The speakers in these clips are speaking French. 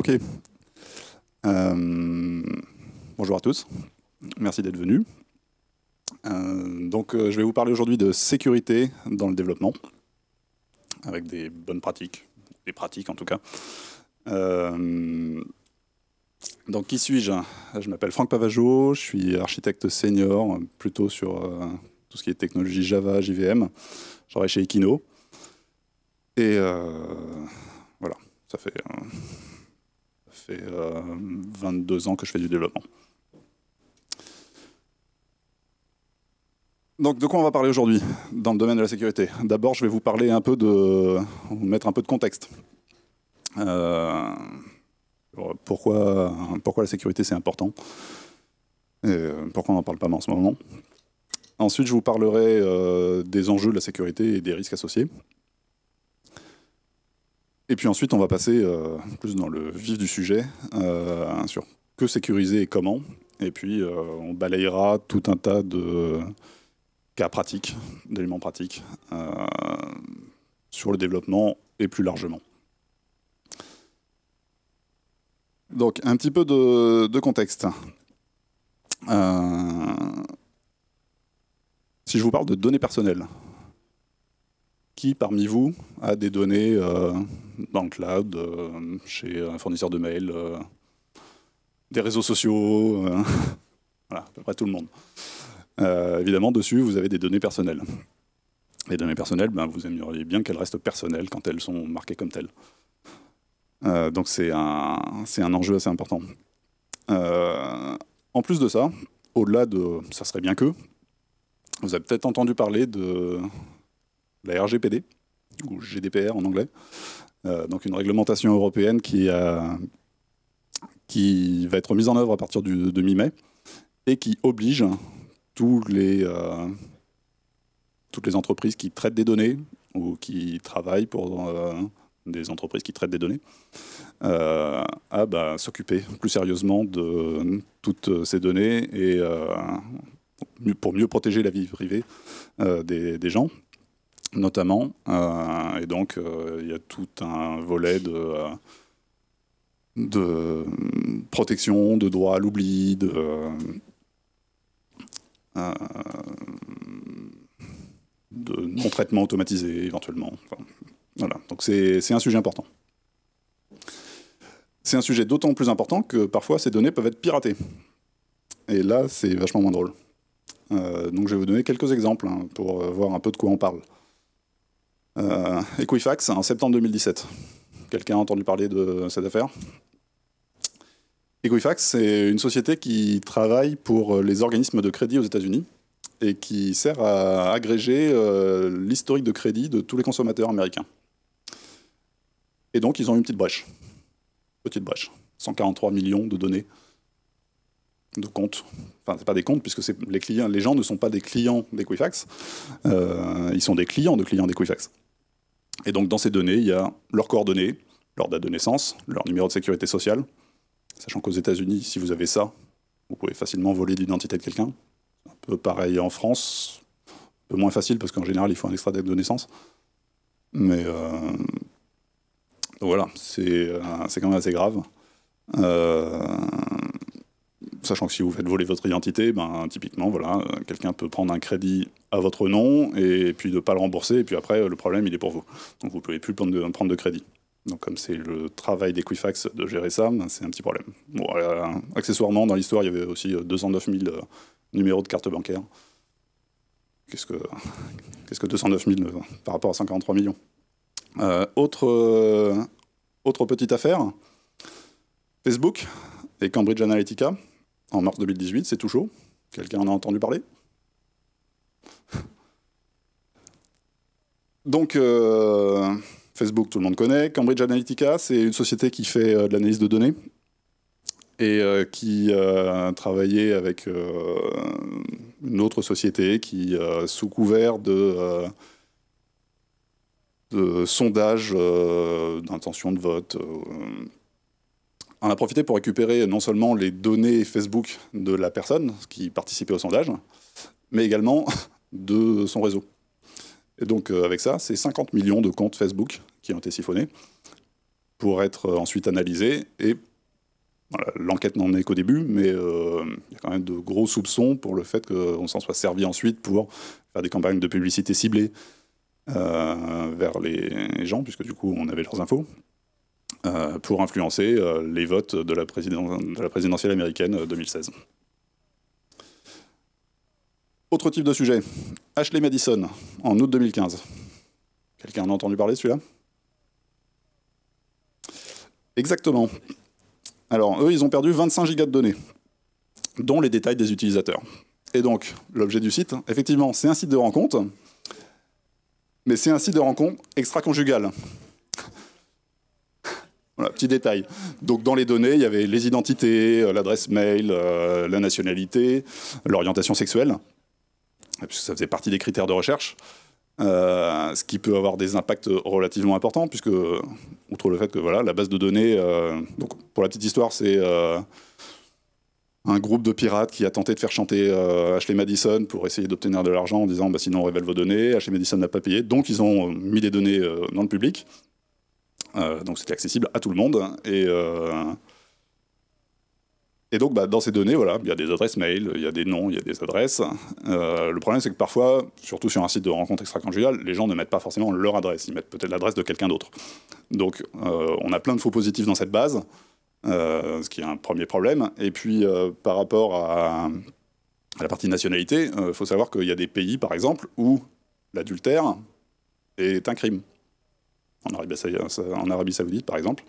Ok. Bonjour à tous. Merci d'être venus. Je vais vous parler aujourd'hui de sécurité dans le développement, avec des bonnes pratiques, des pratiques en tout cas. Donc, qui suis-je? Je m'appelle Franck Pavageau, je suis architecte senior, plutôt sur tout ce qui est technologie Java, JVM. Je travaille chez Equino. Et voilà, ça fait 22 ans que je fais du développement. Donc, de quoi on va parler aujourd'hui dans le domaine de la sécurité? D'abord, je vais vous parler un peu vous mettre un peu de contexte. Pourquoi la sécurité c'est important et pourquoi on n'en parle pas en ce moment. Ensuite, je vous parlerai des enjeux de la sécurité et des risques associés. Et puis ensuite, on va passer plus dans le vif du sujet, sur que sécuriser et comment. Et puis, on balayera tout un tas de cas pratiques, d'éléments pratiques, sur le développement et plus largement. Donc, un petit peu de contexte. Si je vous parle de données personnelles, qui parmi vous a des données dans le cloud, chez un fournisseur de mail, des réseaux sociaux, voilà, à peu près tout le monde. Évidemment, dessus, vous avez des données personnelles. Les données personnelles, vous aimeriez bien qu'elles restent personnelles quand elles sont marquées comme telles. Donc c'est un enjeu assez important. En plus de ça, au-delà de « ça serait bien que », vous avez peut-être entendu parler de la RGPD, ou GDPR en anglais, donc une réglementation européenne qui va être mise en œuvre à partir de mi-mai, et qui oblige toutes les entreprises qui traitent des données, ou qui travaillent pour des entreprises qui traitent des données, à s'occuper plus sérieusement de toutes ces données et pour mieux protéger la vie privée des gens, notamment. Et donc, il y a tout un volet de protection, de droit à l'oubli, de non-traitement automatisé, éventuellement. Enfin, voilà, donc c'est un sujet important. C'est un sujet d'autant plus important que parfois ces données peuvent être piratées. Et là, c'est vachement moins drôle. Donc je vais vous donner quelques exemples pour voir un peu de quoi on parle. Equifax, en septembre 2017. Quelqu'un a entendu parler de cette affaire? Equifax, c'est une société qui travaille pour les organismes de crédit aux États-Unis et qui sert à agréger l'historique de crédit de tous les consommateurs américains. Et donc, ils ont une petite brèche. 143 millions de données, de comptes. Enfin, c'est pas des comptes, puisque les gens ne sont pas des clients d'Equifax. Ils sont des clients d'Equifax. Et donc, dans ces données, il y a leurs coordonnées, leur date de naissance, leur numéro de sécurité sociale. Sachant qu'aux États-Unis, si vous avez ça, vous pouvez facilement voler l'identité de quelqu'un. Un peu pareil en France, un peu moins facile, parce qu'en général, il faut un extrait d'acte de naissance. Mais voilà, c'est quand même assez grave. Sachant que si vous faites voler votre identité, typiquement, voilà, quelqu'un peut prendre un crédit à votre nom et puis ne pas le rembourser, et puis après, le problème, il est pour vous. Donc vous ne pouvez plus prendre de crédit. Donc comme c'est le travail d'Equifax de gérer ça, c'est un petit problème. Bon, accessoirement, dans l'histoire, il y avait aussi 209 000 numéros de carte bancaire. Qu'est-ce que 209 000 par rapport à 53 millions? Autre petite affaire, Facebook et Cambridge Analytica, en mars 2018, c'est tout chaud. Quelqu'un en a entendu parler? Donc, Facebook, tout le monde connaît. Cambridge Analytica, c'est une société qui fait de l'analyse de données et qui travaillait avec une autre société qui, sous couvert de sondage d'intention de vote, on a profité pour récupérer non seulement les données Facebook de la personne qui participait au sondage, mais également de son réseau. Et donc avec ça, c'est 50 millions de comptes Facebook qui ont été siphonnés. pour être ensuite analysés. Et voilà, l'enquête n'en est qu'au début, mais il y a quand même de gros soupçons pour le fait qu'on s'en soit servi ensuite pour faire des campagnes de publicité ciblées vers les gens, puisque du coup on avait leurs infos, pour influencer les votes de la présidentielle américaine 2016. Autre type de sujet, Ashley Madison, en août 2015. Quelqu'un en a entendu parler de celui-là? Exactement. Alors, eux, ils ont perdu 25 gigas de données, dont les détails des utilisateurs. Et donc, l'objet du site, effectivement, c'est un site de rencontre, mais c'est un site de rencontre extra-conjugal. Voilà, petit détail. Donc, dans les données, il y avait les identités, l'adresse mail, la nationalité, l'orientation sexuelle, puisque ça faisait partie des critères de recherche. Ce qui peut avoir des impacts relativement importants, puisque, outre le fait que voilà, la base de données, donc pour la petite histoire, c'est un groupe de pirates qui a tenté de faire chanter Ashley Madison pour essayer d'obtenir de l'argent en disant bah, sinon on révèle vos données. Ashley Madison n'a pas payé, donc ils ont mis les données dans le public. Donc c'était accessible à tout le monde. Et donc, bah, dans ces données, voilà, il y a des adresses mail, il y a des noms, il y a des adresses. Le problème, c'est que parfois, surtout sur un site de rencontre extra-conjugale, les gens ne mettent pas forcément leur adresse, ils mettent peut-être l'adresse de quelqu'un d'autre. Donc, on a plein de faux positifs dans cette base, ce qui est un premier problème. Et puis, par rapport à la partie nationalité, il faut savoir qu'il y a des pays, par exemple, où l'adultère est un crime. En Arabie Saoudite, par exemple.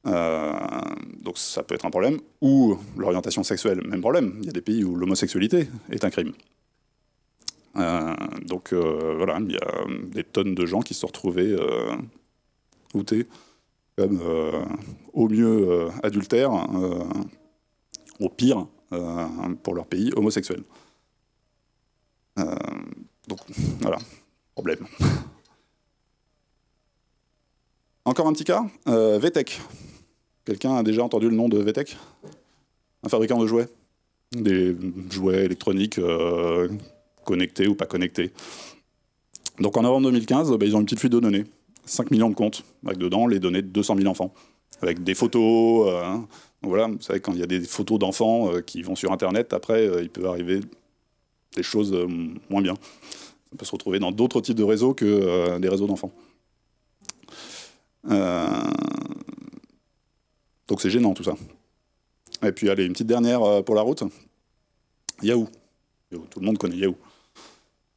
Donc ça peut être un problème. Ou l'orientation sexuelle, même problème. Il y a des pays où l'homosexualité est un crime. Donc voilà, il y a des tonnes de gens qui se sont retrouvés outés comme au mieux adultères, au pire pour leur pays homosexuel. Donc voilà, problème. Encore un petit cas, VTech. Quelqu'un a déjà entendu le nom de VTech? Un fabricant de jouets. Des jouets électroniques connectés ou pas connectés. Donc en novembre 2015, bah, ils ont une petite fuite de données. 5 millions de comptes, avec dedans les données de 200 000 enfants. Avec des photos. Donc voilà, vous savez, quand il y a des photos d'enfants qui vont sur Internet, après, il peut arriver des choses moins bien. On peut se retrouver dans d'autres types de réseaux que des réseaux d'enfants. Donc c'est gênant tout ça. Et puis allez, une petite dernière pour la route. Yahoo. Tout le monde connaît Yahoo.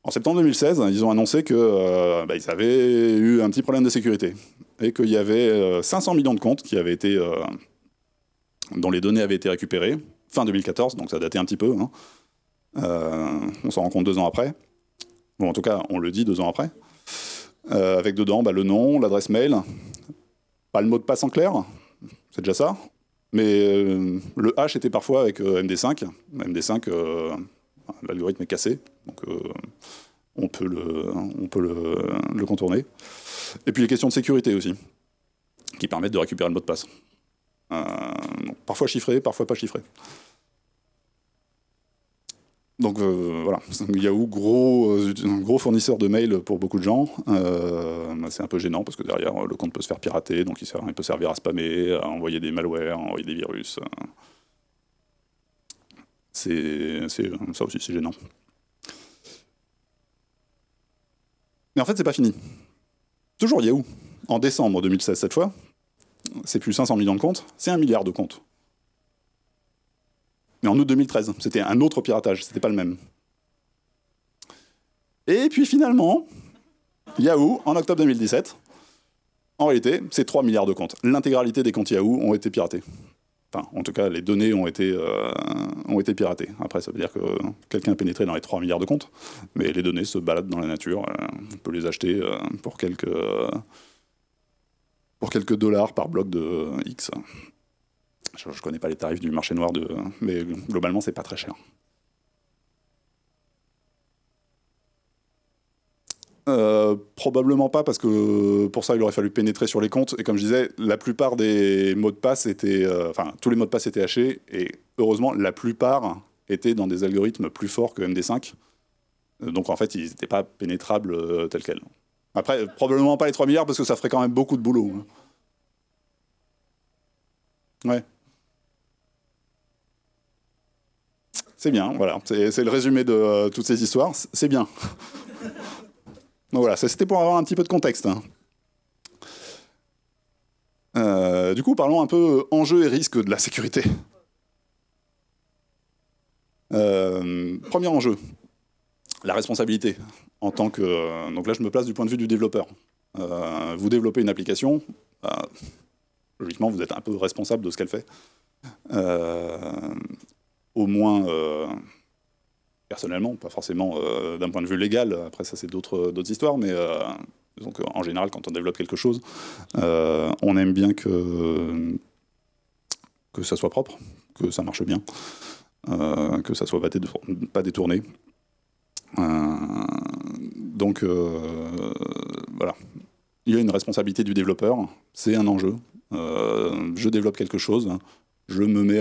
En septembre 2016, ils ont annoncé que ils avaient eu un petit problème de sécurité et qu'il y avait 500 millions de comptes qui avaient été, dont les données avaient été récupérées fin 2014, donc ça datait un petit peu. Hein. On s'en rend compte 2 ans après. Bon, en tout cas, on le dit 2 ans après. Avec dedans le nom, l'adresse mail, pas le mot de passe en clair, c'est déjà ça, mais le hash était parfois avec MD5. MD5, l'algorithme est cassé, donc on peut le contourner. Et puis les questions de sécurité aussi, qui permettent de récupérer le mot de passe. Donc, parfois chiffré, parfois pas chiffré. Donc voilà, Yahoo, gros fournisseur de mails pour beaucoup de gens. C'est un peu gênant parce que derrière, le compte peut se faire pirater, donc il peut servir à spammer, à envoyer des malwares, à envoyer des virus. Ça aussi, c'est gênant. Mais en fait, c'est pas fini. Toujours Yahoo. En décembre 2016, cette fois, c'est plus 500 millions de comptes, c'est 1 milliard de comptes. Mais en août 2013, c'était un autre piratage, c'était pas le même. Et puis finalement, Yahoo, en octobre 2017, en réalité, c'est 3 milliards de comptes. L'intégralité des comptes Yahoo ont été piratés. Enfin, en tout cas, les données ont été piratées. Après, ça veut dire que quelqu'un a pénétré dans les 3 milliards de comptes, mais les données se baladent dans la nature. On peut les acheter pour quelques dollars par bloc de X. Je ne connais pas les tarifs du marché noir, mais globalement, c'est pas très cher. Probablement pas, parce que pour ça, il aurait fallu pénétrer sur les comptes. Et comme je disais, la plupart des mots de passe étaient... Enfin, tous les mots de passe étaient hachés. Et heureusement, la plupart étaient dans des algorithmes plus forts que MD5. Donc en fait, ils n'étaient pas pénétrables tels quels. Après, probablement pas les 3 milliards, parce que ça ferait quand même beaucoup de boulot. Ouais. C'est bien, voilà. C'est le résumé de toutes ces histoires. C'est bien. Donc voilà, c'était pour avoir un petit peu de contexte. Hein. Du coup, parlons un peu enjeux et risques de la sécurité. Premier enjeu, la responsabilité. En tant que, donc là, je me place du point de vue du développeur. Vous développez une application, logiquement, vous êtes un peu responsable de ce qu'elle fait. Au moins personnellement, pas forcément d'un point de vue légal. Après, ça, c'est d'autres histoires, mais donc, en général, quand on développe quelque chose, on aime bien que ça soit propre, que ça marche bien, que ça soit pas détourné. Donc, voilà. Il y a une responsabilité du développeur, c'est un enjeu. Je développe quelque chose, je me mets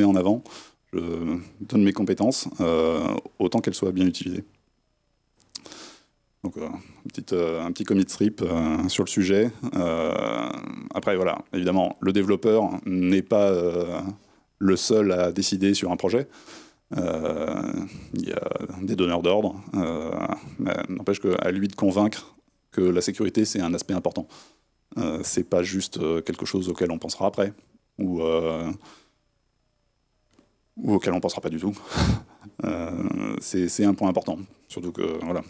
en avant, je donne mes compétences, autant qu'elles soient bien utilisées. Donc, un petit commit strip sur le sujet. Après, voilà, évidemment, le développeur n'est pas le seul à décider sur un projet. Il y a des donneurs d'ordre. N'empêche qu'à lui de convaincre que la sécurité, c'est un aspect important. C'est pas juste quelque chose auquel on pensera après, ou auquel on pensera pas du tout. C'est un point important. Surtout que, voilà,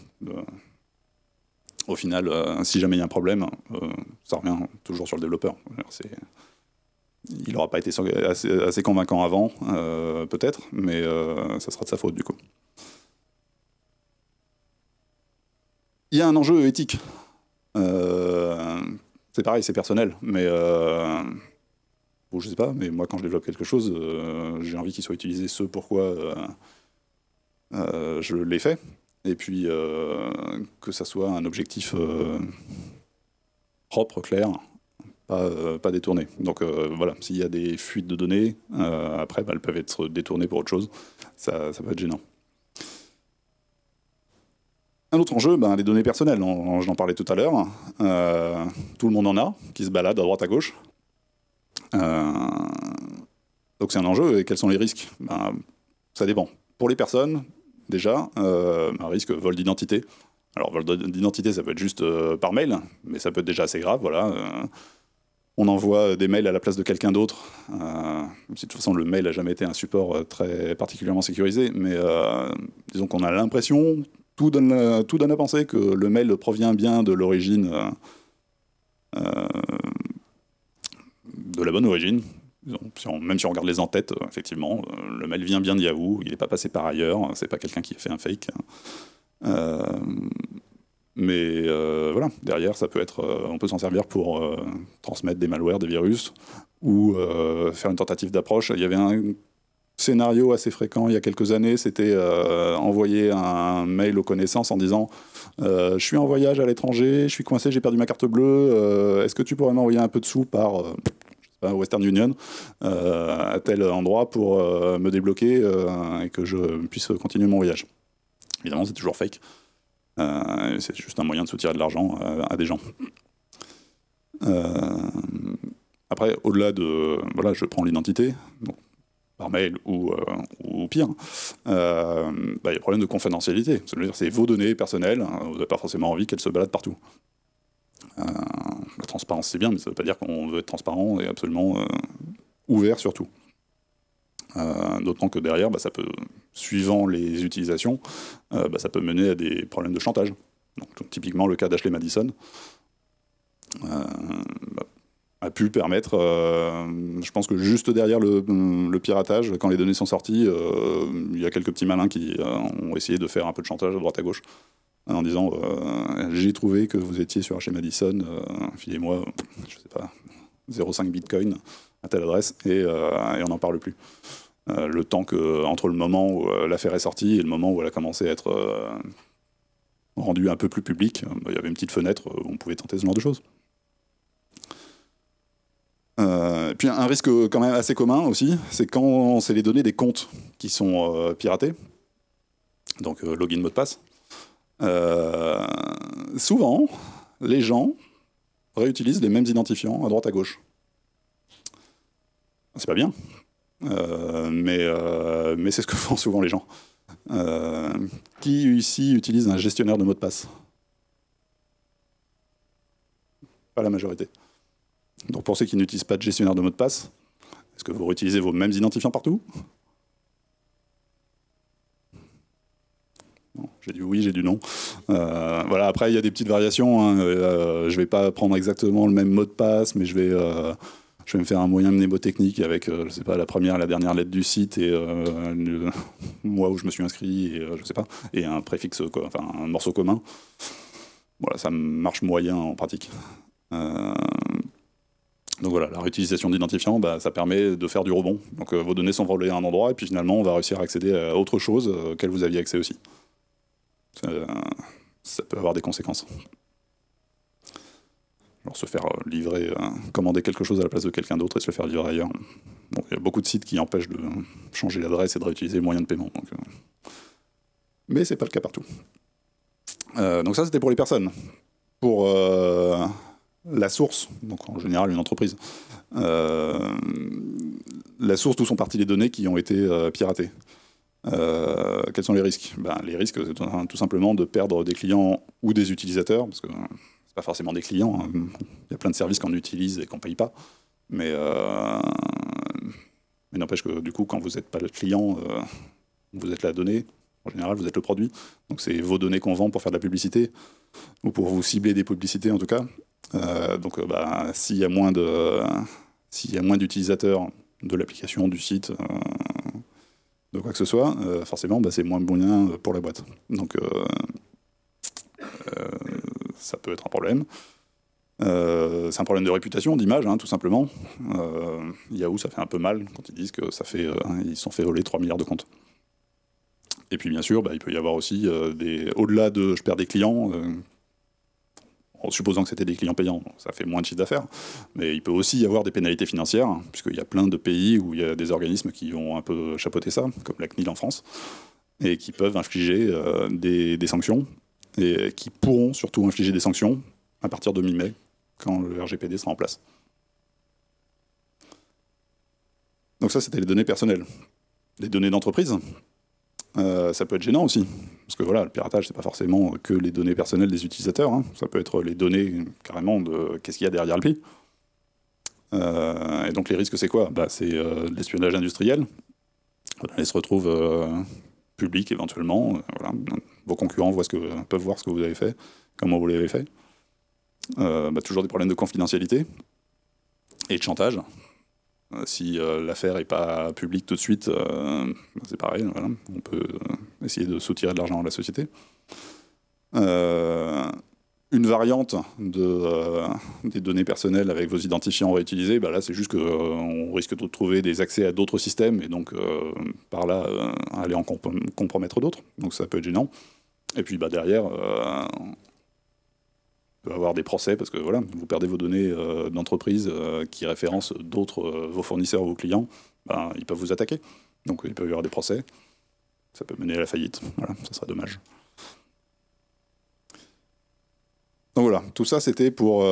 au final, si jamais il y a un problème, ça revient toujours sur le développeur. Il n'aura pas été assez convaincant avant, peut-être, mais ça sera de sa faute, du coup. Il y a un enjeu éthique. C'est pareil, c'est personnel, mais bon, je sais pas, mais moi, quand je développe quelque chose, j'ai envie qu'il soit utilisé ce pourquoi je l'ai fait, et puis que ça soit un objectif propre, clair, pas détourné. Donc voilà, s'il y a des fuites de données, après, elles peuvent être détournées pour autre chose, ça peut être gênant. Un autre enjeu, les données personnelles, j'en parlais tout à l'heure. Tout le monde en a, qui se baladent à droite à gauche. Donc c'est un enjeu, et quels sont les risques? Ça dépend. Pour les personnes, déjà, un risque vol d'identité. Alors vol d'identité, ça peut être juste par mail, mais ça peut être déjà assez grave, voilà. On envoie des mails à la place de quelqu'un d'autre. Si de toute façon le mail n'a jamais été un support très particulièrement sécurisé, mais disons qu'on a l'impression, tout donne à penser que le mail provient bien de l'origine, de la bonne origine. Même si on regarde les en-têtes, effectivement, le mail vient bien de Yahoo, il n'est pas passé par ailleurs, c'est pas quelqu'un qui a fait un fake. Mais voilà, derrière, ça peut être, on peut s'en servir pour transmettre des malwares, des virus, ou faire une tentative d'approche. Il y avait un scénario assez fréquent il y a quelques années, c'était envoyer un mail aux connaissances en disant je suis en voyage à l'étranger, je suis coincé, j'ai perdu ma carte bleue, est-ce que tu pourrais m'envoyer un peu de sous par Western Union à tel endroit pour me débloquer et que je puisse continuer mon voyage. Évidemment, c'est toujours fake. C'est juste un moyen de soutirer de l'argent à des gens. Après, au-delà de... Voilà, je prends l'identité, par mail ou pire, il y a le problème de confidentialité. C'est vos données personnelles, vous n'avez pas forcément envie qu'elles se baladent partout. La transparence, c'est bien, mais ça ne veut pas dire qu'on veut être transparent et absolument ouvert sur tout. D'autant que derrière, ça peut, suivant les utilisations, ça peut mener à des problèmes de chantage. Donc, typiquement, le cas d'Ashley Madison a pu permettre, je pense que juste derrière le piratage, quand les données sont sorties, il y a quelques petits malins qui ont essayé de faire un peu de chantage à droite à gauche, en disant j'ai trouvé que vous étiez sur Ashley Madison, filez-moi, je sais pas, 0,5 bitcoin à telle adresse, et on n'en parle plus. Le temps entre le moment où l'affaire est sortie et le moment où elle a commencé à être rendue un peu plus publique, il y avait une petite fenêtre où on pouvait tenter ce genre de choses. Puis un risque quand même assez commun aussi, c'est quand c'est les données des comptes qui sont piratés, donc login, mot de passe. Souvent, les gens réutilisent les mêmes identifiants à droite à gauche. C'est pas bien, mais c'est ce que font souvent les gens. Qui ici utilise un gestionnaire de mots de passe? Pas la majorité. Donc pour ceux qui n'utilisent pas de gestionnaire de mots de passe, est-ce que vous réutilisez vos mêmes identifiants partout? J'ai du oui, j'ai du non. Voilà, après, il y a des petites variations. Hein. Je ne vais pas prendre exactement le même mot de passe, mais je vais me faire un moyen mnémotechnique avec, je sais pas, la première et la dernière lettre du site et le mois où je me suis inscrit, et, je sais pas, et un préfixe, enfin un morceau commun. Voilà, ça marche moyen en pratique. Donc voilà, la réutilisation d'identifiants, bah, ça permet de faire du rebond. Donc vos données sont volées à un endroit, et puis finalement, on va réussir à accéder à autre chose auquel vous aviez accès aussi. Ça peut avoir des conséquences. Genre se faire livrer, commander quelque chose à la place de quelqu'un d'autre et se le faire livrer ailleurs. Bon, il y a beaucoup de sites qui empêchent de changer l'adresse et de réutiliser le moyen de paiement. Donc, mais c'est pas le cas partout. Donc ça, c'était pour les personnes. Pour la source, donc en général une entreprise, la source d'où sont parties les données qui ont été piratées. Quels sont les risques? Les risques, c'est tout simplement de perdre des clients ou des utilisateurs, parce que c'est pas forcément des clients. Hein. Il y a plein de services qu'on utilise et qu'on paye pas. Mais n'empêche que du coup, quand vous n'êtes pas le client, vous êtes la donnée. En général, vous êtes le produit. Donc c'est vos données qu'on vend pour faire de la publicité, ou pour vous cibler des publicités en tout cas. Donc s'il y a moins d'utilisateurs de l'application, du site, de quoi que ce soit, forcément, c'est moins bien pour la boîte. Donc, ça peut être un problème. C'est un problème de réputation, d'image, hein, tout simplement. Yahoo, ça fait un peu mal quand ils disent que ils se sont fait voler 3 milliards de comptes. Et puis, bien sûr, il peut y avoir aussi, au-delà de je perds des clients, en supposant que c'était des clients payants, ça fait moins de chiffre d'affaires, mais il peut aussi y avoir des pénalités financières, hein, puisqu'il y a plein de pays où il y a des organismes qui vont un peu chapeauter ça, comme la CNIL en France, et qui peuvent infliger des sanctions, et qui pourront surtout infliger des sanctions à partir de mi-mai, quand le RGPD sera en place. Donc ça, c'était les données personnelles. Les données d'entreprise, ça peut être gênant aussi, parce que voilà, le piratage, c'est pas forcément que les données personnelles des utilisateurs, hein. Ça peut être les données carrément de qu'est-ce qu'il y a derrière le pli. Et donc les risques, c'est quoi? C'est l'espionnage industriel. Ils se retrouvent publics éventuellement. Voilà. Vos concurrents peuvent voir ce que vous avez fait, comment vous l'avez fait. Toujours des problèmes de confidentialité et de chantage. Si l'affaire n'est pas publique tout de suite, c'est pareil, voilà. On peut essayer de soutirer de l'argent à la société. Une variante des données personnelles avec vos identifiants réutilisés, là c'est juste qu'on risque de trouver des accès à d'autres systèmes et donc par là aller en compromettre d'autres, donc ça peut être gênant. Et puis derrière, peut avoir des procès parce que voilà, vous perdez vos données d'entreprise qui référencent vos fournisseurs ou vos clients, ils peuvent vous attaquer. Donc il peut y avoir des procès, ça peut mener à la faillite, voilà, ça serait dommage. Donc voilà, tout ça c'était pour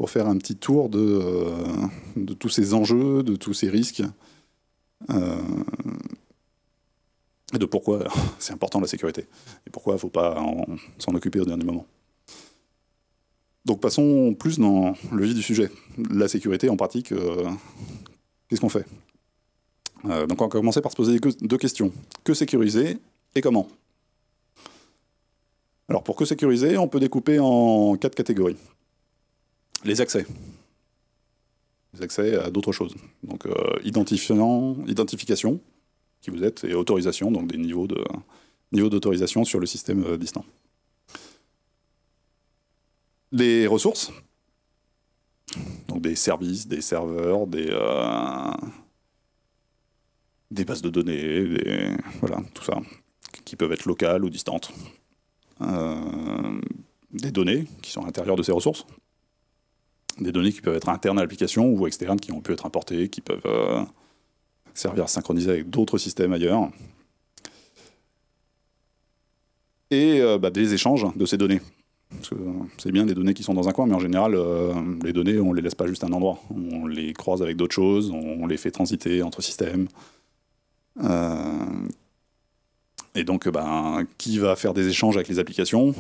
faire un petit tour de tous ces enjeux, de tous ces risques, et de pourquoi c'est important la sécurité, et pourquoi il ne faut pas s'en occuper au dernier moment. Donc passons plus dans le vif du sujet. La sécurité, en pratique, qu'est-ce qu'on fait? Donc on va commencer par se poser deux questions. Que sécuriser et comment? Alors pour que sécuriser, on peut découper en 4 catégories. Les accès. Les accès à d'autres choses. Donc identification, qui vous êtes, et autorisation, donc des niveaux d'autorisation sur le système distant. Les ressources, donc des services, des serveurs, des bases de données, voilà, tout ça, qui peuvent être locales ou distantes. Des données qui sont à l'intérieur de ces ressources, des données qui peuvent être internes à l'application ou externes, qui ont pu être importées, qui peuvent servir à synchroniser avec d'autres systèmes ailleurs. Et des échanges de ces données. Parce que c'est bien des données qui sont dans un coin, mais en général, les données, on ne les laisse pas juste à un endroit. On les croise avec d'autres choses, on les fait transiter entre systèmes. Et donc, qui va faire des échanges avec les applications?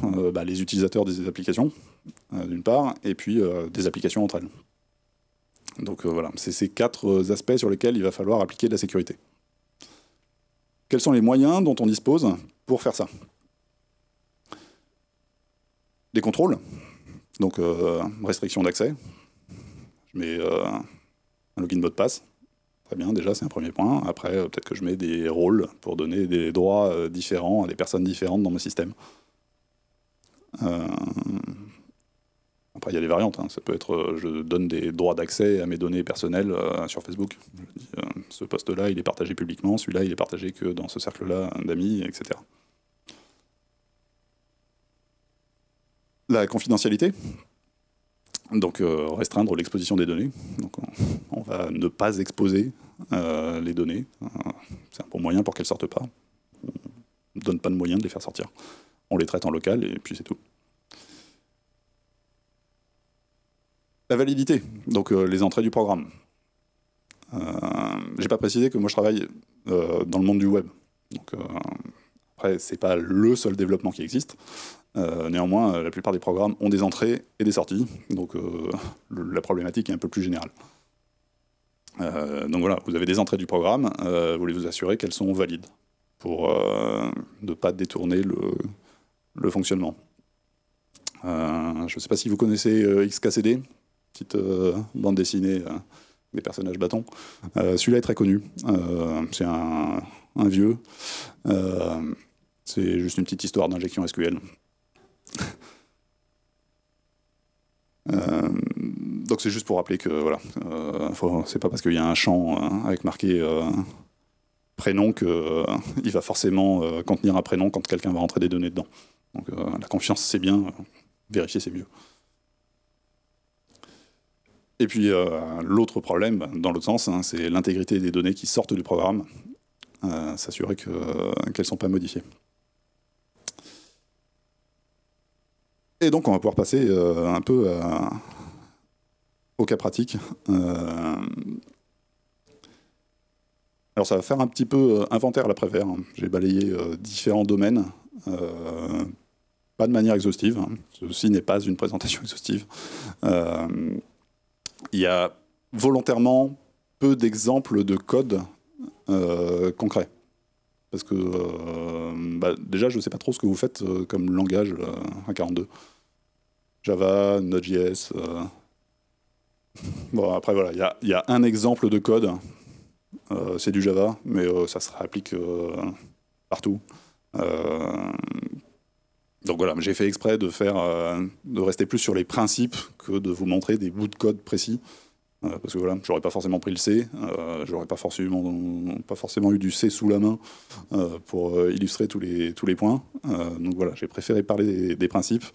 Les utilisateurs des applications, d'une part, et puis des applications entre elles. Donc voilà, c'est ces 4 aspects sur lesquels il va falloir appliquer de la sécurité. Quels sont les moyens dont on dispose pour faire ça? Des contrôles, donc restriction d'accès. Je mets un login mot de passe. Très bien, déjà, c'est un premier point. Après, peut-être que je mets des rôles pour donner des droits différents à des personnes différentes dans mon système. Après, il y a des variantes. Hein. Ça peut être, je donne des droits d'accès à mes données personnelles sur Facebook. Je dis, ce post-là, il est partagé publiquement, celui-là, il est partagé que dans ce cercle-là d'amis, etc. La confidentialité. Donc, restreindre l'exposition des données. Donc, on va ne pas exposer les données. C'est un bon moyen pour qu'elles ne sortent pas. On ne donne pas de moyen de les faire sortir. On les traite en local et puis c'est tout. La validité, donc les entrées du programme. J'ai pas précisé que moi je travaille dans le monde du web. Donc, après, c'est pas le seul développement qui existe. Néanmoins, la plupart des programmes ont des entrées et des sorties, donc la problématique est un peu plus générale. Donc voilà, vous avez des entrées du programme, vous voulez vous assurer qu'elles sont valides, pour ne pas détourner le fonctionnement. Je ne sais pas si vous connaissez XKCD, petite bande dessinée des personnages bâtons. Celui-là est très connu, c'est un vieux, c'est juste une petite histoire d'injection SQL. Donc c'est juste pour rappeler que voilà, c'est pas parce qu'il y a un champ avec marqué prénom qu'il va forcément contenir un prénom quand quelqu'un va rentrer des données dedans. Donc la confiance c'est bien, vérifier c'est mieux. Et puis l'autre problème, dans l'autre sens, hein, c'est l'intégrité des données qui sortent du programme, s'assurer qu'elles ne sont pas modifiées. Et donc on va pouvoir passer un peu au cas pratique. Alors ça va faire un petit peu inventaire à l'après-vert. Hein. J'ai balayé différents domaines, pas de manière exhaustive. Hein. Ceci n'est pas une présentation exhaustive. Il y a volontairement peu d'exemples de code concrets. Parce que déjà, je ne sais pas trop ce que vous faites comme langage à 42. Java, Node.js. Bon, après, voilà, il y a un exemple de code. C'est du Java, mais ça se réapplique partout. Donc voilà, j'ai fait exprès de rester plus sur les principes que de vous montrer des bouts de code précis. Parce que voilà, j'aurais pas forcément pris le C, j'aurais pas forcément eu du C sous la main pour illustrer tous les points. Donc voilà, j'ai préféré parler des principes.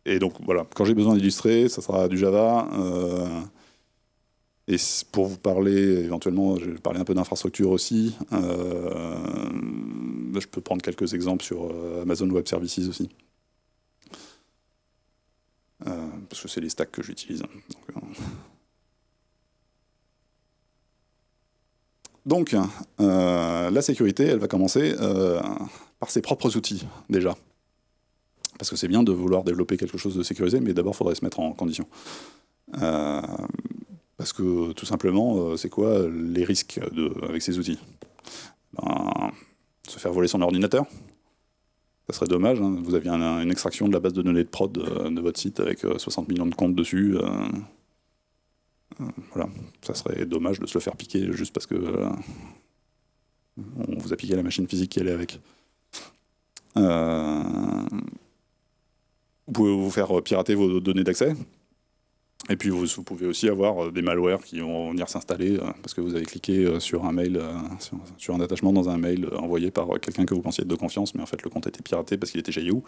Et donc voilà, quand j'ai besoin d'illustrer, ça sera du Java. Et pour vous parler, éventuellement, je vais parler un peu d'infrastructure aussi. Je peux prendre quelques exemples sur Amazon Web Services aussi. Parce que c'est les stacks que j'utilise. Donc, la sécurité, elle va commencer par ses propres outils, déjà. Parce que c'est bien de vouloir développer quelque chose de sécurisé, mais d'abord, il faudrait se mettre en condition. Parce que, tout simplement, c'est quoi les risques avec ces outils? Se faire voler son ordinateur. Ça serait dommage, hein. Vous aviez une extraction de la base de données de prod de votre site avec 60 millions de comptes dessus. Voilà, ça serait dommage de se le faire piquer juste parce que on vous a piqué la machine physique qui allait avec. Vous pouvez vous faire pirater vos données d'accès. Et puis vous pouvez aussi avoir des malwares qui vont venir s'installer parce que vous avez cliqué sur un mail, sur un attachement dans un mail envoyé par quelqu'un que vous pensiez être de confiance, mais en fait le compte était piraté parce qu'il était chez Yahoo.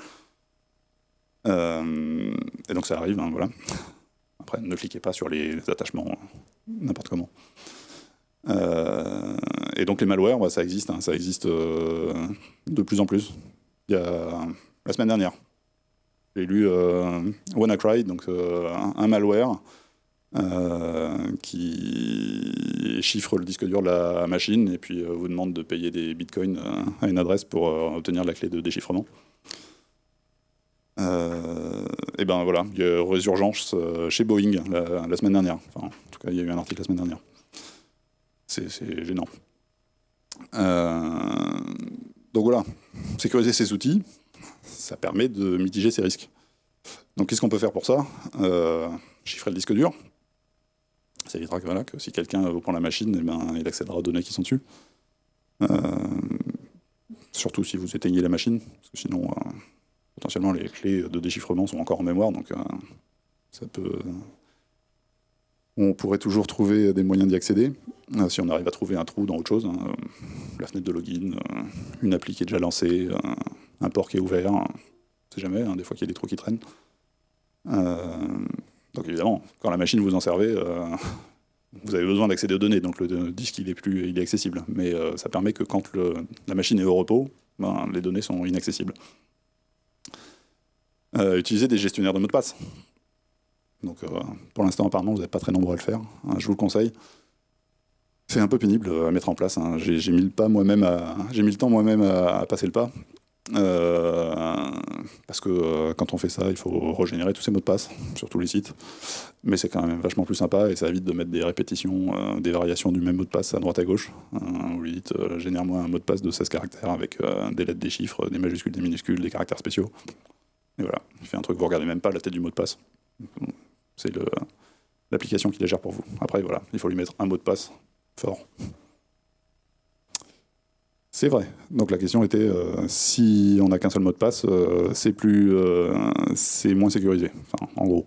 Et donc ça arrive, hein, voilà. Après, ne cliquez pas sur les attachements n'importe comment. Et donc les malwares, ça existe, hein, ça existe de plus en plus. Il y a la semaine dernière. J'ai lu WannaCry, donc un malware qui chiffre le disque dur de la machine et puis vous demande de payer des bitcoins à une adresse pour obtenir la clé de déchiffrement. Et ben voilà, il y a eu résurgence chez Boeing la semaine dernière. Enfin, en tout cas, il y a eu un article la semaine dernière. C'est gênant. Donc voilà, sécuriser ces outils, ça permet de mitiger ces risques. Donc qu'est-ce qu'on peut faire pour ça? Chiffrer le disque dur. Ça évitera que, voilà, que si quelqu'un vous prend la machine, eh ben, il accédera aux données qui sont dessus. Surtout si vous éteignez la machine, parce que sinon, potentiellement, les clés de déchiffrement sont encore en mémoire, donc ça peut... On pourrait toujours trouver des moyens d'y accéder, si on arrive à trouver un trou dans autre chose, hein, la fenêtre de login, une appli qui est déjà lancée, un port qui est ouvert, on ne sait jamais, hein, des fois qu'il y a des trous qui traînent. Donc évidemment, quand la machine vous en servez, vous avez besoin d'accéder aux données, donc le disque il est accessible. Mais ça permet que quand la machine est au repos, ben, les données sont inaccessibles. Utilisez des gestionnaires de mots de passe. Donc pour l'instant apparemment vous n'êtes pas très nombreux à le faire, hein, je vous le conseille. C'est un peu pénible à mettre en place, hein. J'ai mis le temps moi-même à passer le pas. Parce que quand on fait ça, il faut régénérer tous ces mots de passe sur tous les sites. Mais c'est quand même vachement plus sympa et ça évite de mettre des répétitions, des variations du même mot de passe à droite à gauche. Vous lui dites génère-moi un mot de passe de 16 caractères avec des lettres, des chiffres, des majuscules, des minuscules, des caractères spéciaux. Et voilà, il fait un truc, vous regardez même pas la tête du mot de passe. C'est l'application qui la gère pour vous. Après, voilà, il faut lui mettre un mot de passe fort. C'est vrai. Donc la question était, si on n'a qu'un seul mot de passe, c'est moins sécurisé. Enfin, en gros,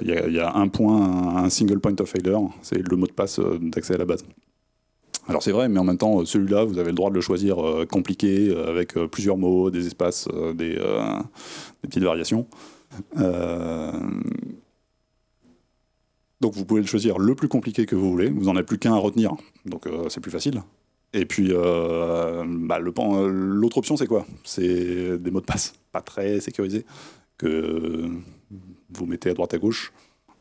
il y a un point, un single point of failure, c'est le mot de passe d'accès à la base. Alors c'est vrai, mais en même temps, celui-là, vous avez le droit de le choisir compliqué, avec plusieurs mots, des espaces, des petites variations. Donc vous pouvez le choisir le plus compliqué que vous voulez, vous n'en avez plus qu'un à retenir, donc c'est plus facile. Et puis l'autre option c'est quoi? C'est des mots de passe pas très sécurisés, que vous mettez à droite à gauche,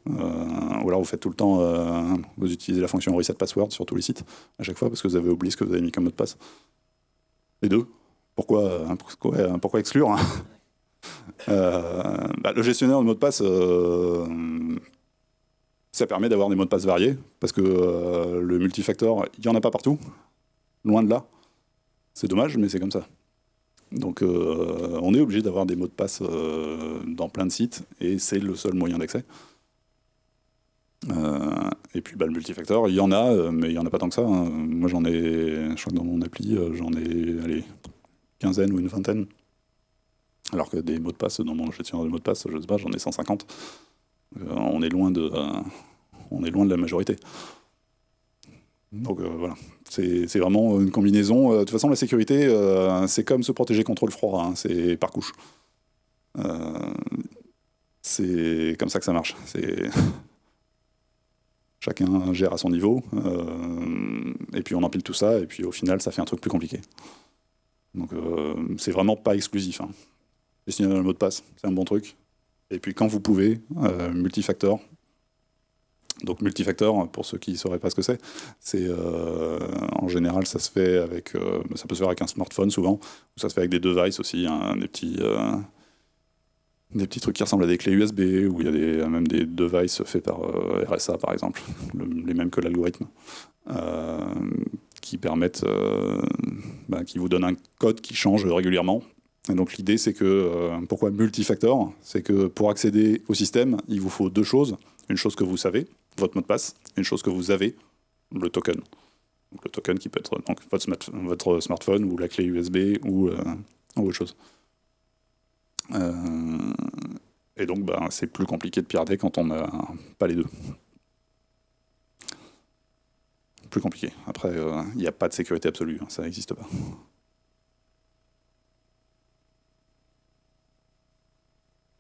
ou alors vous faites tout le temps, vous utilisez la fonction reset password sur tous les sites, à chaque fois, parce que vous avez oublié ce que vous avez mis comme mot de passe. Les deux. Pourquoi exclure, hein? Le gestionnaire de mots de passe, ça permet d'avoir des mots de passe variés, parce que le multifactor, il n'y en a pas partout, loin de là. C'est dommage, mais c'est comme ça. Donc on est obligé d'avoir des mots de passe dans plein de sites, et c'est le seul moyen d'accès. Et puis le multifactor, il y en a, mais il n'y en a pas tant que ça, hein. Moi j'en ai, je crois que dans mon appli, j'en ai, allez, quinzaine ou une vingtaine. Alors que des mots de passe dans mon gestionnaire de mots de passe, je sais pas, j'en ai 150. On est loin de la majorité. Donc voilà, c'est vraiment une combinaison. De toute façon, la sécurité, c'est comme se protéger contre le froid, hein, c'est par couche. C'est comme ça que ça marche. Chacun gère à son niveau, et puis on empile tout ça, et puis au final, ça fait un truc plus compliqué. Donc c'est vraiment pas exclusif, hein. Gestionnaire de mot de passe, c'est un bon truc. Et puis quand vous pouvez, multifactor. Donc multifactor, pour ceux qui ne sauraient pas ce que c'est en général ça se fait avec, ça peut se faire avec un smartphone souvent, ou ça se fait avec des devices aussi, hein, des petits trucs qui ressemblent à des clés USB, ou il y a même des devices faits par RSA par exemple, les mêmes que l'algorithme, qui permettent, qui vous donnent un code qui change régulièrement. Et donc l'idée c'est que, pourquoi multifactor? C'est que pour accéder au système, il vous faut deux choses. Une chose que vous savez, votre mot de passe, une chose que vous avez, le token. Donc le token qui peut être donc, votre smartphone ou la clé USB ou autre chose. Et donc c'est plus compliqué de pirater quand on n'a pas les deux. Plus compliqué. Après, il n'y a pas de sécurité absolue, hein, ça n'existe pas.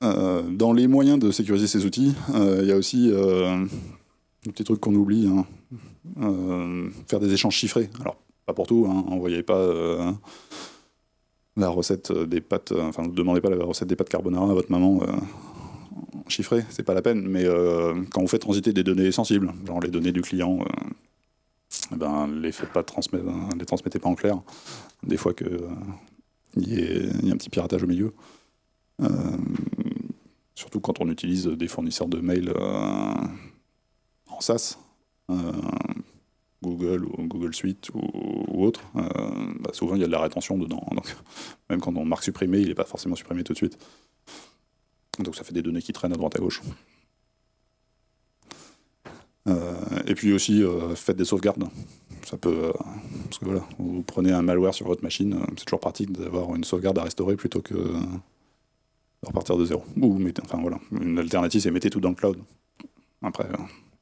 Dans les moyens de sécuriser ces outils, il y a aussi des petits trucs qu'on oublie, hein. Faire des échanges chiffrés. Alors, pas pour tout, hein, envoyez pas la recette des pâtes, enfin, ne demandez pas la recette des pâtes carbonara à votre maman chiffrée, c'est pas la peine, mais quand vous faites transiter des données sensibles, genre les données du client, eh ben, les transmettez pas en clair. Des fois que il y a un petit piratage au milieu. Surtout quand on utilise des fournisseurs de mail en SaaS, Google ou Google Suite ou autre, bah souvent il y a de la rétention dedans. Donc, même quand on marque supprimer, il n'est pas forcément supprimé tout de suite. Donc ça fait des données qui traînent à droite à gauche. Et puis aussi, faites des sauvegardes. Ça peut, parce que voilà, vous prenez un malware sur votre machine, c'est toujours pratique d'avoir une sauvegarde à restaurer plutôt que de repartir de zéro. Ou enfin voilà, une alternative, c'est mettez tout dans le cloud. Après, le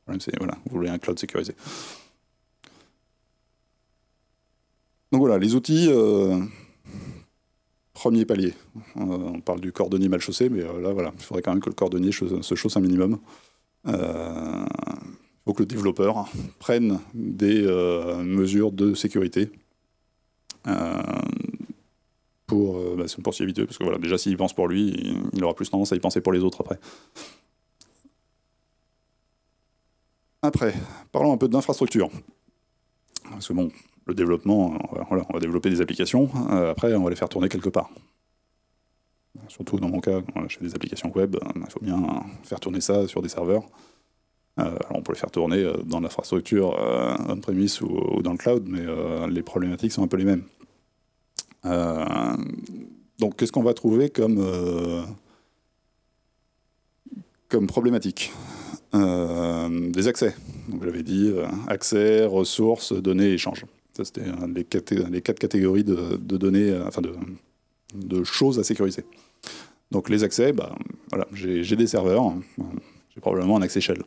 problème c'est voilà, vous voulez un cloud sécurisé. Donc voilà, les outils. Premier palier. On parle du cordonnier mal chaussé, mais là voilà, il faudrait quand même que le cordonnier se chausse un minimum. Il faut que le développeur prenne des mesures de sécurité pour s'y éviter, parce que voilà, déjà s'il pense pour lui, il aura plus tendance à y penser pour les autres après. Après, parlons un peu d'infrastructure. Parce que bon, le développement, voilà, on va développer des applications, après on va les faire tourner quelque part. Surtout dans mon cas, quand je fais des applications web, il faut bien faire tourner ça sur des serveurs. Alors on peut les faire tourner dans l'infrastructure on-premise ou dans le cloud, mais les problématiques sont un peu les mêmes. Donc qu'est-ce qu'on va trouver comme problématique? Des accès. Donc j'avais dit accès, ressources, données, échanges. Ça c'était les 4 catégories de données, enfin de choses à sécuriser. Donc les accès, bah, voilà, j'ai des serveurs, j'ai probablement un accès shell.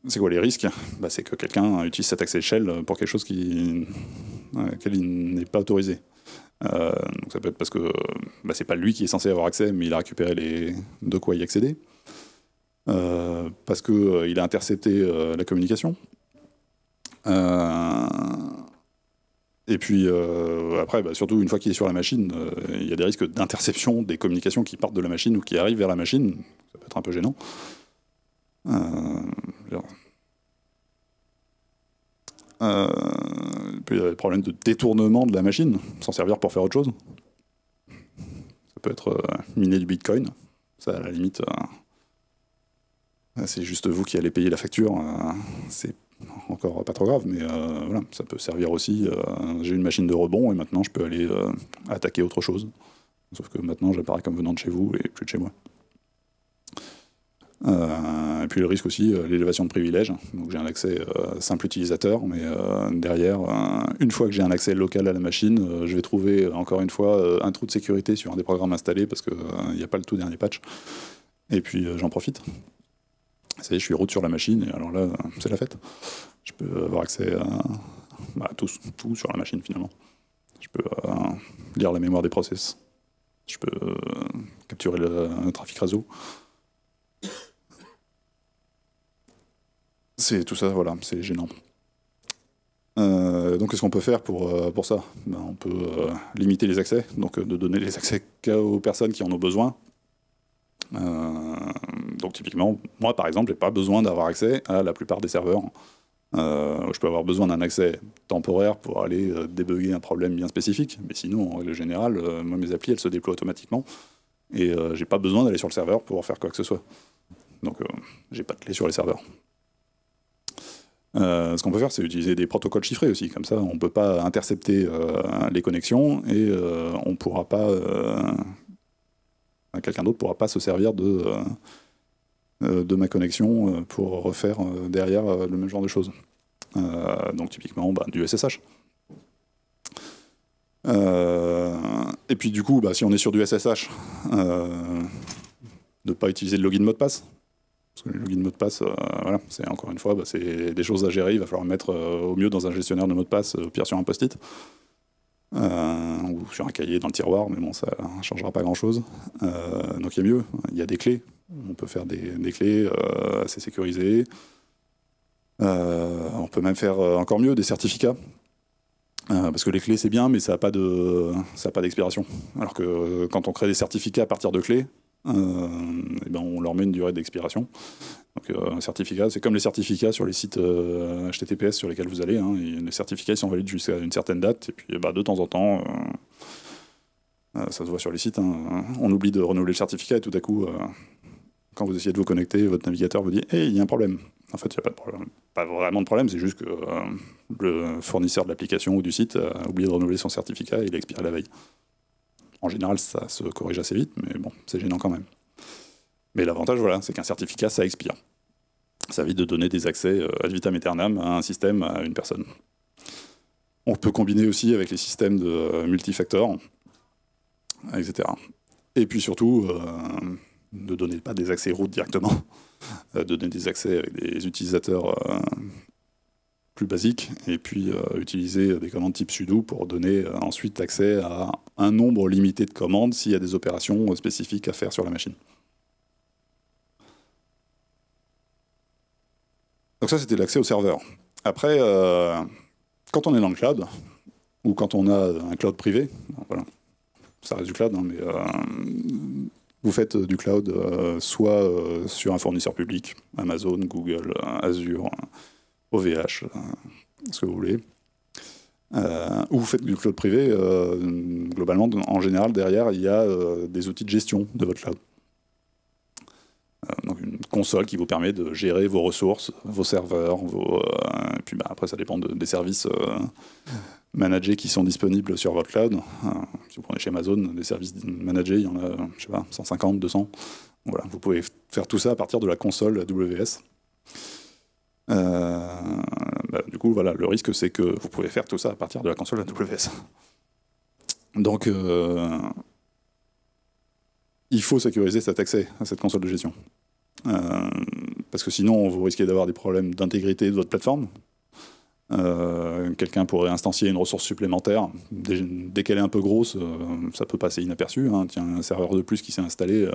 C'est quoi les risques? Bah, c'est que quelqu'un utilise cet accès shell pour quelque chose auquel il n'est pas autorisé. Donc ça peut être parce que bah, c'est pas lui qui est censé avoir accès, mais il a récupéré de quoi y accéder. Parce qu'il a intercepté la communication. Et puis après, bah, surtout une fois qu'il est sur la machine, il y a des risques d'interception des communications qui partent de la machine ou qui arrivent vers la machine. Ça peut être un peu gênant. Puis il y a des problèmes de détournement de la machine, s'en servir pour faire autre chose. Ça peut être miner du bitcoin. Ça, à la limite, c'est juste vous qui allez payer la facture. C'est encore pas trop grave, mais voilà, ça peut servir aussi. J'ai une machine de rebond et maintenant je peux aller attaquer autre chose. Sauf que maintenant j'apparais comme venant de chez vous et plus de chez moi. Et puis le risque aussi, l'élévation de privilèges. Donc j'ai un accès simple utilisateur, mais derrière, une fois que j'ai un accès local à la machine, je vais trouver encore une fois un trou de sécurité sur un des programmes installés parce qu'il n'y a pas le tout dernier patch. Et puis j'en profite. Ça y est, je suis root sur la machine, et alors là, c'est la fête. Je peux avoir accès à tout sur la machine finalement. Je peux lire la mémoire des process. Je peux capturer le trafic réseau. C'est tout ça, voilà, c'est gênant. Donc qu'est-ce qu'on peut faire pour ça? Ben, on peut limiter les accès, donc de donner les accès qu'aux personnes qui en ont besoin. Donc typiquement, moi par exemple, j'ai pas besoin d'avoir accès à la plupart des serveurs. Je peux avoir besoin d'un accès temporaire pour aller débugger un problème bien spécifique, mais sinon, en règle générale, moi mes applis, elles se déploient automatiquement, et j'ai pas besoin d'aller sur le serveur pour faire quoi que ce soit. Donc j'ai pas de clé sur les serveurs. Ce qu'on peut faire, c'est utiliser des protocoles chiffrés aussi. Comme ça, on ne peut pas intercepter les connexions et on pourra pas. Quelqu'un d'autre ne pourra pas se servir de ma connexion pour refaire derrière le même genre de choses. Donc typiquement, du SSH. Et puis du coup, si on est sur du SSH, ne pas utiliser le login mot de passe. Parce que le login mot de passe, voilà, c'est encore une fois, c'est des choses à gérer. Il va falloir mettre au mieux dans un gestionnaire de mots de passe, au pire sur un post-it, ou sur un cahier dans le tiroir, mais bon, ça ne changera pas grand-chose. Donc il y a mieux, il y a des clés. On peut faire des clés assez sécurisées. On peut même faire encore mieux, des certificats. Parce que les clés, c'est bien, mais ça n'a pas d'expiration. Alors que quand on crée des certificats à partir de clés, et ben on leur met une durée d'expiration. Donc un certificat, c'est comme les certificats sur les sites HTTPS sur lesquels vous allez. Hein, les certificats, ils sont valides jusqu'à une certaine date, et puis bah, de temps en temps, ça se voit sur les sites, hein, on oublie de renouveler le certificat, et tout à coup, quand vous essayez de vous connecter, votre navigateur vous dit « Hey, il y a un problème ». En fait, il n'y a pas de problème. Pas vraiment de problème, c'est juste que le fournisseur de l'application ou du site a oublié de renouveler son certificat et il a expiré la veille. En général, ça se corrige assez vite, mais bon, c'est gênant quand même. Mais l'avantage, voilà, c'est qu'un certificat, ça expire. Ça évite de donner des accès ad vitam aeternam à un système, à une personne. On peut combiner aussi avec les systèmes de multifacteurs, etc. Et puis surtout, ne donnez pas des accès root directement, donner des accès avec des utilisateurs plus basiques, et puis utiliser des commandes type sudo pour donner ensuite accès à un nombre limité de commandes s'il y a des opérations spécifiques à faire sur la machine. Donc ça, c'était l'accès au serveur. Après, quand on est dans le cloud, ou quand on a un cloud privé, voilà, ça reste du cloud, hein, mais vous faites du cloud soit sur un fournisseur public, Amazon, Google, Azure, OVH, ce que vous voulez, ou vous faites du cloud privé, globalement, en général, derrière, il y a des outils de gestion de votre cloud. Donc une console qui vous permet de gérer vos ressources, vos serveurs, et puis bah, après ça dépend des services managés qui sont disponibles sur votre cloud. Si vous prenez chez Amazon, des services managés, il y en a, je sais pas, 150, 200. Voilà, vous pouvez faire tout ça à partir de la console AWS. Bah, du coup, voilà, le risque c'est que vous pouvez faire tout ça à partir de la console AWS. Donc, il faut sécuriser cet accès à cette console de gestion. Parce que sinon, vous risquez d'avoir des problèmes d'intégrité de votre plateforme. Quelqu'un pourrait instancier une ressource supplémentaire. Dès qu'elle est un peu grosse, ça peut passer inaperçu. Hein. Tiens, un serveur de plus qui s'est installé,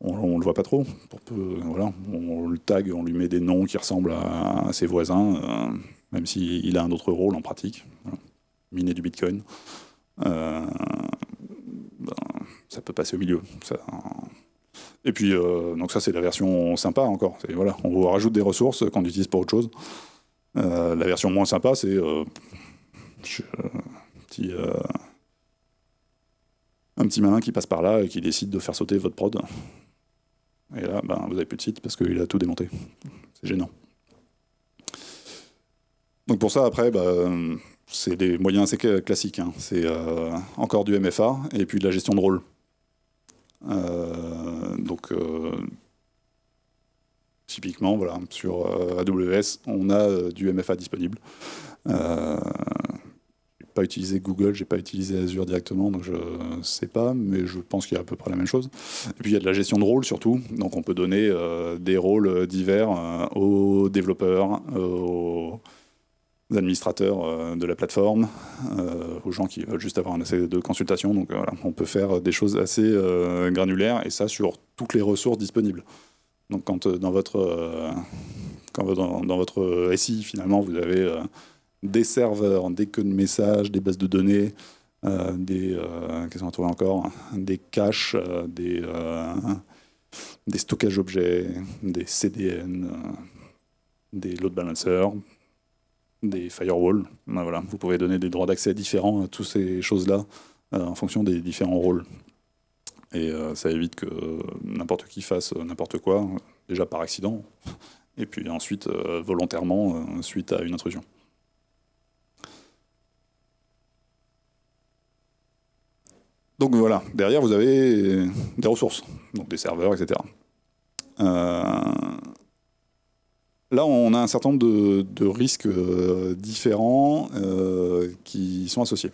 on le voit pas trop. Voilà, on le tag, on lui met des noms qui ressemblent à ses voisins, même s'il a un autre rôle en pratique. Voilà. Miner du Bitcoin. Ça peut passer au milieu. Et puis, donc ça, c'est la version sympa encore. Voilà, on vous rajoute des ressources qu'on utilise pour autre chose. La version moins sympa, c'est un petit malin qui passe par là et qui décide de faire sauter votre prod. Et là, ben, vous n'avez plus de site parce qu'il a tout démonté. C'est gênant. Donc pour ça, après, c'est des moyens assez classiques. Hein. C'est encore du MFA et puis de la gestion de rôle. Donc, typiquement, voilà, sur AWS, on a du MFA disponible. Je n'ai pas utilisé Google, je n'ai pas utilisé Azure directement, donc je ne sais pas, mais je pense qu'il y a à peu près la même chose. Et puis il y a de la gestion de rôle surtout, donc on peut donner des rôles divers aux développeurs, aux administrateurs de la plateforme, aux gens qui veulent juste avoir un accès de consultation. Donc voilà, on peut faire des choses assez granulaires, et ça sur toutes les ressources disponibles. Donc quand dans votre SI, finalement, vous avez des serveurs, des queues de messages, des bases de données, qu'est-ce qu'on va trouver encore, des caches, des stockages objets, des CDN, des load balancers, des firewalls. Voilà, vous pouvez donner des droits d'accès différents à toutes ces choses-là en fonction des différents rôles. Et ça évite que n'importe qui fasse n'importe quoi, déjà par accident, et puis ensuite volontairement suite à une intrusion. Donc voilà, derrière vous avez des ressources, donc des serveurs, etc. Là, on a un certain nombre de risques différents qui sont associés.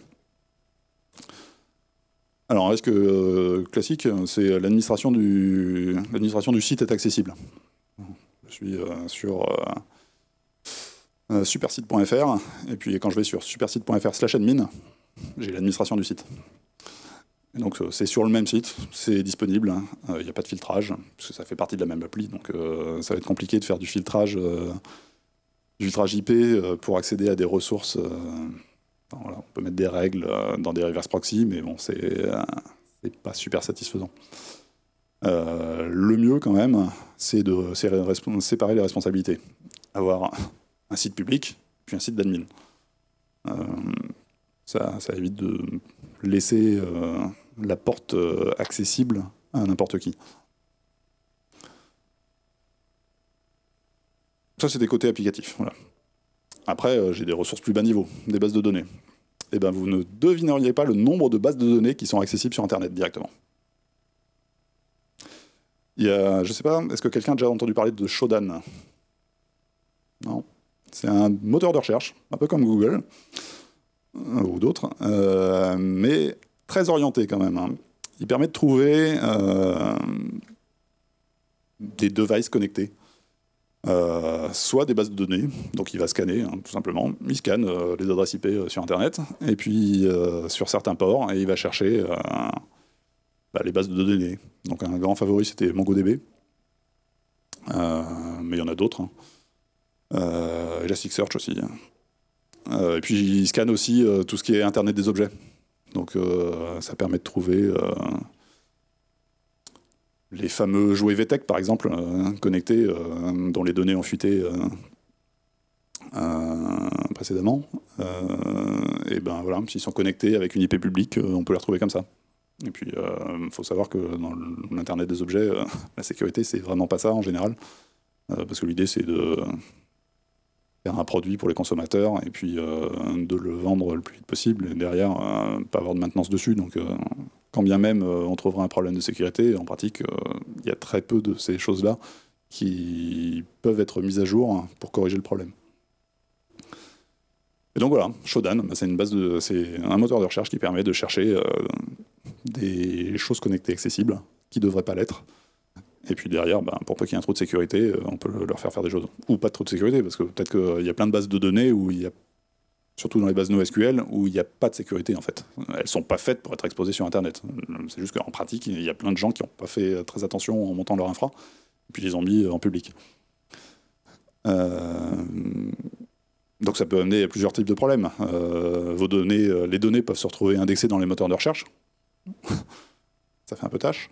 Alors, un risque classique, c'est l'administration du site est accessible. Je suis sur supersite.fr, et puis quand je vais sur supersite.fr/admin, j'ai l'administration du site. Et donc c'est sur le même site, c'est disponible, il n'y a pas de filtrage, parce que ça fait partie de la même appli, donc ça va être compliqué de faire du filtrage filtrage IP pour accéder à des ressources. Enfin, voilà, on peut mettre des règles dans des reverse proxy, mais bon, c'est pas super satisfaisant. Le mieux, quand même, c'est de séparer les responsabilités. Avoir un site public, puis un site d'admin. Ça évite de laisser la porte accessible à n'importe qui. Ça, c'est des côtés applicatifs. Voilà. Après, j'ai des ressources plus bas niveau, des bases de données. Et ben, vous ne devineriez pas le nombre de bases de données qui sont accessibles sur Internet directement. Il y a, je sais pas, est-ce que quelqu'un a déjà entendu parler de Shodan? Non. C'est un moteur de recherche, un peu comme Google, ou d'autres, mais très orienté quand même. Hein. Il permet de trouver des devices connectés. Soit des bases de données, donc il va scanner, hein, tout simplement. Il scanne les adresses IP sur Internet, et puis sur certains ports, et il va chercher les bases de données. Donc un grand favori, c'était MongoDB, mais il y en a d'autres. Hein. Elasticsearch aussi. Et puis il scanne aussi tout ce qui est Internet des objets. Donc ça permet de trouver les fameux jouets VTech, par exemple, connectés, dont les données ont fuité précédemment. Et ben voilà, s'ils sont connectés avec une IP publique, on peut les retrouver comme ça. Et puis, il faut savoir que dans l'Internet des objets, la sécurité, c'est vraiment pas ça en général. Parce que l'idée, c'est de faire un produit pour les consommateurs et puis de le vendre le plus vite possible. Et derrière, pas avoir de maintenance dessus. Donc, quand bien même on trouvera un problème de sécurité, en pratique, il y a très peu de ces choses-là qui peuvent être mises à jour pour corriger le problème. Et donc voilà, Shodan, c'est un moteur de recherche qui permet de chercher des choses connectées accessibles qui ne devraient pas l'être. Et puis derrière, pour peu qu'il y ait un trou de sécurité, on peut leur faire des choses. Ou pas de trou de sécurité, parce que peut-être qu'il y a plein de bases de données où il y a, surtout dans les bases NoSQL, où il n'y a pas de sécurité en fait. Elles ne sont pas faites pour être exposées sur Internet. C'est juste qu'en pratique, il y a plein de gens qui n'ont pas fait très attention en montant leur infra, et puis ils les ont mis en public. Donc ça peut amener à plusieurs types de problèmes. Les données peuvent se retrouver indexées dans les moteurs de recherche. Ça fait un peu tâche.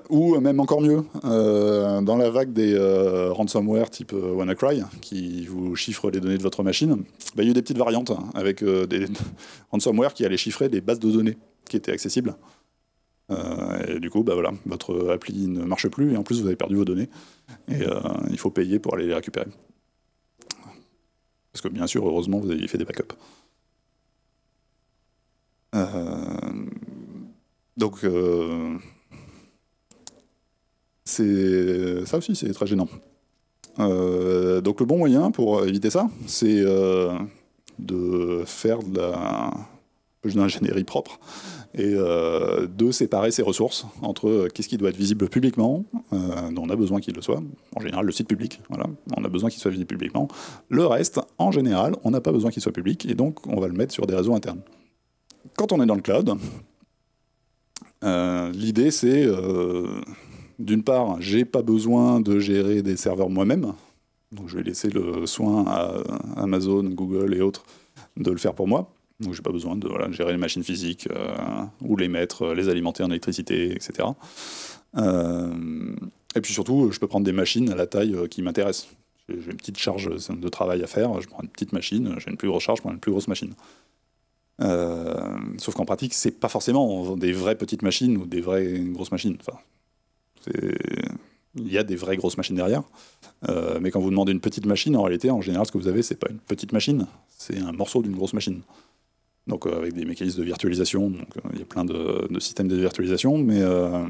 Ou même encore mieux, dans la vague des ransomware type WannaCry, qui vous chiffrent les données de votre machine, il y a eu des petites variantes avec des ransomware qui allaient chiffrer des bases de données qui étaient accessibles. Et du coup, voilà, votre appli ne marche plus et en plus vous avez perdu vos données. Et il faut payer pour aller les récupérer. Parce que bien sûr, heureusement, vous avez fait des backups. Donc, ça aussi, c'est très gênant. Donc le bon moyen pour éviter ça, c'est de faire de l'ingénierie propre et de séparer ces ressources entre qu'est-ce qui doit être visible publiquement, dont on a besoin qu'il le soit, en général le site public, voilà, on a besoin qu'il soit visible publiquement. Le reste, en général, on n'a pas besoin qu'il soit public, et donc on va le mettre sur des réseaux internes. Quand on est dans le cloud, l'idée c'est, d'une part, j'ai pas besoin de gérer des serveurs moi-même, donc je vais laisser le soin à Amazon, Google et autres de le faire pour moi. Donc j'ai pas besoin de gérer les machines physiques, ou les mettre, les alimenter en électricité, etc. Et puis surtout, je peux prendre des machines à la taille qui m'intéresse. J'ai une petite charge de travail à faire, je prends une petite machine, j'ai une plus grosse charge, je prends une plus grosse machine. Sauf qu'en pratique, c'est pas forcément des vraies petites machines ou des vraies grosses machines. Enfin, il y a des vraies grosses machines derrière, mais quand vous demandez une petite machine, en réalité, en général, ce que vous avez, c'est pas une petite machine, c'est un morceau d'une grosse machine. Donc avec des mécanismes de virtualisation, donc il y a plein de systèmes de virtualisation, mais le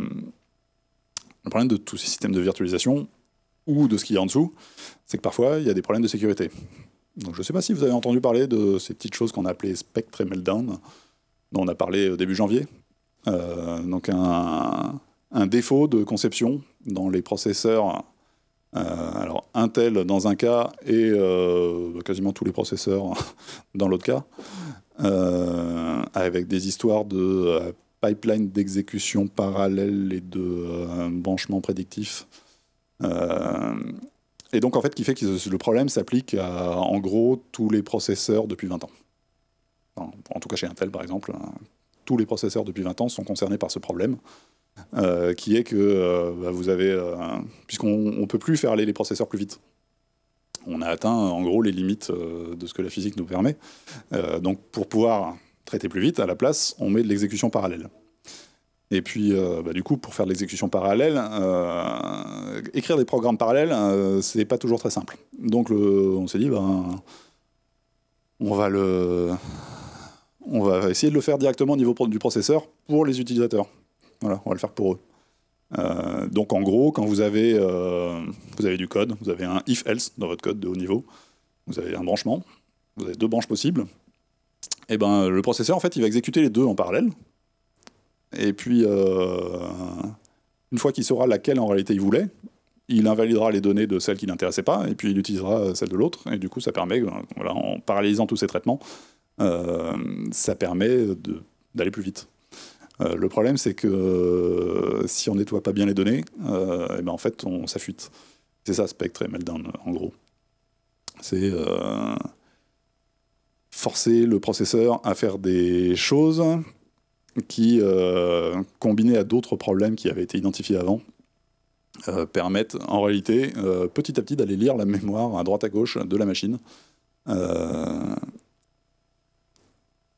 problème de tous ces systèmes de virtualisation, ou de ce qu'il y a en dessous, c'est que parfois, il y a des problèmes de sécurité. Donc je ne sais pas si vous avez entendu parler de ces petites choses qu'on a appelées Spectre et Meltdown, dont on a parlé début janvier. Donc un défaut de conception dans les processeurs, alors Intel dans un cas et quasiment tous les processeurs dans l'autre cas, avec des histoires de pipeline d'exécution parallèle et de branchement prédictif Et donc, en fait, qui fait que le problème s'applique à, en gros, tous les processeurs depuis 20 ans. Enfin, en tout cas, chez Intel, par exemple, tous les processeurs depuis 20 ans sont concernés par ce problème, qui est que vous avez... puisqu'on ne peut plus faire aller les processeurs plus vite. On a atteint, en gros, les limites de ce que la physique nous permet. Donc, pour pouvoir traiter plus vite, à la place, on met de l'exécution parallèle. Et puis, du coup, pour faire de l'exécution parallèle, écrire des programmes parallèles, c'est pas toujours très simple. Donc, on s'est dit, on va essayer de le faire directement au niveau du processeur pour les utilisateurs. Voilà, on va le faire pour eux. Donc, en gros, quand vous avez du code, vous avez un if-else dans votre code de haut niveau, vous avez un branchement, vous avez deux branches possibles, et ben, le processeur, en fait, il va exécuter les deux en parallèle. Et puis, une fois qu'il saura laquelle en réalité il voulait, il invalidera les données de celle qui ne l'intéressait pas, et puis il utilisera celle de l'autre. Et du coup, ça permet, voilà, en parallélisant tous ces traitements, ça permet d'aller plus vite. Le problème, c'est que si on nettoie pas bien les données, et ben en fait, ça fuite. C'est ça, Spectre et Meltdown, en gros. C'est forcer le processeur à faire des choses qui, combinés à d'autres problèmes qui avaient été identifiés avant, permettent en réalité, petit à petit, d'aller lire la mémoire à droite à gauche de la machine.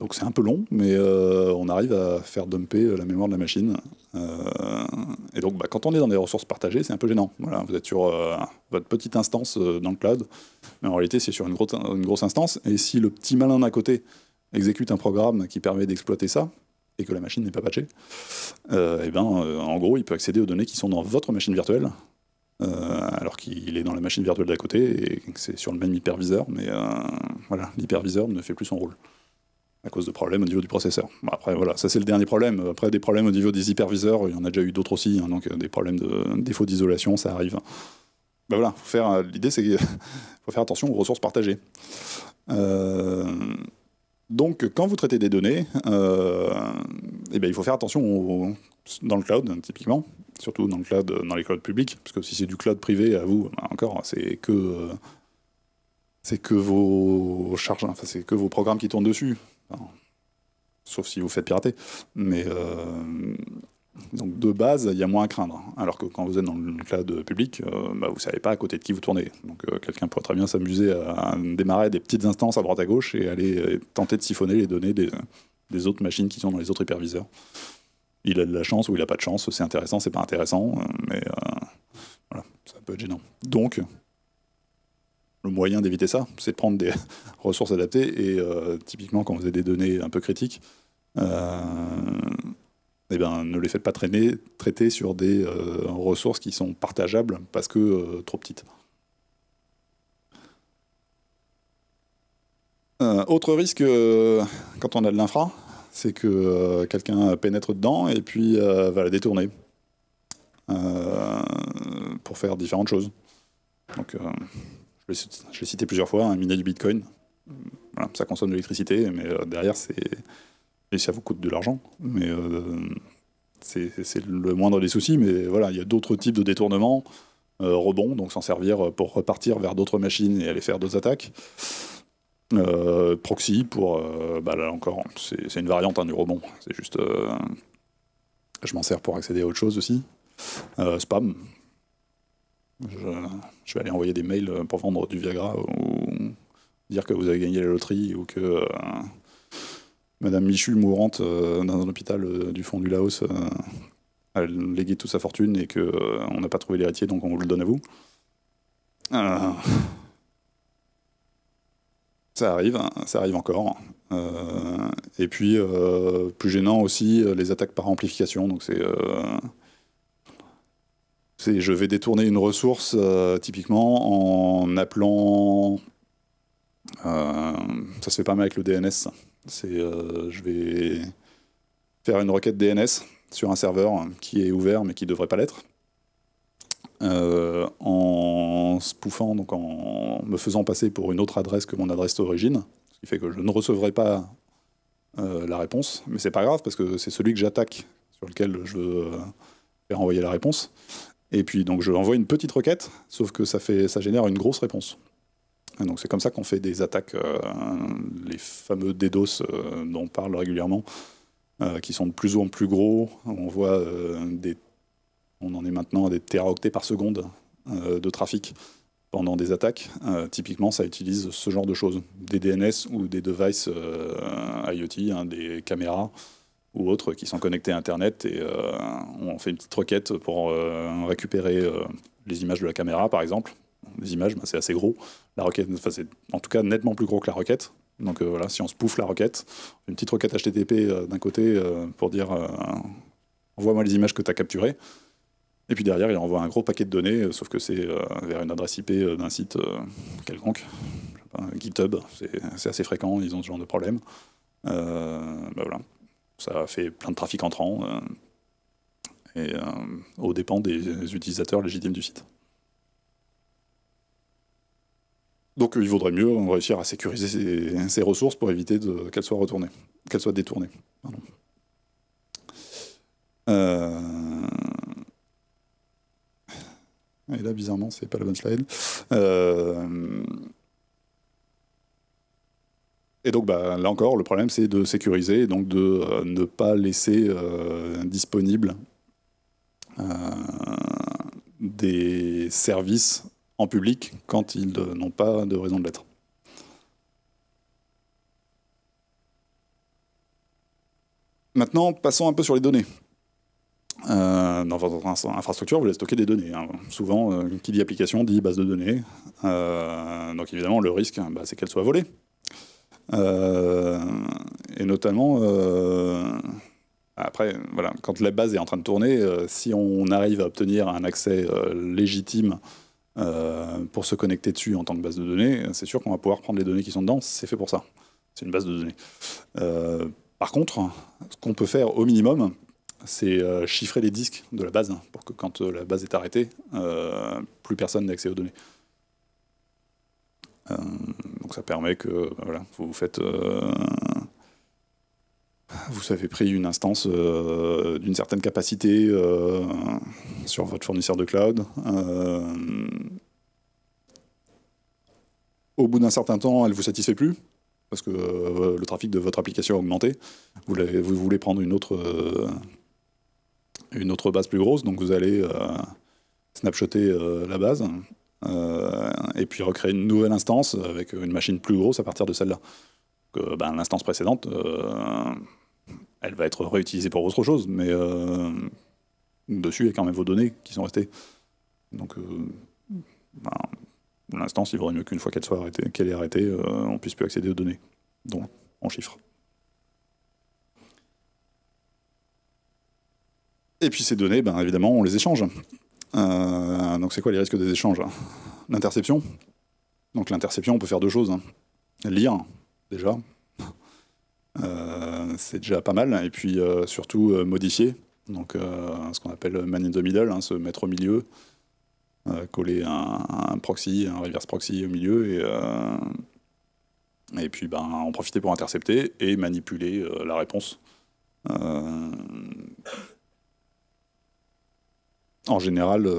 Donc c'est un peu long, mais on arrive à faire dumper la mémoire de la machine. Et donc quand on est dans des ressources partagées, c'est un peu gênant. Voilà, vous êtes sur votre petite instance dans le cloud, mais en réalité c'est sur une grosse instance, et si le petit malin d'à côté exécute un programme qui permet d'exploiter ça, et que la machine n'est pas patchée, en gros, il peut accéder aux données qui sont dans votre machine virtuelle, alors qu'il est dans la machine virtuelle d'à côté, et que c'est sur le même hyperviseur, mais voilà, l'hyperviseur ne fait plus son rôle, à cause de problèmes au niveau du processeur. Bon, après, voilà, ça c'est le dernier problème. Après, des problèmes au niveau des hyperviseurs, il y en a déjà eu d'autres aussi, hein, donc des problèmes de défaut d'isolation, ça arrive. Voilà, l'idée c'est qu'il faut faire attention aux ressources partagées. Donc, quand vous traitez des données, il faut faire attention dans le cloud, typiquement, surtout dans les clouds publics, parce que si c'est du cloud privé, à vous, encore, c'est que vos charges, enfin, c'est que vos programmes qui tournent dessus, enfin, sauf si vous faites pirater. Mais donc de base, il y a moins à craindre. Alors que quand vous êtes dans le cloud public, vous ne savez pas à côté de qui vous tournez. Donc quelqu'un pourrait très bien s'amuser à démarrer des petites instances à droite à gauche et aller tenter de siphonner les données des autres machines qui sont dans les autres hyperviseurs. Il a de la chance ou il n'a pas de chance, c'est intéressant, c'est pas intéressant, mais voilà, ça peut être gênant. Donc, le moyen d'éviter ça, c'est de prendre des ressources adaptées, et typiquement quand vous avez des données un peu critiques, ne les faites pas traiter sur des ressources qui sont partageables parce que trop petites. Autre risque quand on a de l'infra, c'est que quelqu'un pénètre dedans et puis va la détourner pour faire différentes choses. Donc, je l'ai cité plusieurs fois, miner du Bitcoin. Voilà, ça consomme de l'électricité, mais derrière, et ça vous coûte de l'argent. Mais c'est le moindre des soucis. Mais voilà, il y a d'autres types de détournements. Rebond, donc s'en servir pour repartir vers d'autres machines et aller faire d'autres attaques. Proxy pour... là encore, c'est une variante du rebond. C'est juste... je m'en sers pour accéder à autre chose aussi. Spam. Je vais aller envoyer des mails pour vendre du Viagra ou dire que vous avez gagné la loterie ou que Madame Michu, mourante dans un hôpital du fond du Laos, a légué toute sa fortune et qu'on n'a pas trouvé l'héritier, donc on vous le donne à vous. Ça arrive encore. Et puis, plus gênant aussi, les attaques par amplification. Donc je vais détourner une ressource, typiquement, en appelant... ça se fait pas mal avec le DNS. Je vais faire une requête DNS sur un serveur qui est ouvert mais qui ne devrait pas l'être. En spoofant, donc en me faisant passer pour une autre adresse que mon adresse d'origine, ce qui fait que je ne recevrai pas la réponse, mais c'est pas grave parce que c'est celui que j'attaque sur lequel je veux faire envoyer la réponse. Et puis donc je envoie une petite requête, sauf que ça génère une grosse réponse. Et donc c'est comme ça qu'on fait des attaques, les fameux DDoS dont on parle régulièrement, qui sont de plus en plus gros. On voit on en est maintenant à des téraoctets par seconde de trafic pendant des attaques. Typiquement, ça utilise ce genre de choses, des DNS ou des devices IoT, hein, des caméras ou autres qui sont connectés à Internet, et on fait une petite requête pour récupérer les images de la caméra, par exemple. Les images, c'est assez gros. La requête, c'est en tout cas nettement plus gros que la requête. Donc voilà, si on spoof la requête, une petite requête HTTP d'un côté pour dire envoie-moi les images que tu as capturées. Et puis derrière, il envoie un gros paquet de données, sauf que c'est vers une adresse IP d'un site quelconque. Je sais pas, GitHub, c'est assez fréquent, ils ont ce genre de problème. Voilà. Ça fait plein de trafic entrant, et aux dépens des utilisateurs légitimes du site. Donc il vaudrait mieux réussir à sécuriser ces ressources pour éviter qu'elles soient retournées, qu'elles soient détournées. Pardon. Et là, bizarrement, c'est pas la bonne slide. Et donc là encore, le problème, c'est de sécuriser, et donc de ne pas laisser disponibles des services en public quand ils n'ont pas de raison de l'être. Maintenant, passons un peu sur les données. Dans votre infrastructure, vous allez stocker des données. Hein. Souvent, qui dit application dit base de données. Donc évidemment, le risque, c'est qu'elle soit volée. Et notamment, après, voilà, quand la base est en train de tourner, si on arrive à obtenir un accès légitime pour se connecter dessus en tant que base de données, c'est sûr qu'on va pouvoir prendre les données qui sont dedans, c'est fait pour ça. C'est une base de données. Par contre, ce qu'on peut faire au minimum, c'est chiffrer les disques de la base, pour que quand la base est arrêtée, plus personne n'ait accès aux données. Donc ça permet que voilà, vous avez pris une instance d'une certaine capacité sur votre fournisseur de cloud. Au bout d'un certain temps, elle ne vous satisfait plus, parce que le trafic de votre application a augmenté. Vous voulez prendre une autre base plus grosse, donc vous allez snapshotter la base, et puis recréer une nouvelle instance avec une machine plus grosse à partir de celle-là. L'instance précédente, elle va être réutilisée pour autre chose, mais dessus, il y a quand même vos données qui sont restées. Donc, l'instance, il vaudrait mieux qu'une fois qu'elle est arrêtée, on ne puisse plus accéder aux données. Donc, on chiffre. Et puis ces données, évidemment, on les échange. Donc c'est quoi les risques des échanges? L'interception. Donc l'interception, on peut faire deux choses. Lire, déjà. C'est déjà pas mal. Et puis surtout modifier. Donc ce qu'on appelle man in the middle, se mettre au milieu. Coller un proxy, un reverse proxy au milieu. Et puis en profiter pour intercepter et manipuler la réponse. En général,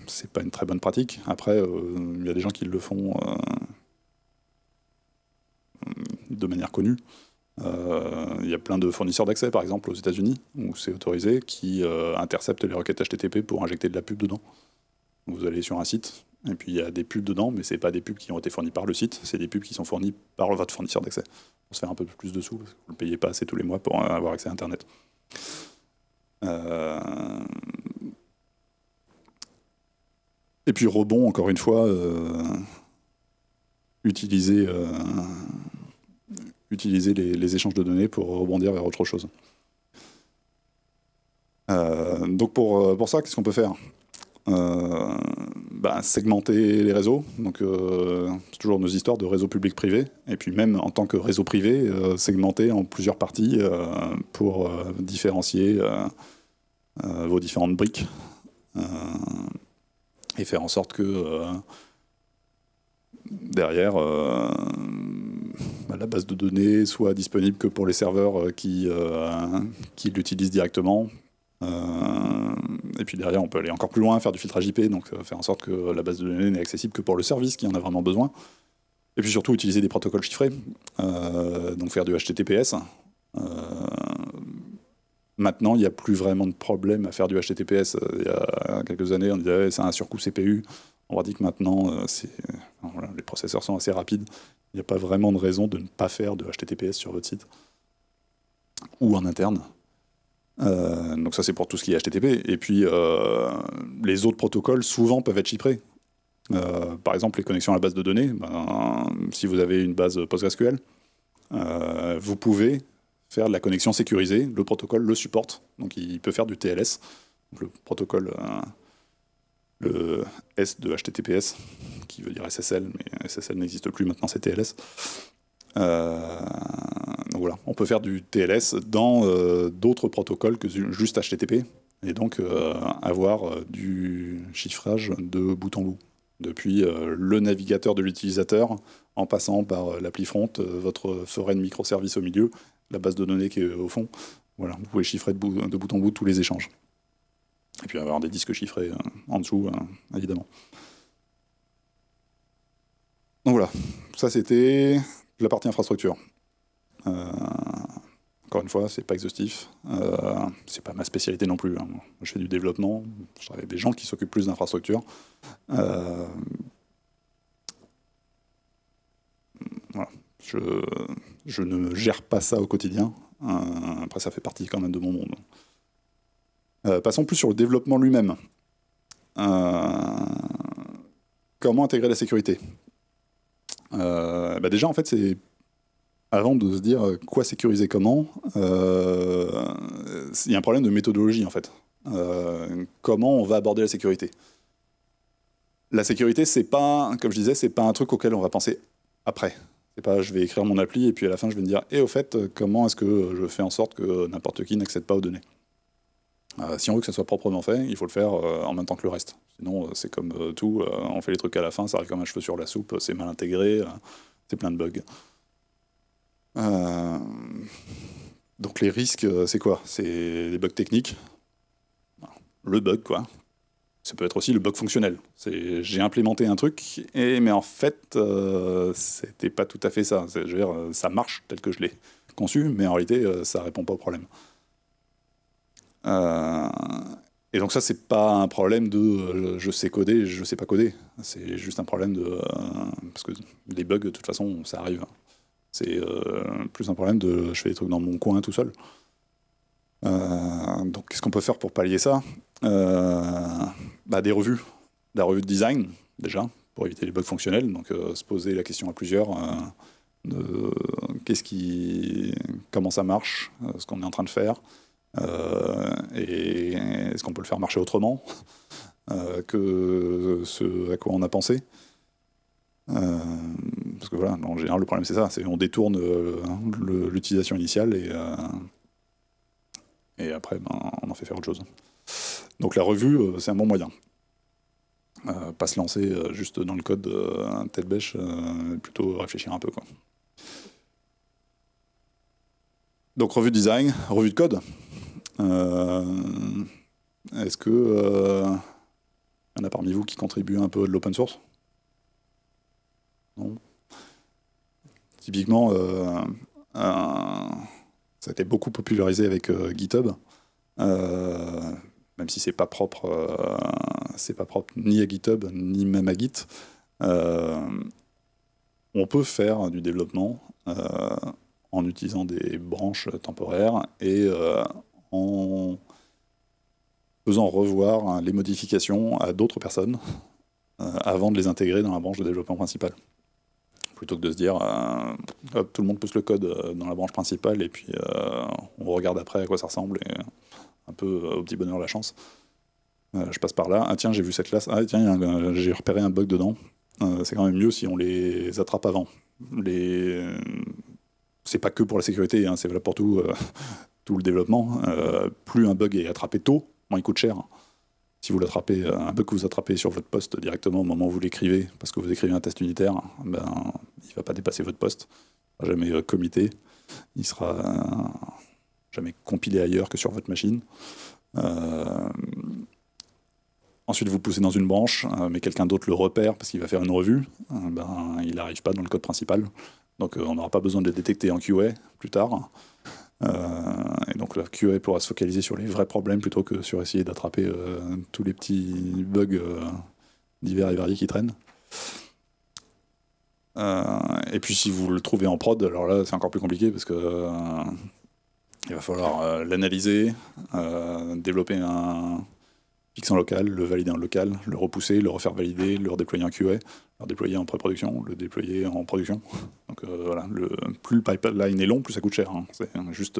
c'est pas une très bonne pratique. Après, il y a des gens qui le font de manière connue. Il y a plein de fournisseurs d'accès, par exemple, aux États-Unis, où c'est autorisé, qui interceptent les requêtes HTTP pour injecter de la pub dedans. Vous allez sur un site, et puis il y a des pubs dedans, mais c'est pas des pubs qui ont été fournies par le site, c'est des pubs qui sont fournies par votre fournisseur d'accès. Pour se faire un peu plus de sous, parce que vous ne payez pas assez tous les mois pour avoir accès à Internet. Et puis rebond, encore une fois, utiliser les échanges de données pour rebondir vers autre chose. Donc pour ça, qu'est-ce qu'on peut faire? Segmenter les réseaux, donc c'est toujours nos histoires de réseau public-privé, et puis même en tant que réseau privé, segmenter en plusieurs parties pour différencier vos différentes briques. Et faire en sorte que derrière, la base de données soit disponible que pour les serveurs qui l'utilisent directement, Et puis derrière, on peut aller encore plus loin, faire du filtrage IP, donc faire en sorte que la base de données n'est accessible que pour le service qui en a vraiment besoin. Et puis surtout, utiliser des protocoles chiffrés, donc faire du HTTPS. Maintenant, il n'y a plus vraiment de problème à faire du HTTPS. Il y a quelques années, on disait c'est un surcoût CPU. On va dire que maintenant, voilà, les processeurs sont assez rapides. Il n'y a pas vraiment de raison de ne pas faire de HTTPS sur votre site ou en interne. Donc ça, c'est pour tout ce qui est HTTP. Et puis, les autres protocoles, souvent, peuvent être chiffrés. Par exemple, les connexions à la base de données. Si vous avez une base PostgreSQL, vous pouvez faire de la connexion sécurisée. Le protocole le supporte. Donc, il peut faire du TLS. Donc, le protocole, le S de HTTPS, qui veut dire SSL, mais SSL n'existe plus, maintenant c'est TLS. Donc voilà, on peut faire du TLS dans d'autres protocoles que juste HTTP, et donc avoir du chiffrage de bout en bout, depuis le navigateur de l'utilisateur, en passant par l'appli front, votre foreign microservice au milieu, la base de données qui est au fond. Voilà, vous pouvez chiffrer de bout en bout tous les échanges. Et puis avoir des disques chiffrés en dessous, évidemment. Donc voilà, ça c'était la partie infrastructure. Encore une fois, c'est pas exhaustif. C'est pas ma spécialité non plus. Hein. Je fais du développement, je travaille avec des gens qui s'occupent plus d'infrastructure. Voilà. Je ne gère pas ça au quotidien. Après, ça fait partie quand même de mon monde. Passons plus sur le développement lui-même. Comment intégrer la sécurité? Déjà, en fait, c'est avant de se dire quoi sécuriser comment, il y a un problème de méthodologie, en fait. Comment on va aborder la sécurité? La sécurité, c'est pas, comme je disais, c'est pas un truc auquel on va penser après. C'est pas, je vais écrire mon appli et puis à la fin, je vais me dire, et au fait, comment est-ce que je fais en sorte que n'importe qui n'accède pas aux données? Si on veut que ça soit proprement fait, il faut le faire en même temps que le reste. Sinon, c'est comme tout, on fait les trucs à la fin, ça arrive comme un cheveu sur la soupe, c'est mal intégré, c'est plein de bugs. Donc les risques, c'est quoi? C'est les bugs techniques, le bug, quoi. Ça peut être aussi le bug fonctionnel. J'ai implémenté un truc, mais en fait, c'était pas tout à fait ça. Je veux dire, ça marche tel que je l'ai conçu, mais en réalité, ça répond pas au problème. Et donc ça, c'est pas un problème de je sais coder, je sais pas coder. C'est juste un problème de... parce que les bugs, de toute façon, ça arrive. C'est plus un problème de je fais des trucs dans mon coin tout seul. Donc qu'est-ce qu'on peut faire pour pallier ça? Des revues. La revue de design, déjà, pour éviter les bugs fonctionnels. Donc se poser la question à plusieurs de comment ça marche, ce qu'on est en train de faire. Et est-ce qu'on peut le faire marcher autrement que ce à quoi on a pensé? Parce que voilà, en général, le problème c'est ça, c'est on détourne l'utilisation initiale et après, on en fait faire autre chose. Donc la revue, c'est un bon moyen. Pas se lancer juste dans le code tête bêche, plutôt réfléchir un peu, quoi. Donc revue de design, revue de code. Est-ce que y en a parmi vous qui contribuent un peu à de l'open source? Non. Typiquement, ça a été beaucoup popularisé avec GitHub, même si c'est pas propre ni à GitHub ni même à Git. On peut faire du développement en utilisant des branches temporaires et en faisant revoir les modifications à d'autres personnes avant de les intégrer dans la branche de développement principale. Plutôt que de se dire, hop, tout le monde pousse le code dans la branche principale et puis on regarde après à quoi ça ressemble et un peu au petit bonheur la chance. Je passe par là, ah tiens, j'ai vu cette classe, ah tiens, j'ai repéré un bug dedans. C'est quand même mieux si on les attrape avant. C'est pas que pour la sécurité, hein, c'est valable pour tout le développement. Plus un bug est attrapé tôt, moins il coûte cher. Si vous l'attrapez, un bug que vous attrapez sur votre poste directement au moment où vous l'écrivez, parce que vous écrivez un test unitaire, il ne va pas dépasser votre poste, il ne sera jamais commité, il ne sera jamais compilé ailleurs que sur votre machine. Ensuite, vous le poussez dans une branche, mais quelqu'un d'autre le repère parce qu'il va faire une revue. Il n'arrive pas dans le code principal. Donc, on n'aura pas besoin de le détecter en QA plus tard. Et donc, la QA pourra se focaliser sur les vrais problèmes plutôt que sur essayer d'attraper tous les petits bugs divers et variés qui traînent. Et puis, si vous le trouvez en prod, alors là, c'est encore plus compliqué parce que il va falloir l'analyser, développer un fixe en local, le valider en local, le repousser, le refaire valider, le redéployer en QA, le déployer en pré-production, le déployer en production. Donc voilà, plus le pipeline est long, plus ça coûte cher. Hein. C'est juste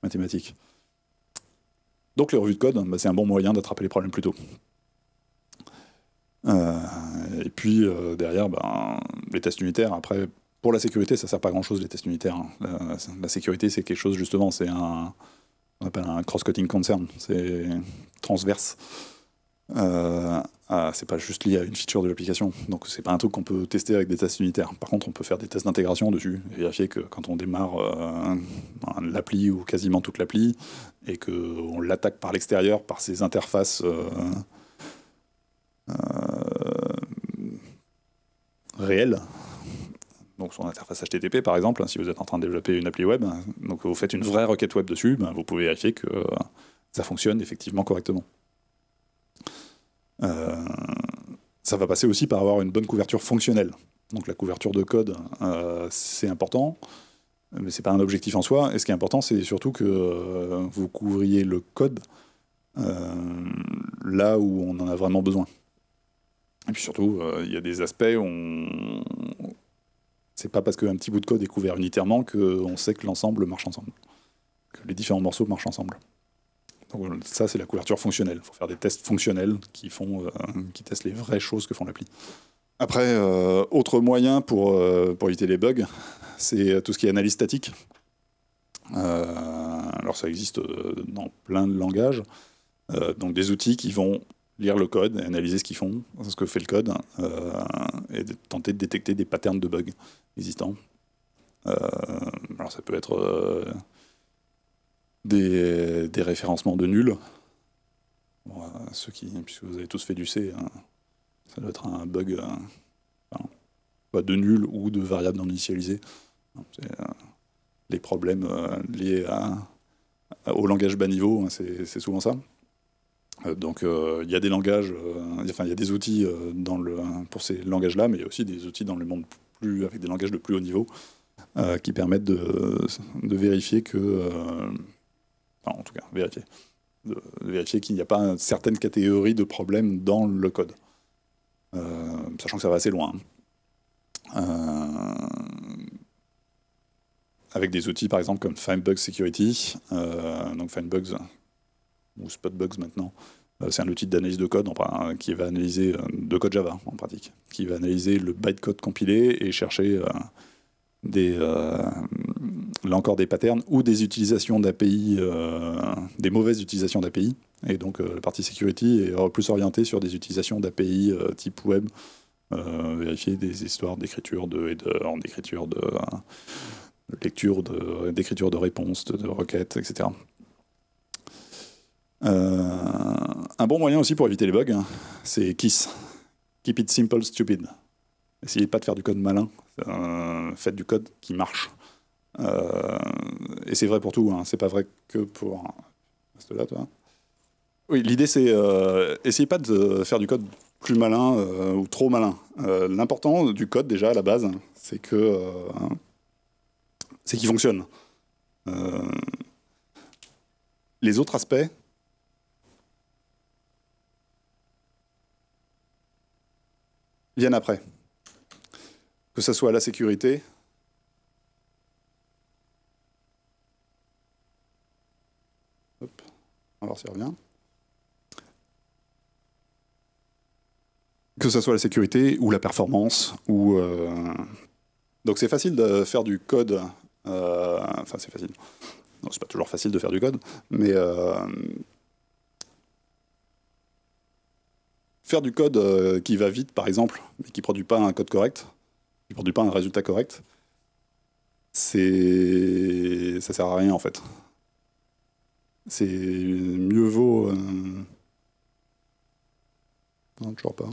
mathématique. Donc les revues de code, c'est un bon moyen d'attraper les problèmes plus tôt. Et puis derrière, les tests unitaires, après, pour la sécurité, ça ne sert pas à grand-chose les tests unitaires. Hein. La sécurité, c'est quelque chose, justement, c'est on appelle un cross-cutting concern, c'est transverse. C'est pas juste lié à une feature de l'application, donc c'est pas un truc qu'on peut tester avec des tests unitaires. Par contre, on peut faire des tests d'intégration dessus, et vérifier que quand on démarre l'appli ou quasiment toute l'appli, et qu'on l'attaque par l'extérieur, par ses interfaces réelles, donc son interface HTTP par exemple, si vous êtes en train de développer une appli web, donc vous faites une vraie requête web dessus, vous pouvez vérifier que ça fonctionne effectivement correctement. Ça va passer aussi par avoir une bonne couverture fonctionnelle. Donc la couverture de code, c'est important, mais c'est pas un objectif en soi. Et ce qui est important, c'est surtout que vous couvriez le code là où on en a vraiment besoin. Et puis surtout, il y a des aspects où c'est pas parce qu'un petit bout de code est couvert unitairement qu'on sait que l'ensemble marche ensemble, que les différents morceaux marchent ensemble. Donc ça, c'est la couverture fonctionnelle. Il faut faire des tests fonctionnels qui testent les vraies choses que font l'appli. Après, autre moyen pour éviter les bugs, c'est tout ce qui est analyse statique. Alors ça existe dans plein de langages. Donc des outils qui vont lire le code et analyser ce qu'ils font, ce que fait le code, et tenter de détecter des patterns de bugs existants. Alors ça peut être des référencements de nuls. Bon, puisque vous avez tous fait du C, ça doit être un bug de nul ou de variable non initialisée. C'est les problèmes liés au langage bas niveau, c'est souvent ça. Donc il y a des langages, il y a des outils pour ces langages-là, mais il y a aussi des outils dans le monde avec des langages de plus haut niveau qui permettent de vérifier que, en tout cas, de vérifier qu'il n'y a pas certaines catégories de problèmes dans le code, sachant que ça va assez loin. Avec des outils par exemple comme Findbugs Security, donc Findbugs ou Spotbugs maintenant, c'est un outil d'analyse de code qui va analyser de code Java en pratique, qui va analyser le bytecode compilé et chercher là encore des patterns ou des utilisations d'API, des mauvaises utilisations d'API. Et donc la partie security est plus orientée sur des utilisations d'API type web, vérifier des histoires d'écriture de header, d'écriture de lecture, d'écriture de réponses, de requêtes, etc. Un bon moyen aussi pour éviter les bugs, c'est KISS. Keep it simple, stupid. Essayez pas de faire du code malin, faites du code qui marche. Et c'est vrai pour tout, hein. C'est pas vrai que pour... Reste là, toi. Oui, l'idée c'est essayez pas de faire du code plus malin ou trop malin. L'important du code déjà à la base, c'est qu'il fonctionne. Les autres aspects viennent après. Que ce soit la sécurité, hop, on va voir si ça revient. Que ce soit la sécurité ou la performance, ou donc c'est facile de faire du code. Enfin, c'est facile. Non, c'est pas toujours facile de faire du code, mais faire du code qui va vite, par exemple, mais qui produit pas un code correct, qui produit pas un résultat correct, ça sert à rien en fait. C'est mieux vaut Non, toujours pas.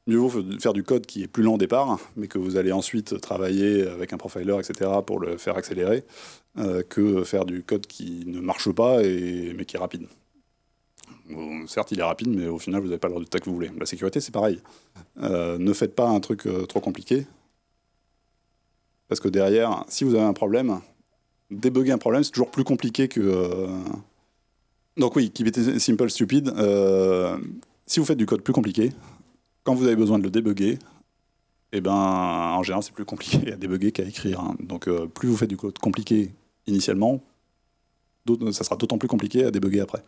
Mieux vaut faire du code qui est plus lent au départ, mais que vous allez ensuite travailler avec un profiler, etc., pour le faire accélérer, que faire du code qui ne marche pas, mais qui est rapide. Bon, certes, il est rapide, mais au final, vous n'avez pas le résultat que vous voulez. La sécurité, c'est pareil. Ne faites pas un truc trop compliqué, parce que derrière, si vous avez un problème, débugger un problème, c'est toujours plus compliqué que... Donc oui, keep it simple, stupid. Si vous faites du code plus compliqué, quand vous avez besoin de le débugger, eh ben, en général, c'est plus compliqué à débugger qu'à écrire. Hein. Donc, plus vous faites du code compliqué initialement, ça sera d'autant plus compliqué à débugger après.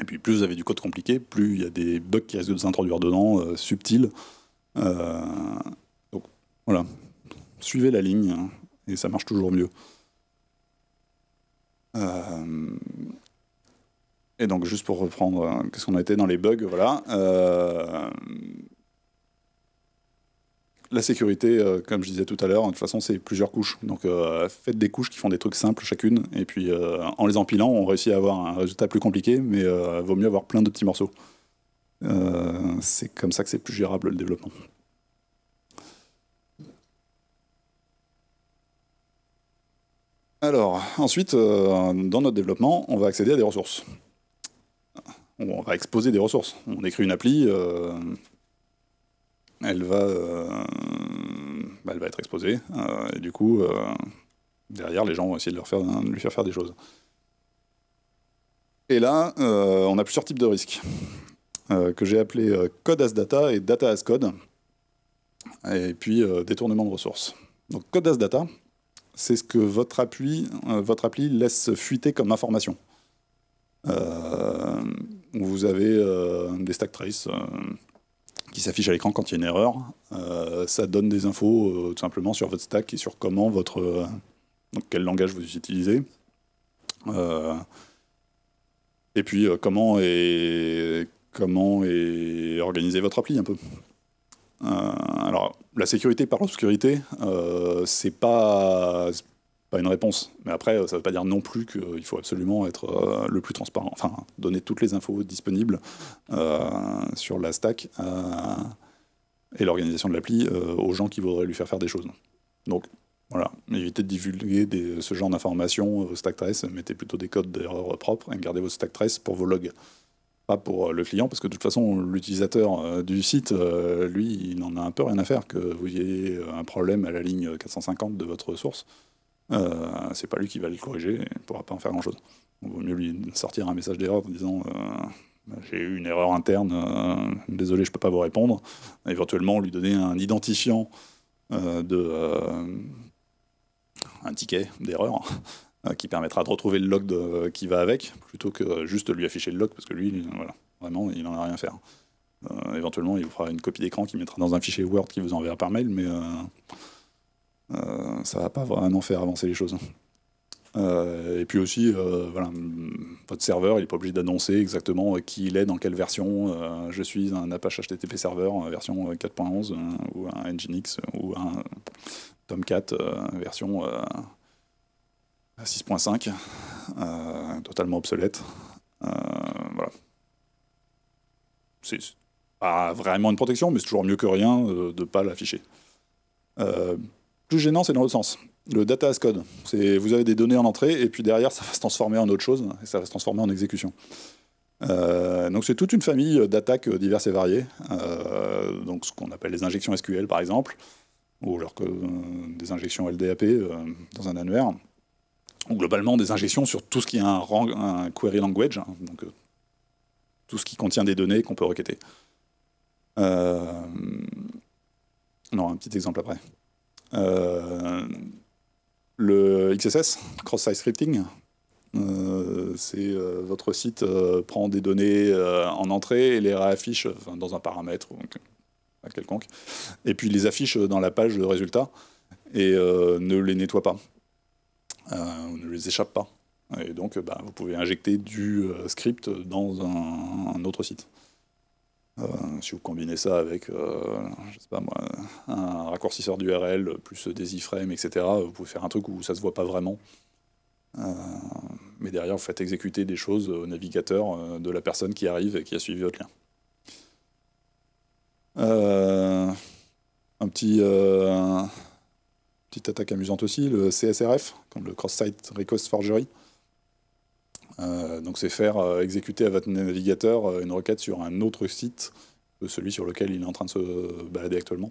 Et puis, plus vous avez du code compliqué, plus il y a des bugs qui risquent de s'introduire dedans, subtils. Donc, voilà. Suivez la ligne, hein, et ça marche toujours mieux. Et donc, juste pour reprendre, qu'est-ce qu'on a été dans les bugs, voilà. La sécurité, comme je disais tout à l'heure, de toute façon, c'est plusieurs couches. Donc, faites des couches qui font des trucs simples chacune, et puis en les empilant, on réussit à avoir un résultat plus compliqué, mais vaut mieux avoir plein de petits morceaux. C'est comme ça que c'est plus gérable, le développement. Alors, ensuite, dans notre développement, on va accéder à des ressources. On va exposer des ressources. On écrit une appli, elle va être exposée, et du coup, derrière, les gens vont essayer de lui faire faire des choses. Et là, on a plusieurs types de risques, que j'ai appelés code as data et data as code, et puis détournement de ressources. Donc code as data, c'est ce que votre appli laisse fuiter comme information. Vous avez des stack traces qui s'affichent à l'écran quand il y a une erreur. Ça donne des infos tout simplement sur votre stack et sur comment donc quel langage vous utilisez. Et puis comment est organisée votre appli un peu. Alors, la sécurité par l'obscurité, c'est pas une réponse. Mais après, ça ne veut pas dire non plus qu'il faut absolument être le plus transparent. Enfin, donner toutes les infos disponibles sur la stack et l'organisation de l'appli aux gens qui voudraient lui faire faire des choses. Donc, voilà, évitez de divulguer ce genre d'informations au stack trace, mettez plutôt des codes d'erreur propres et gardez vos stack trace pour vos logs. Pas pour le client, parce que de toute façon, l'utilisateur du site, lui, il n'en a un peu rien à faire que vous ayez un problème à la ligne 450 de votre source. C'est pas lui qui va le corriger, il ne pourra pas en faire grand-chose. Il vaut mieux lui sortir un message d'erreur en disant j'ai eu une erreur interne, désolé, je ne peux pas vous répondre. Éventuellement, lui donner un identifiant un ticket d'erreur qui permettra de retrouver le log qui va avec, plutôt que juste lui afficher le log, parce que lui, voilà, vraiment, il n'en a rien à faire. Éventuellement, il vous fera une copie d'écran qu'il mettra dans un fichier Word qui vous enverra par mail, mais ça va pas vraiment faire avancer les choses. Et puis aussi, voilà, votre serveur, il n'est pas obligé d'annoncer exactement qui il est, dans quelle version. Je suis un Apache HTTP serveur version 4.11, ou un Nginx, ou un Tomcat version 6.5, totalement obsolète. Voilà. C'est pas vraiment une protection, mais c'est toujours mieux que rien de ne pas l'afficher. Plus gênant, c'est dans l'autre sens. Le data as code. Vous avez des données en entrée, et puis derrière, ça va se transformer en autre chose, et ça va se transformer en exécution. Donc c'est toute une famille d'attaques diverses et variées. Donc ce qu'on appelle les injections SQL, par exemple, ou alors que des injections LDAP dans un annuaire. Ou globalement des injections sur tout ce qui est un query language, hein, donc tout ce qui contient des données qu'on peut requêter. Non, un petit exemple après. Le XSS, cross-site scripting, c'est votre site prend des données en entrée et les réaffiche dans un paramètre quelconque, et puis les affiche dans la page de résultats et ne les nettoie pas. Ne les échappe pas. Et donc, vous pouvez injecter du script dans un autre site. Si vous combinez ça avec, je sais pas moi, un raccourcisseur d'URL, plus des iframes, etc., vous pouvez faire un truc où ça se voit pas vraiment. Mais derrière, vous faites exécuter des choses au navigateur de la personne qui arrive et qui a suivi votre lien. Petite attaque amusante aussi, le CSRF, comme le Cross-Site Request Forgery. Donc c'est faire exécuter à votre navigateur une requête sur un autre site que celui sur lequel il est en train de se balader actuellement.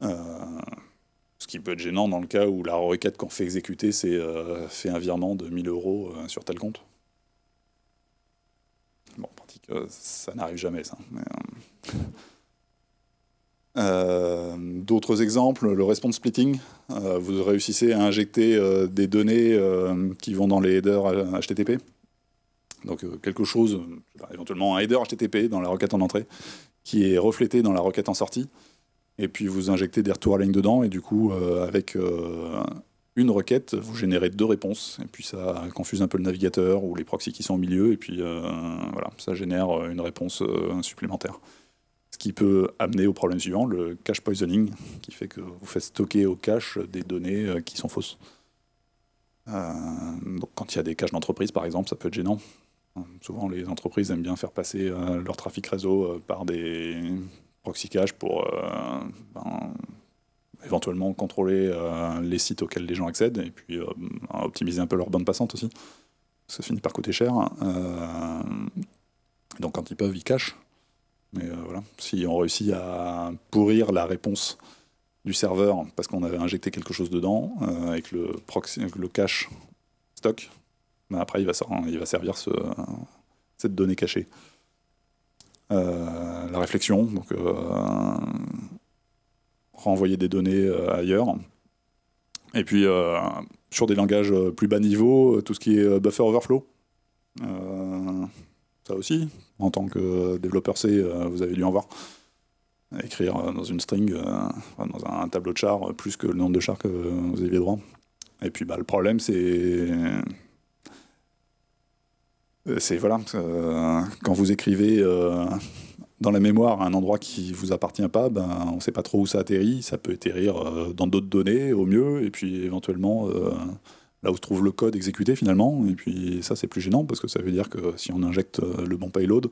Ce qui peut être gênant dans le cas où la requête qu'on fait exécuter, c'est fait un virement de 1000 € sur tel compte. Bon, en pratique, ça n'arrive jamais, ça. D'autres exemples, le response splitting. Vous réussissez à injecter des données qui vont dans les headers HTTP. Donc quelque chose, éventuellement un header HTTP dans la requête en entrée, qui est reflété dans la requête en sortie. Et puis vous injectez des retours à ligne dedans, et du coup, avec une requête, vous générez 2 réponses. Et puis ça confuse un peu le navigateur ou les proxys qui sont au milieu, et puis voilà, ça génère une réponse supplémentaire. Ce qui peut amener au problème suivant, le cache poisoning, qui fait que vous faites stocker au cache des données qui sont fausses. Donc quand il y a des caches d'entreprise, par exemple, ça peut être gênant. Souvent, les entreprises aiment bien faire passer leur trafic réseau par des proxy caches pour éventuellement contrôler les sites auxquels les gens accèdent, et puis optimiser un peu leur bande passante aussi. Ça finit par coûter cher. Donc quand ils peuvent, ils cachent. Mais voilà, si on réussit à pourrir la réponse du serveur parce qu'on avait injecté quelque chose dedans, avec le cache stock, ben après il va servir cette donnée cachée. La réflexion, donc renvoyer des données ailleurs. Et puis sur des langages plus bas niveau, tout ce qui est buffer overflow. Ça aussi, en tant que développeur C, vous avez dû en voir. Écrire dans une string, dans un tableau de chars, plus que le nombre de chars que vous aviez droit. Et puis le problème, c'est voilà, quand vous écrivez dans la mémoire à un endroit qui ne vous appartient pas, on ne sait pas trop où ça atterrit. Ça peut atterrir dans d'autres données, au mieux, et puis éventuellement là où se trouve le code exécuté finalement, et puis ça c'est plus gênant parce que ça veut dire que si on injecte le bon payload,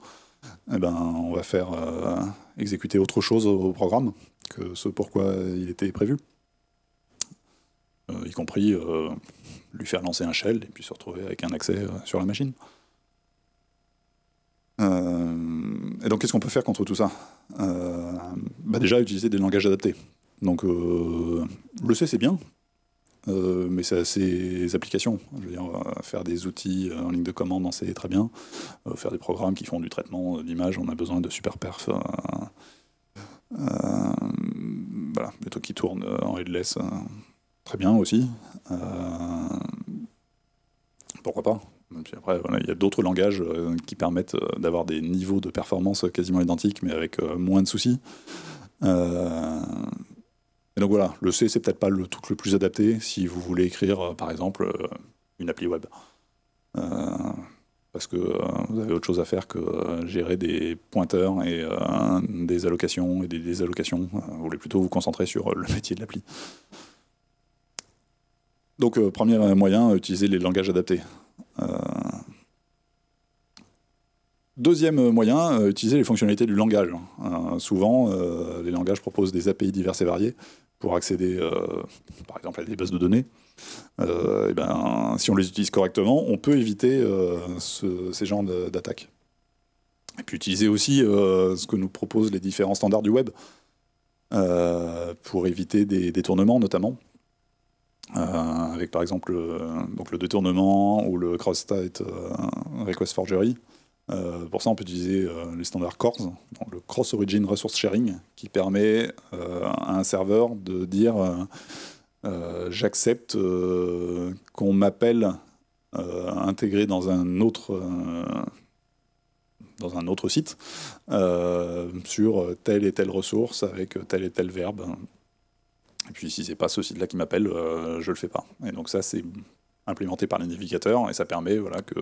on va faire exécuter autre chose au programme que ce pourquoi il était prévu. Y compris lui faire lancer un shell et puis se retrouver avec un accès sur la machine. Et donc qu'est-ce qu'on peut faire contre tout ça? Déjà utiliser des langages adaptés. Donc le C c'est bien. Mais c'est ses applications. Je veux dire, faire des outils en ligne de commande, c'est très bien. Faire des programmes qui font du traitement d'image, on a besoin de super perf. Voilà, des trucs qui tournent en headless, très bien aussi. Pourquoi pas? Puis après, voilà, il y a d'autres langages qui permettent d'avoir des niveaux de performance quasiment identiques, mais avec moins de soucis. Et donc voilà, le C, c'est peut-être pas le truc le plus adapté si vous voulez écrire, par exemple, une appli web. Parce que vous avez autre chose à faire que gérer des pointeurs et des allocations et des désallocations. Vous voulez plutôt vous concentrer sur le métier de l'appli. Donc, premier moyen, utiliser les langages adaptés. Deuxième moyen, utiliser les fonctionnalités du langage. Souvent, les langages proposent des API diverses et variées pour accéder, par exemple, à des bases de données. Si on les utilise correctement, on peut éviter ces genres d'attaques. Et puis utiliser aussi ce que nous proposent les différents standards du web pour éviter des détournements, notamment. Avec par exemple le détournement ou le cross-site request forgery. Pour ça, on peut utiliser les standards CORS, donc le Cross Origin Resource Sharing, qui permet à un serveur de dire j'accepte qu'on m'appelle intégré dans un autre site sur telle et telle ressource avec tel et tel verbe. Et puis si c'est pas ce site-là qui m'appelle, je le fais pas. Et donc ça, c'est implémenté par les navigateurs et ça permet que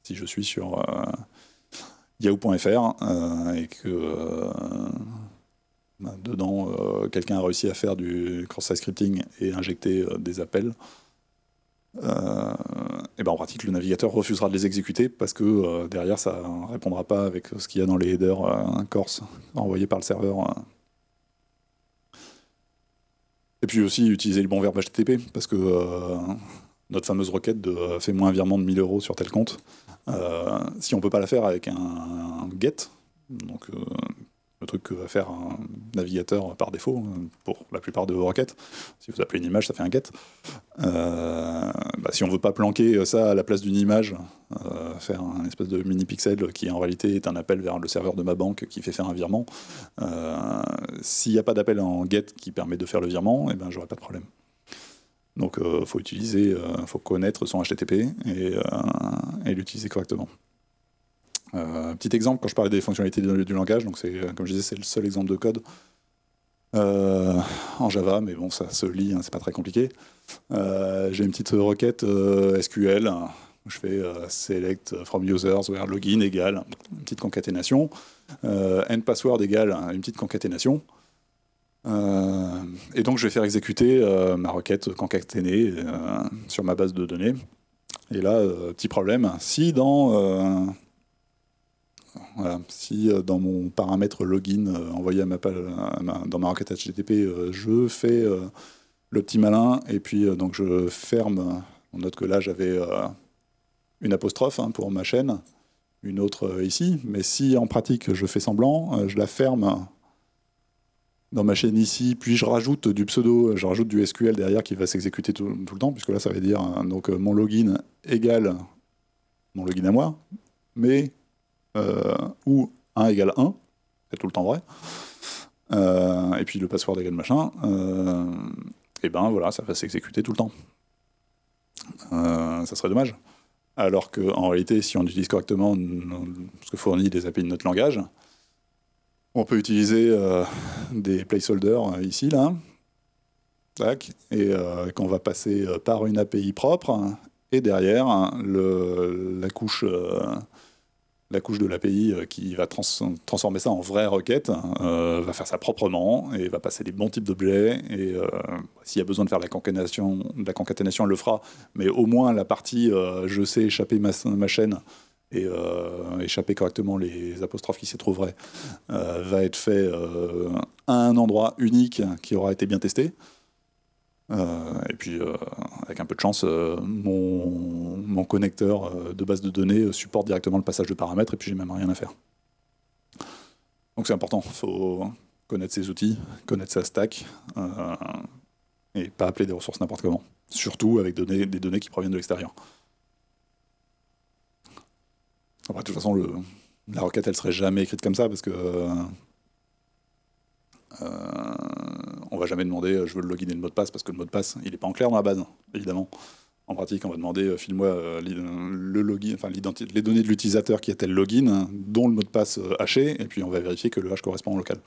si je suis sur yahoo.fr et que dedans quelqu'un a réussi à faire du cross-site scripting et injecter des appels, et ben en pratique, le navigateur refusera de les exécuter parce que derrière, ça ne répondra pas avec ce qu'il y a dans les headers Corse envoyés par le serveur. Et puis aussi, utiliser le bon verbe HTTP, parce que notre fameuse requête de fais-moi un virement de 1000 € sur tel compte, si on ne peut pas la faire avec un get, donc le truc que va faire un navigateur par défaut pour la plupart de vos requêtes. Si vous appelez une image, ça fait un get. Si on ne veut pas planquer ça à la place d'une image, faire un espèce de mini pixel qui en réalité est un appel vers le serveur de ma banque qui fait faire un virement, s'il n'y a pas d'appel en get qui permet de faire le virement, eh ben, j'aurai pas de problème. Donc faut connaître son HTTP et l'utiliser correctement. Petit exemple, quand je parlais des fonctionnalités du langage, donc comme je disais, c'est le seul exemple de code en Java, mais bon, ça se lit, hein, c'est pas très compliqué. J'ai une petite requête SQL, où je fais select from users where login égale une petite concaténation, end password égale une petite concaténation. Et donc je vais faire exécuter ma requête concaténée sur ma base de données. Et là, petit problème, si dans mon paramètre login envoyé dans ma requête HTTP, je fais le petit malin, et puis donc je ferme, on note que là j'avais une apostrophe pour ma chaîne, une autre ici, mais si en pratique je fais semblant, je la ferme dans ma chaîne ici, puis je rajoute du pseudo, je rajoute du SQL derrière qui va s'exécuter tout le temps, puisque là ça veut dire donc mon login égale mon login à moi, mais ou 1 égale 1, c'est tout le temps vrai, et puis le password égale machin, et ben voilà, ça va s'exécuter tout le temps. Ça serait dommage. Alors qu'en réalité, si on utilise correctement ce que fournit les API de notre langage, on peut utiliser des placeholders ici, là, tac, et qu'on va passer par une API propre, et derrière, la couche de l'API qui va transformer ça en vraie requête, va faire ça proprement, et va passer les bons types d'objets, et s'il y a besoin de faire la concaténation, elle le fera, mais au moins la partie je sais échapper ma chaîne, et échapper correctement les apostrophes qui s'y trouveraient, va être fait à un endroit unique qui aura été bien testé. Et puis, avec un peu de chance, mon connecteur de base de données supporte directement le passage de paramètres, et puis j'ai même rien à faire. Donc c'est important, il faut connaître ses outils, connaître sa stack, et pas appeler des ressources n'importe comment. Surtout avec des données qui proviennent de l'extérieur. Après, de toute façon, la requête, elle serait jamais écrite comme ça, parce que on va jamais demander je veux le login et le mot de passe, parce que le mot de passe, il n'est pas en clair dans la base, évidemment. En pratique, on va demander file-moi le login, enfin les données de l'utilisateur qui a tel login, dont le mot de passe haché, et puis on va vérifier que le hash correspond au local.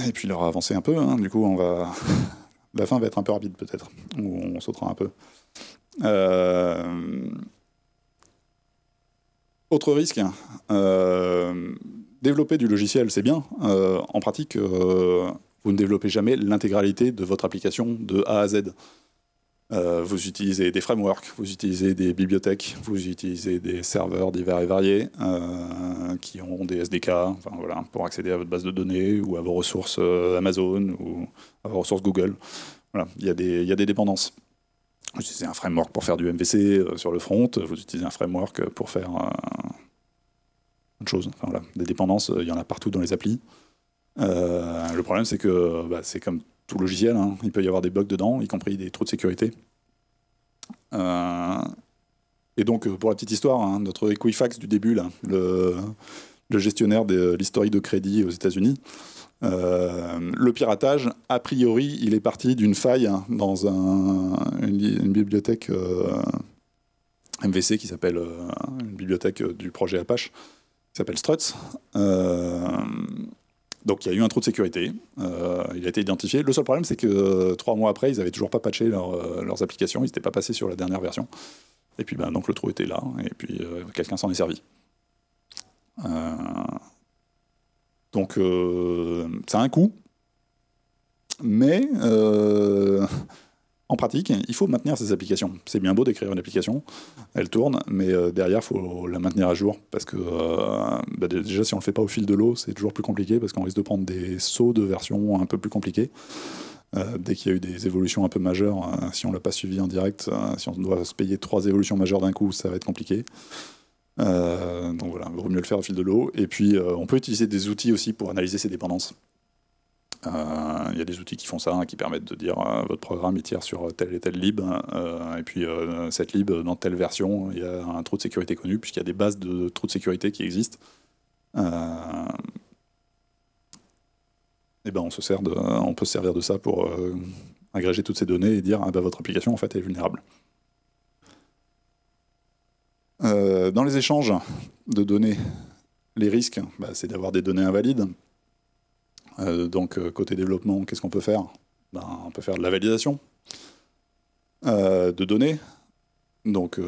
Et puis il aura avancé un peu, du coup la fin va être un peu rapide peut-être, ou on sautera un peu. Autre risque, développer du logiciel, c'est bien. En pratique, vous ne développez jamais l'intégralité de votre application de A à Z. Vous utilisez des frameworks, vous utilisez des bibliothèques, vous utilisez des serveurs divers et variés qui ont des SDK, enfin, voilà, pour accéder à votre base de données ou à vos ressources Amazon ou à vos ressources Google. Voilà, il y a des dépendances. Vous utilisez un framework pour faire du MVC sur le front, vous utilisez un framework pour faire autre chose. Enfin, voilà, des dépendances, il y en a partout dans les applis. Le problème, c'est que c'est comme tout logiciel, il peut y avoir des bugs dedans, y compris des trous de sécurité. Et donc, pour la petite histoire, notre Equifax du début, là, le gestionnaire de l'historique de crédit aux États-Unis, le piratage, a priori, il est parti d'une faille dans une bibliothèque MVC qui s'appelle une bibliothèque du projet Apache, qui s'appelle Struts. Donc il y a eu un trou de sécurité, il a été identifié. Le seul problème, c'est que 3 mois après, ils n'avaient toujours pas patché leurs applications, ils n'étaient pas passés sur la dernière version. Et puis donc le trou était là, et puis quelqu'un s'en est servi. Donc ça a un coût. Mais en pratique, il faut maintenir ces applications. C'est bien beau d'écrire une application, elle tourne, mais derrière, il faut la maintenir à jour, parce que déjà, si on ne le fait pas au fil de l'eau, c'est toujours plus compliqué, parce qu'on risque de prendre des sauts de version un peu plus compliqués. Dès qu'il y a eu des évolutions un peu majeures, si on ne l'a pas suivi en direct, si on doit se payer 3 évolutions majeures d'un coup, ça va être compliqué. Donc voilà, il vaut mieux le faire au fil de l'eau. Et puis, on peut utiliser des outils aussi pour analyser ces dépendances. Il y a des outils qui font ça, qui permettent de dire votre programme il tire sur tel et tel lib, et puis cette lib, dans telle version, il y a un trou de sécurité connu, puisqu'il y a des bases de trous de sécurité qui existent. Et ben on peut se servir de ça pour agréger toutes ces données et dire votre application en fait est vulnérable. Dans les échanges de données, les risques, c'est d'avoir des données invalides. Donc côté développement, qu'est-ce qu'on peut faire? On peut faire de la validation de données. Donc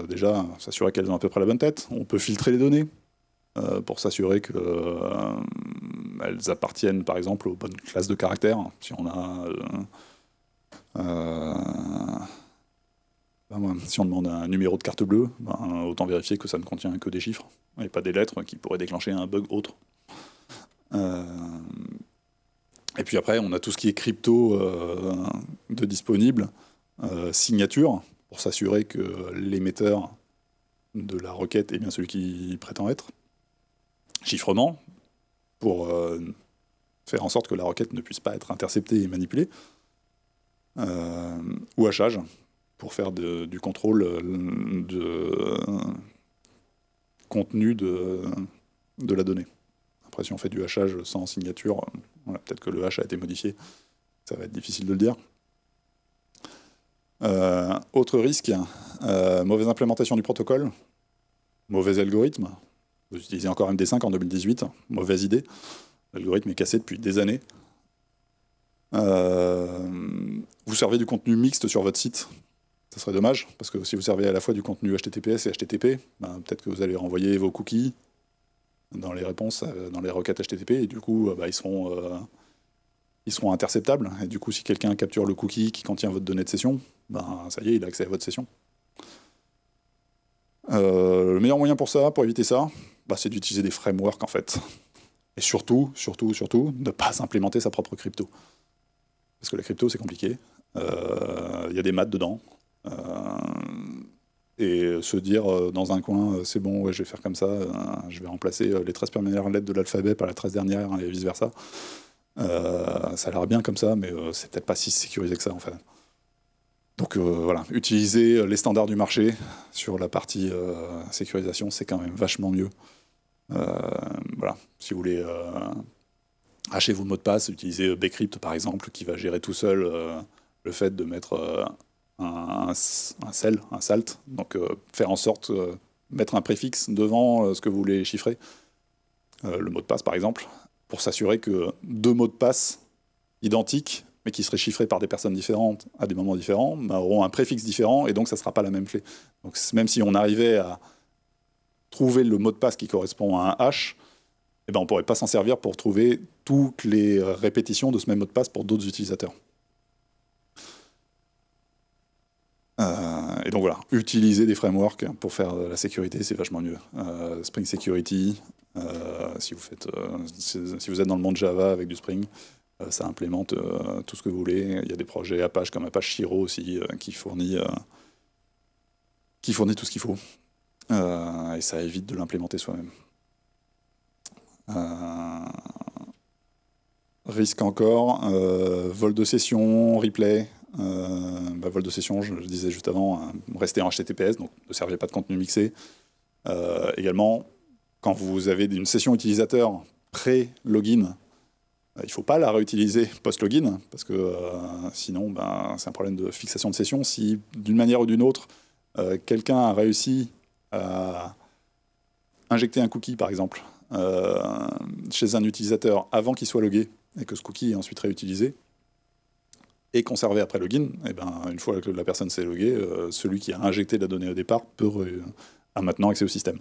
déjà, s'assurer qu'elles ont à peu près la bonne tête. On peut filtrer les données pour s'assurer qu'elles appartiennent par exemple aux bonnes classes de caractères. Si on a si on demande un numéro de carte bleue, autant vérifier que ça ne contient que des chiffres et pas des lettres qui pourraient déclencher un bug autre. Et puis après, on a tout ce qui est crypto de disponible, signature, pour s'assurer que l'émetteur de la requête est bien celui qui prétend être, chiffrement, pour faire en sorte que la requête ne puisse pas être interceptée et manipulée, ou hachage, pour faire du contrôle de contenu de la donnée. Après, si on fait du hachage sans signature, peut-être que le hash a été modifié, ça va être difficile de le dire. Autre risque, mauvaise implémentation du protocole, mauvais algorithme. Vous utilisez encore MD5 en 2018, mauvaise idée. L'algorithme est cassé depuis des années. Vous servez du contenu mixte sur votre site, ça serait dommage, parce que si vous servez à la fois du contenu HTTPS et HTTP, peut-être que vous allez renvoyer vos cookies dans les réponses, dans les requêtes HTTP, et du coup, ils seront interceptables. Et du coup, si quelqu'un capture le cookie qui contient votre donnée de session, ça y est, il a accès à votre session. Le meilleur moyen pour ça, pour éviter ça, c'est d'utiliser des frameworks, en fait. Et surtout, ne pas implémenter sa propre crypto. Parce que la crypto, c'est compliqué. Il y a des maths dedans. Et se dire dans un coin, c'est bon, ouais, je vais faire comme ça, je vais remplacer les 13 premières lettres de l'alphabet par la 13 dernière, et vice-versa. Ça a l'air bien comme ça, mais c'est peut-être pas si sécurisé que ça, en fait. Donc voilà, utiliser les standards du marché sur la partie sécurisation, c'est quand même vachement mieux. Voilà, si vous voulez hacher vos mots de passe, utilisez Bcrypt, par exemple, qui va gérer tout seul le fait de mettre un salt, donc faire en sorte mettre un préfixe devant ce que vous voulez chiffrer, le mot de passe par exemple, pour s'assurer que 2 mots de passe identiques, mais qui seraient chiffrés par des personnes différentes à des moments différents, auront un préfixe différent, et donc ça ne sera pas la même clé. Donc même si on arrivait à trouver le mot de passe qui correspond à un hash, on ne pourrait pas s'en servir pour trouver toutes les répétitions de ce même mot de passe pour d'autres utilisateurs. Et donc voilà, utiliser des frameworks pour faire la sécurité, c'est vachement mieux. Spring Security, si vous êtes dans le monde Java avec du Spring, ça implémente tout ce que vous voulez. Il y a des projets Apache comme Apache Shiro aussi qui fournit tout ce qu'il faut. Et ça évite de l'implémenter soi-même. Risque encore, vol de session, replay. Vol de session, je le disais juste avant, restez en HTTPS, donc ne servez pas de contenu mixé. Également, quand vous avez une session utilisateur pré-login, il ne faut pas la réutiliser post-login, parce que sinon, c'est un problème de fixation de session. Si, d'une manière ou d'une autre, quelqu'un a réussi à injecter un cookie, par exemple, chez un utilisateur avant qu'il soit logué, et que ce cookie est ensuite réutilisé, et conservé après login, une fois que la personne s'est loguée, celui qui a injecté la donnée au départ a maintenant accès au système.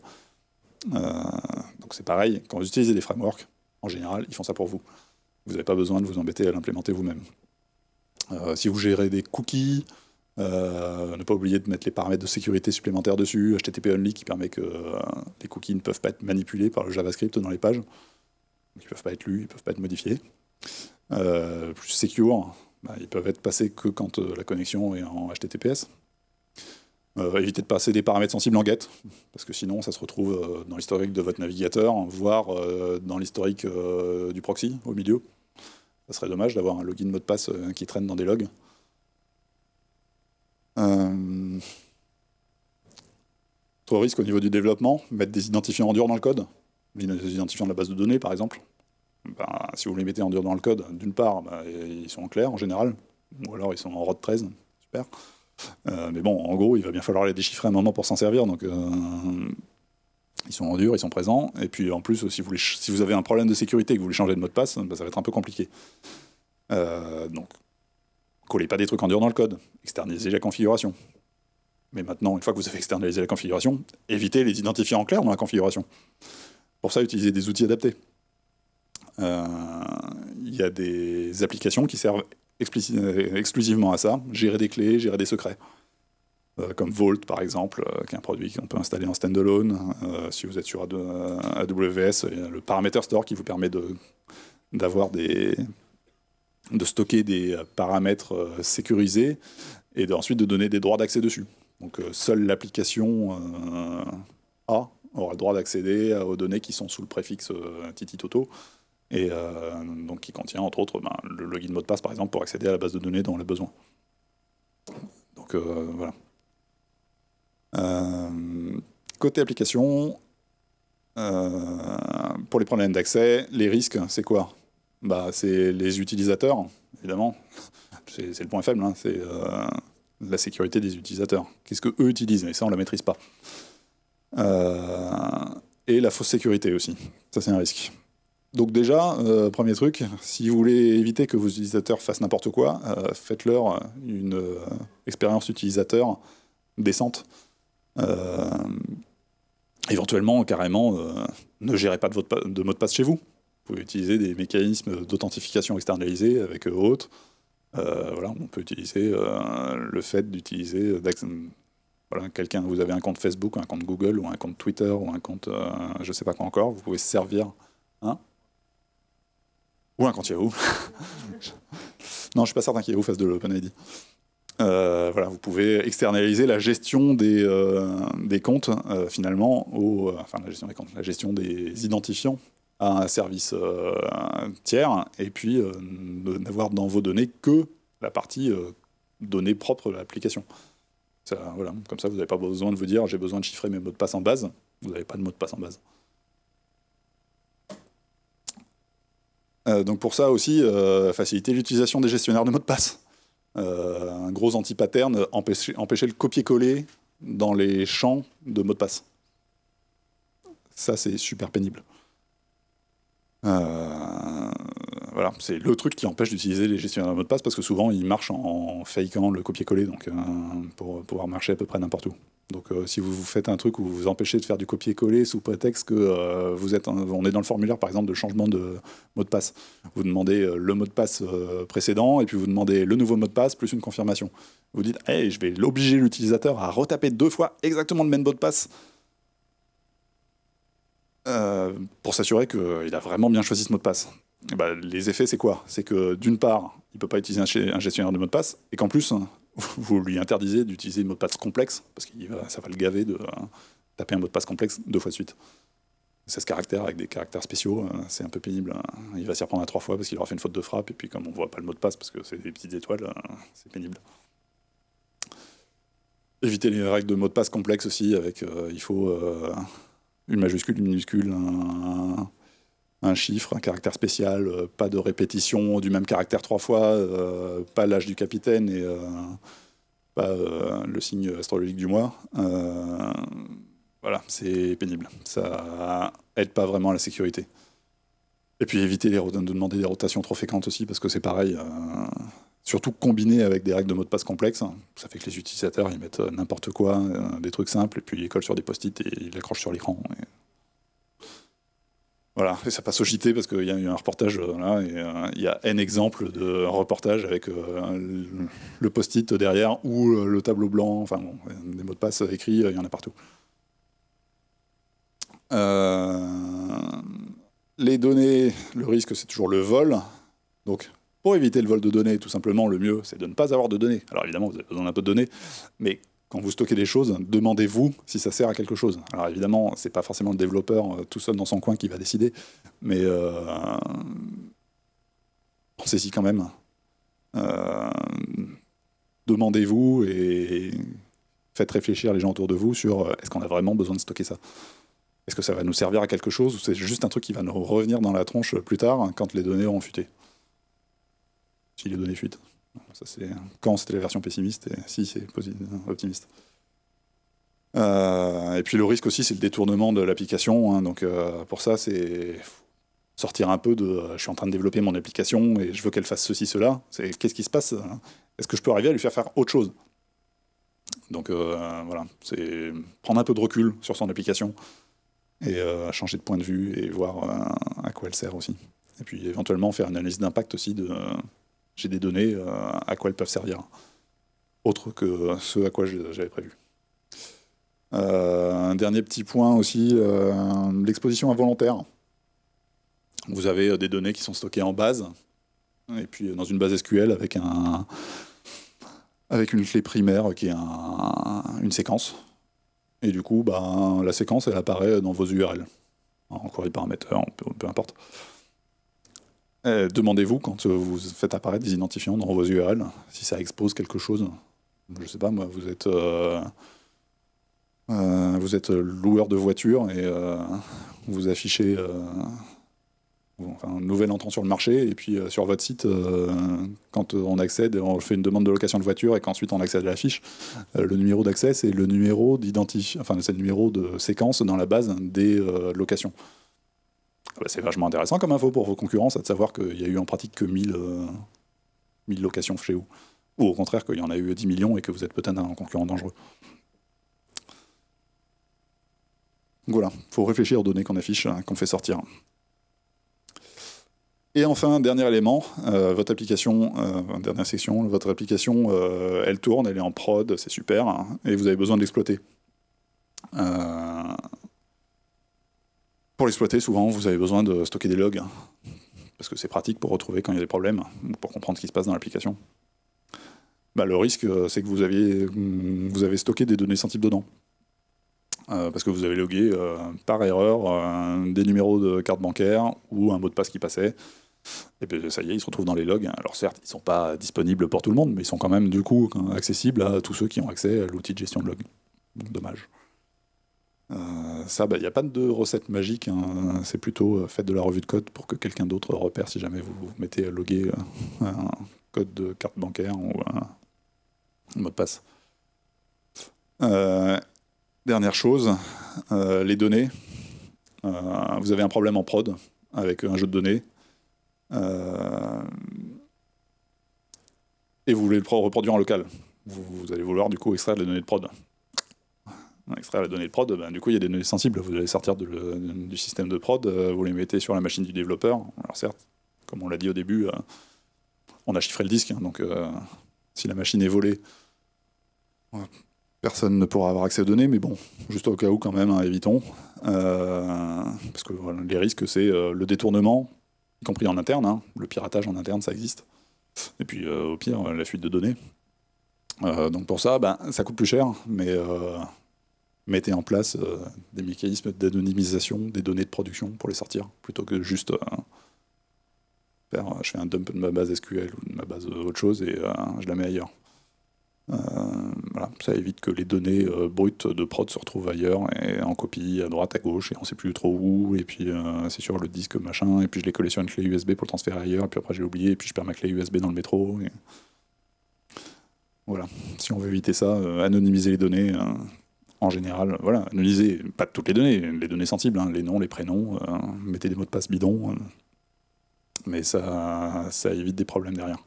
Donc c'est pareil, quand vous utilisez des frameworks, en général, ils font ça pour vous. Vous n'avez pas besoin de vous embêter à l'implémenter vous-même. Si vous gérez des cookies, ne pas oublier de mettre les paramètres de sécurité supplémentaires dessus, HTTP only qui permet que les cookies ne peuvent pas être manipulés par le JavaScript dans les pages. Donc, ils ne peuvent pas être lus, ils ne peuvent pas être modifiés. Plus secure, ils peuvent être passés que quand la connexion est en HTTPS. Évitez de passer des paramètres sensibles en GET, parce que sinon ça se retrouve dans l'historique de votre navigateur, voire dans l'historique du proxy au milieu. Ça serait dommage d'avoir un login mot de passe qui traîne dans des logs. Autre risque au niveau du développement, mettre des identifiants en dur dans le code, des identifiants de la base de données par exemple. Si vous les mettez en dur dans le code, d'une part, ils sont en clair en général, ou alors ils sont en ROT 13, super. Mais bon, en gros, il va bien falloir les déchiffrer un moment pour s'en servir, donc ils sont en dur, ils sont présents, et puis en plus, si vous avez un problème de sécurité et que vous voulez changer de mot de passe, ça va être un peu compliqué. Donc, collez pas des trucs en dur dans le code, externalisez la configuration. Mais maintenant, une fois que vous avez externalisé la configuration, évitez les identifiants en clair dans la configuration. Pour ça, utilisez des outils adaptés. Il y a des applications qui servent exclusivement à ça, gérer des clés, gérer des secrets. Comme Vault, par exemple, qui est un produit qu'on peut installer en standalone. Si vous êtes sur AWS, il y a le Parameter Store qui vous permet de stocker des paramètres sécurisés et ensuite de donner des droits d'accès dessus. Donc seule l'application A aura le droit d'accéder aux données qui sont sous le préfixe titi-toto, et donc qui contient entre autres le login mot de passe par exemple pour accéder à la base de données dont on a besoin. Donc voilà. Côté application, pour les problèmes d'accès, les risques, c'est quoi? C'est les utilisateurs, évidemment. C'est le point faible, hein, c'est la sécurité des utilisateurs. Qu'est-ce qu'eux utilisent? Et ça, on ne la maîtrise pas. Et la fausse sécurité aussi. Ça, c'est un risque. Donc déjà, premier truc, si vous voulez éviter que vos utilisateurs fassent n'importe quoi, faites-leur une expérience utilisateur décente. Éventuellement, carrément, ne gérez pas de mot de passe chez vous. Vous pouvez utiliser des mécanismes d'authentification externalisés avec autres. Voilà, on peut utiliser le fait d'utiliser quelqu'un, vous avez un compte Facebook, un compte Google, ou un compte Twitter, ou un compte je ne sais pas quoi encore, vous pouvez se servir, ou un compte Yahoo. Non, je ne suis pas certain qu'Yahoo fasse de l'OpenID. Voilà, vous pouvez externaliser la gestion des comptes, finalement, la gestion des comptes, la gestion des identifiants à un service tiers, et puis n'avoir dans vos données que la partie données propres de l'application. Voilà, comme ça, vous n'avez pas besoin de vous dire j'ai besoin de chiffrer mes mots de passe en base. Vous n'avez pas de mot de passe en base. Donc pour ça aussi, faciliter l'utilisation des gestionnaires de mots de passe. Un gros anti-pattern, empêcher le copier-coller dans les champs de mots de passe. Ça, c'est super pénible. Voilà, c'est le truc qui empêche d'utiliser les gestionnaires de mots de passe, parce que souvent, ils marchent en fakeant le copier-coller, donc pour pouvoir marcher à peu près n'importe où. Donc si vous faites un truc où vous vous empêchez de faire du copier-coller sous prétexte que on est dans le formulaire, par exemple, de changement de mot de passe. Vous demandez le mot de passe précédent, et puis vous demandez le nouveau mot de passe plus une confirmation. Vous dites hey, je vais obliger l'utilisateur à retaper 2 fois exactement le même mot de passe pour s'assurer qu'il a vraiment bien choisi ce mot de passe. Les effets, c'est quoi? C'est que d'une part, il ne peut pas utiliser un gestionnaire de mot de passe, et qu'en plus, vous lui interdisez d'utiliser un mot de passe complexe, parce que ça va le gaver de taper un mot de passe complexe 2 fois de suite. 16 caractères avec des caractères spéciaux, c'est un peu pénible. Il va s'y reprendre à 3 fois parce qu'il aura fait une faute de frappe, et puis comme on ne voit pas le mot de passe parce que c'est des petites étoiles, c'est pénible. Éviter les règles de mot de passe complexes aussi, avec il faut une majuscule, une minuscule, un chiffre, un caractère spécial, pas de répétition du même caractère 3 fois, pas l'âge du capitaine et pas le signe astrologique du mois. Voilà, c'est pénible. Ça aide pas vraiment à la sécurité. Et puis éviter de demander des rotations trop fréquentes aussi, parce que c'est pareil, surtout combiné avec des règles de mot de passe complexes, ça fait que les utilisateurs ils mettent n'importe quoi, des trucs simples, et puis ils collent sur des post-it et ils l'accrochent sur l'écran. Voilà, et ça passe au JT parce qu'il y a eu un reportage là, et il y a N exemples de reportages avec le post-it derrière ou le tableau blanc, enfin bon, des mots de passe écrits, il y en a partout. Les données, le risque c'est toujours le vol. Donc pour éviter le vol de données, tout simplement, le mieux c'est de ne pas avoir de données. Alors évidemment, vous avez besoin d'un peu de données, mais quand vous stockez des choses, demandez-vous si ça sert à quelque chose. Alors évidemment, c'est pas forcément le développeur tout seul dans son coin qui va décider, mais pensez-y quand même. Demandez-vous et faites réfléchir les gens autour de vous sur est-ce qu'on a vraiment besoin de stocker ça? Est-ce que ça va nous servir à quelque chose ou c'est juste un truc qui va nous revenir dans la tronche plus tard quand les données auront fuité? Si les données fuitent. Ça, c'est quand c'était la version pessimiste et si c'est optimiste. Et puis le risque aussi, c'est le détournement de l'application. Hein, donc pour ça, c'est sortir un peu de je suis en train de développer mon application et je veux qu'elle fasse ceci, cela. C'est qu'est-ce qui se passe? Est-ce que je peux arriver à lui faire autre chose? Donc voilà, c'est prendre un peu de recul sur son application et changer de point de vue et voir à quoi elle sert aussi. Et puis éventuellement faire une analyse d'impact aussi de j'ai des données, à quoi elles peuvent servir, autre que ce à quoi j'avais prévu. Un dernier petit point aussi, l'exposition involontaire. Vous avez des données qui sont stockées en base, et puis dans une base SQL avec une clé primaire qui est une séquence. Et du coup, la séquence, elle apparaît dans vos URL, en query parameter, peu importe. Demandez-vous, quand vous faites apparaître des identifiants dans vos URL, si ça expose quelque chose. Je sais pas, moi, vous êtes loueur de voiture et vous affichez un nouvel entrant sur le marché, et puis sur votre site, quand on accède, on fait une demande de location de voiture et qu'ensuite on accède à la fiche, le numéro d'accès, c'est le numéro c'est le numéro de séquence dans la base des locations. C'est vachement intéressant comme info pour vos concurrents, ça de savoir qu'il y a eu en pratique que 1000 locations chez vous. Ou au contraire qu'il y en a eu 10 millions et que vous êtes peut-être un concurrent dangereux. Donc voilà, il faut réfléchir aux données qu'on affiche, qu'on fait sortir. Et enfin, dernier élément, votre application, dernière section, votre application, elle tourne, elle est en prod, c'est super, hein, et vous avez besoin de l'exploiter. Pour l'exploiter, souvent, vous avez besoin de stocker des logs, parce que c'est pratique pour retrouver quand il y a des problèmes, ou pour comprendre ce qui se passe dans l'application. Le risque, c'est que vous avez stocké des données sensibles dedans. Parce que vous avez logué par erreur des numéros de carte bancaire ou un mot de passe qui passait. Et puis ça y est, ils se retrouvent dans les logs. Alors certes, ils ne sont pas disponibles pour tout le monde, mais ils sont quand même du coup accessibles à tous ceux qui ont accès à l'outil de gestion de log. Dommage. Ça, il n'y a pas de recette magique, hein. C'est plutôt faites de la revue de code pour que quelqu'un d'autre repère si jamais vous mettez à loguer un code de carte bancaire ou un mot de passe. Dernière chose, les données. Vous avez un problème en prod avec un jeu de données. Et vous voulez le reproduire en local. Vous allez vouloir du coup extraire les données de prod. Extraire les données de prod, du coup il y a des données sensibles. Vous allez sortir du système de prod, vous les mettez sur la machine du développeur. Alors certes, comme on l'a dit au début, on a chiffré le disque, hein, donc si la machine est volée, personne ne pourra avoir accès aux données, mais bon, juste au cas où quand même, hein, évitons. Parce que voilà, les risques, c'est le détournement, y compris en interne, hein, le piratage en interne, ça existe. Et puis au pire, la fuite de données. Donc pour ça, ça coûte plus cher, mais mettez en place des mécanismes d'anonymisation des données de production pour les sortir, plutôt que juste je fais un dump de ma base SQL ou de ma base autre chose et je la mets ailleurs. Voilà, ça évite que les données brutes de prod se retrouvent ailleurs et en copie à droite, à gauche, et on ne sait plus trop où, et puis c'est sur le disque machin, et puis je l'ai collé sur une clé USB pour le transférer ailleurs, et puis après j'ai oublié, et puis je perds ma clé USB dans le métro. Et... Voilà, si on veut éviter ça, anonymiser les données, en général, voilà, anonymiser pas toutes les données sensibles, hein, les noms, les prénoms, mettez des mots de passe bidons, mais ça évite des problèmes derrière.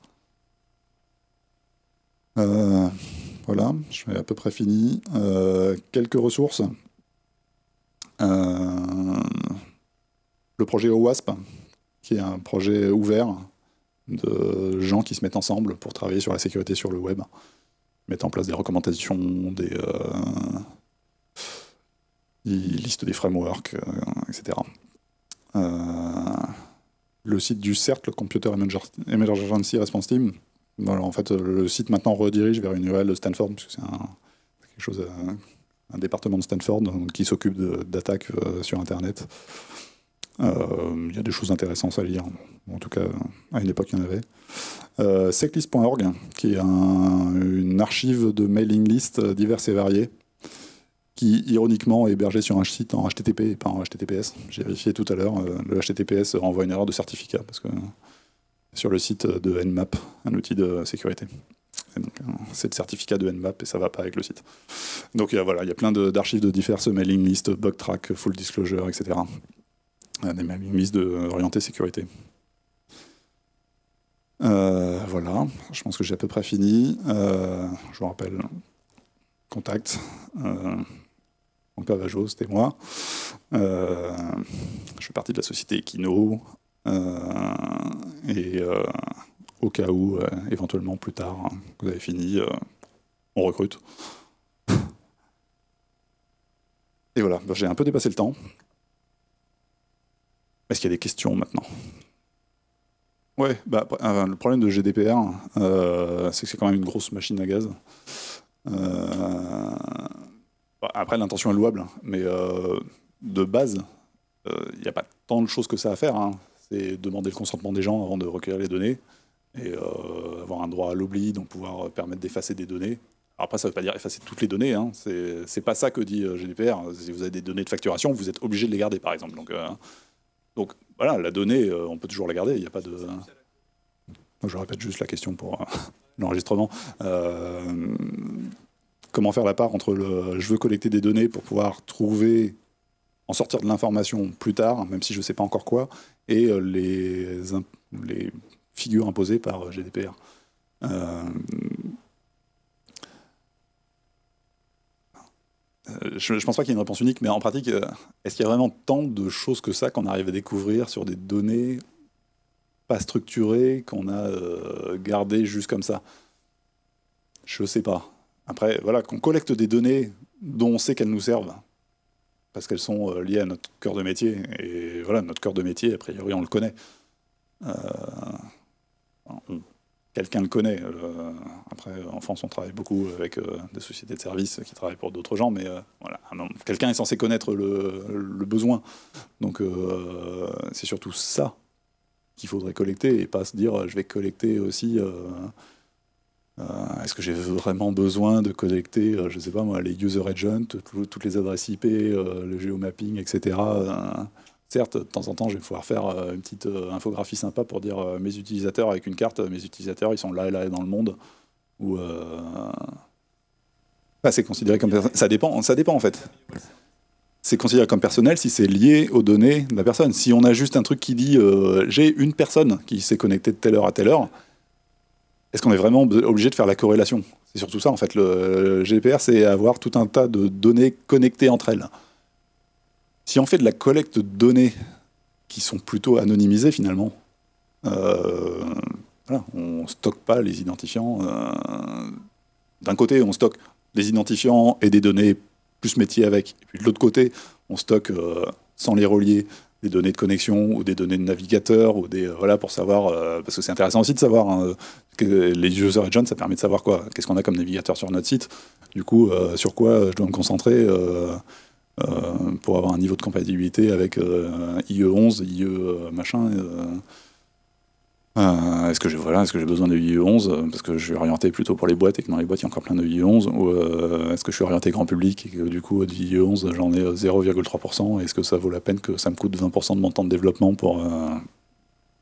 Voilà, je suis à peu près fini. Quelques ressources. le projet OWASP, qui est un projet ouvert de gens qui se mettent ensemble pour travailler sur la sécurité sur le web, mettre en place des recommandations, ils listent des frameworks, etc. Le site du CERT, le Computer Emergency Response Team, voilà, en fait, le site maintenant redirige vers une URL de Stanford, parce que c'est quelque chose, un département de Stanford qui s'occupe d'attaques sur Internet. Il y a des choses intéressantes à lire. En tout cas, à une époque, il y en avait. Seclist.org, qui est une archive de mailing list diverses et variées, qui, ironiquement, est hébergé sur un site en HTTP et pas en HTTPS. J'ai vérifié tout à l'heure, le HTTPS renvoie une erreur de certificat, parce que sur le site de Nmap, un outil de sécurité. C'est le certificat de Nmap et ça ne va pas avec le site. Donc voilà, il y a plein d'archives de diverses mailing lists, bugtrack, full disclosure, etc. Des mailing lists orientées sécurité. Voilà, je pense que j'ai à peu près fini. Je vous rappelle, contact. Pavageau, c'était moi. Je fais partie de la société Equino. Au cas où, éventuellement plus tard, vous avez fini, on recrute. Et voilà, j'ai un peu dépassé le temps. Est-ce qu'il y a des questions maintenant? Ouais, le problème de GDPR, c'est que c'est quand même une grosse machine à gaz. Après, l'intention est louable, mais de base, il n'y a pas tant de choses que ça à faire. Hein. C'est demander le consentement des gens avant de recueillir les données, et avoir un droit à l'oubli, donc pouvoir permettre d'effacer des données. Alors après, ça ne veut pas dire effacer toutes les données, hein. C'est pas ça que dit GDPR. Si vous avez des données de facturation, vous êtes obligé de les garder, par exemple. Donc voilà, la donnée, on peut toujours la garder, il n'y a pas de... Donc, je répète juste la question pour l'enregistrement. Comment faire la part entre je veux collecter des données pour pouvoir trouver, en sortir de l'information plus tard, même si je ne sais pas encore quoi, et les figures imposées par GDPR. Je ne pense pas qu'il y ait une réponse unique, mais en pratique, est-ce qu'il y a vraiment tant de choses que ça qu'on arrive à découvrir sur des données pas structurées, qu'on a gardées juste comme ça? Je ne sais pas. Après, voilà, qu'on collecte des données dont on sait qu'elles nous servent, parce qu'elles sont liées à notre cœur de métier. Et voilà, notre cœur de métier, a priori, on le connaît. Quelqu'un le connaît. Après, en France, on travaille beaucoup avec des sociétés de services qui travaillent pour d'autres gens, mais voilà, quelqu'un est censé connaître le besoin. Donc, c'est surtout ça qu'il faudrait collecter, et pas se dire, je vais collecter aussi... Est-ce que j'ai vraiment besoin de collecter, je ne sais pas moi, les user agents, toutes les adresses IP, le géomapping, etc. Certes, de temps en temps, je vais pouvoir faire une petite infographie sympa pour dire mes utilisateurs avec une carte, mes utilisateurs, ils sont là et là dans le monde. Ou c'est considéré comme ça dépend en fait. C'est considéré comme personnel si c'est lié aux données de la personne. Si on a juste un truc qui dit j'ai une personne qui s'est connectée de telle heure à telle heure, est-ce qu'on est vraiment obligé de faire la corrélation? C'est surtout ça, en fait. Le GDPR, c'est avoir tout un tas de données connectées entre elles. Si on fait de la collecte de données qui sont plutôt anonymisées, finalement, voilà, on ne stocke pas les identifiants. D'un côté, on stocke des identifiants et des données plus métiers avec. Et puis de l'autre côté, on stocke, sans les relier, des données de connexion ou des données de navigateur ou des voilà, pour savoir, parce que c'est intéressant aussi de savoir, hein, que les user agents, ça permet de savoir quoi, qu'est-ce qu'on a comme navigateur sur notre site, du coup sur quoi je dois me concentrer pour avoir un niveau de compatibilité avec IE11, IE machin. Est-ce que j'ai besoin de IE11 parce que je suis orienté plutôt pour les boîtes et que dans les boîtes il y a encore plein de IE11, ou est-ce que je suis orienté grand public et que du coup d'IE11 j'en ai 0,3%, est-ce que ça vaut la peine que ça me coûte 20% de mon temps de développement pour